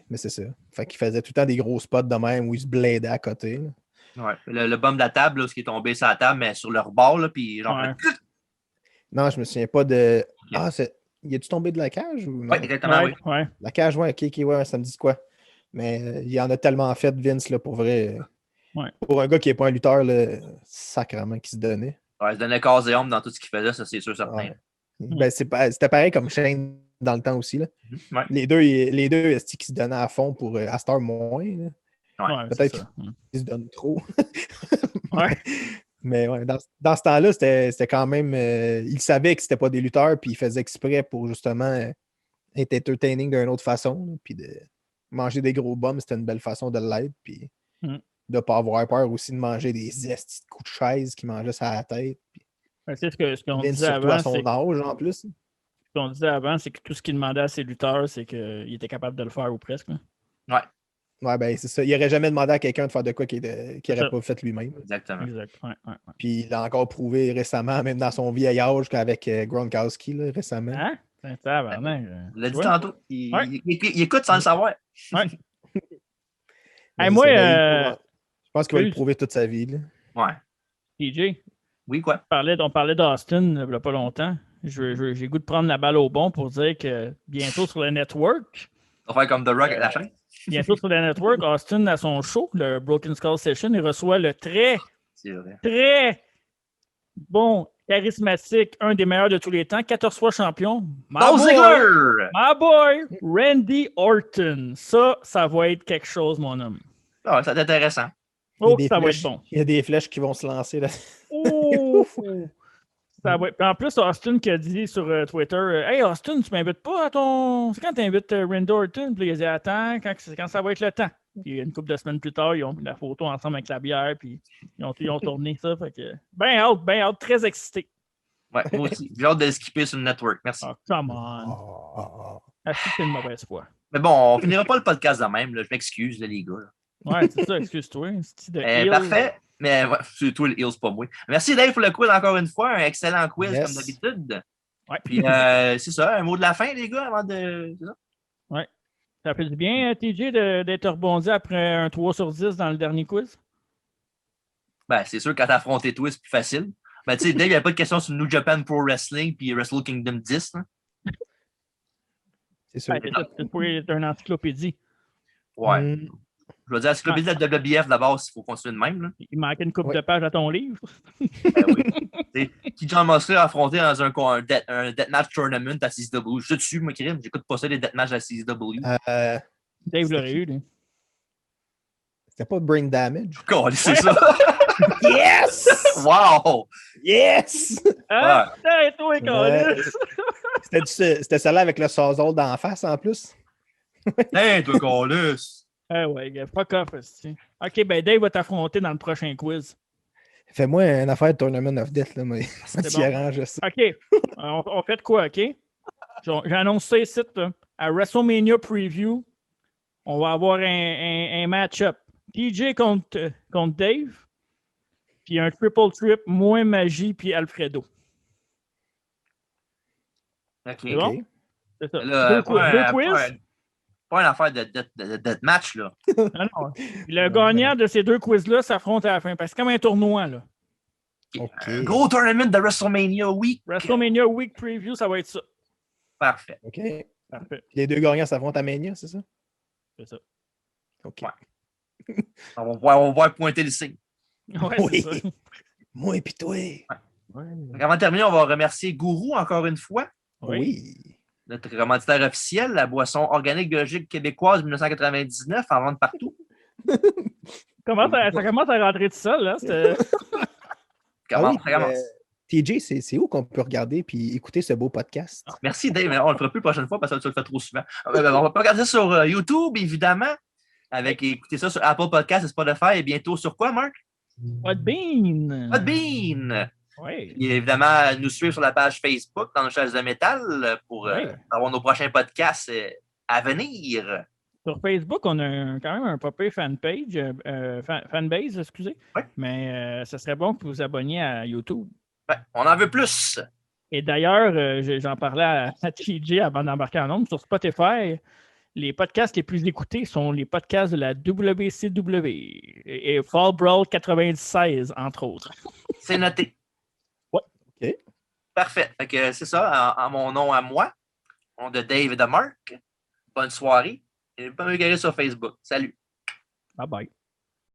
Mais c'est ça. Fait qu'il faisait tout le temps des gros spots de même où il se bladait à côté. Là. Ouais. Le bump de la table, là, ce qui est tombé sur la table, mais sur le rebord, là, puis genre. Non, je me souviens pas de. Okay. Ah, il est-tu tombé de la cage ou non? Oui, exactement, oui. La cage, ouais, ça me dit quoi. Mais il en a tellement fait, Vince, là, pour vrai. Ouais. Pour un gars qui n'est pas un lutteur, là, sacrément qui se donnait. Ouais, il se donnait corps et ombre dans tout ce qu'il faisait, ça, c'est sûr, certain. Ouais. Ben, c'était pareil comme Shane dans le temps aussi. Là. Ouais. Les deux est-ce qu'ils se donnaient à fond pour à Star moins. Là. Ouais, peut-être qu'ils se donnent trop. Ouais. Mais ouais, dans ce temps-là, c'était quand même. Ils savaient que c'était pas des lutteurs, puis ils faisaient exprès pour justement être entertaining d'une autre façon. Là, puis de manger des gros bums, c'était une belle façon de l'être. Puis de ne pas avoir peur aussi de manger des estis de coups de chaise qui mangeaient sur la tête. Puis, c'est ce qu'on disait avant. À son âge, en plus. Ce qu'on disait avant, c'est que tout ce qu'il demandait à ses lutteurs, c'est qu'il était capable de le faire ou presque. Là. Ouais. Ouais, ben c'est ça. Il n'aurait jamais demandé à quelqu'un de faire de quoi qu'il n'aurait pas fait lui-même. Exactement. Exact. Ouais. Puis il l'a encore prouvé récemment, même dans son vieil âge, qu'avec Gronkowski, là, récemment. Hein? C'est ça, il l'a dit tantôt. Il écoute sans le savoir. Ouais. Hey, moi, je pense qu'il va le prouver toute sa vie. Là. Ouais. TJ. Oui, quoi? On parlait d'Austin il n'y a pas longtemps. J'ai goût de prendre la balle au bon pour dire que bientôt sur le network. On va faire comme The Rock à la chaîne. Bientôt sur le network, Austin a son show, le Broken Skull Session, il reçoit le très Bon, charismatique, un des meilleurs de tous les temps, 14 fois champion. Dolph Ziggler! My boy, Randy Orton. Ça va être quelque chose, mon homme. Ah, ça va être intéressant. Oh, ça va être bon. Il y a des flèches qui vont se lancer là. Oh! Ça va être... En plus, Austin qui a dit sur Twitter Hey Austin, tu m'invites pas à ton. C'est quand tu invites Randy Orton? Puis il a dit attends, quand ça va être le temps. Puis une couple de semaines plus tard, ils ont mis la photo ensemble avec la bière, puis ils ont tourné ça. Fait que ben hâte, très excité. Ouais, moi aussi. J'ai hâte de le skipper sur le network. Merci. Oh, come on. C'est une mauvaise foi. Mais bon, on finira pas le podcast de même. Là. Je m'excuse, les gars. Là. Ouais, c'est ça, excuse-toi. Parfait. Mais ouais, c'est toi le Hills, pas moi. Merci Dave pour le quiz encore une fois. Un excellent quiz comme d'habitude. Ouais. Puis c'est ça, un mot de la fin, les gars, avant de. C'est ça? Ouais. Ça fait du bien, TJ, d'être rebondi après un 3 sur 10 dans le dernier quiz? Ben, c'est sûr, quand t'as affronté toi, c'est plus facile. Ben, tu sais, Dave, il n'y a pas de question sur New Japan Pro Wrestling puis Wrestle Kingdom 10. Hein? C'est sûr. C'est pour être une encyclopédie. Ouais. Je veux dire, l'encyclopédie de la WBF d'abord, il faut continuer de même. Là. Il manquait une couple de pages à ton livre. Ben oui. Qui John Moxley a affronté dans un Deathmatch Tournament à CZW. Je suis dessus, moi, crime. J'écoute pas ça, les Deathmatch à CZW. Dave l'aurait eu, lui. C'était pas Brain Damage? God, c'est ça. Yes! Wow! Yes! Ah, toi, C'était celle-là avec le sazole d'en face, en plus? Hey, toi, Colus! Ah ouais, fuck off, aussi. OK, ben Dave va t'affronter dans le prochain quiz. Fais-moi une affaire de Tournament of Death, là, mais tu arranges ça. OK, on fait de quoi, OK? J'annonce ça ici, là. À WrestleMania Preview, on va avoir un match-up. TJ contre Dave, puis un triple trip, moins Magie, puis Alfredo. OK. C'est bon? C'est ça. Là, deux quiz? Pas une affaire de match, là. Non. Le gagnant de ces deux quiz-là s'affronte à la fin, parce que c'est comme un tournoi, là. Un gros tournament de WrestleMania Week. WrestleMania Week Preview, ça va être ça. Parfait. OK. Parfait. Les deux gagnants s'affrontent à Mania, c'est ça? C'est ça. OK. Ouais. on va voir pointer le signe. Ouais, oui. c'est ça. Moi et puis toi. Ouais. Avant de terminer, on va remercier Gourou encore une fois. Oui. Notre commanditaire officiel, la boisson organique biologique québécoise 1999 en vente partout. Ça commence à rentrer tout seul, là. Ça commence. TJ, c'est où qu'on peut regarder et écouter ce beau podcast? Merci Dave, on le fera plus la prochaine fois parce que tu le fais trop souvent. On va regarder ça sur YouTube, évidemment. Écouter ça sur Apple Podcasts et Spotify et bientôt sur quoi, Marc? Podbean! Podbean! Oui. Et évidemment, nous suivre sur la page Facebook dans nos chaises de métal pour avoir nos prochains podcasts à venir. Sur Facebook, on a quand même un pop-up fanpage, fanbase, excusez. Oui. Mais ce serait bon que vous vous abonniez à YouTube. Ouais, on en veut plus. Et d'ailleurs, j'en parlais à TJ avant d'embarquer en nombre. Sur Spotify, les podcasts les plus écoutés sont les podcasts de la WCW et Fall Brawl 96, entre autres. C'est noté. Ouais. OK. Parfait. C'est ça, en mon nom à moi, nom de Dave et de Marc. Bonne soirée. Et pas me garer sur Facebook. Salut. Bye bye.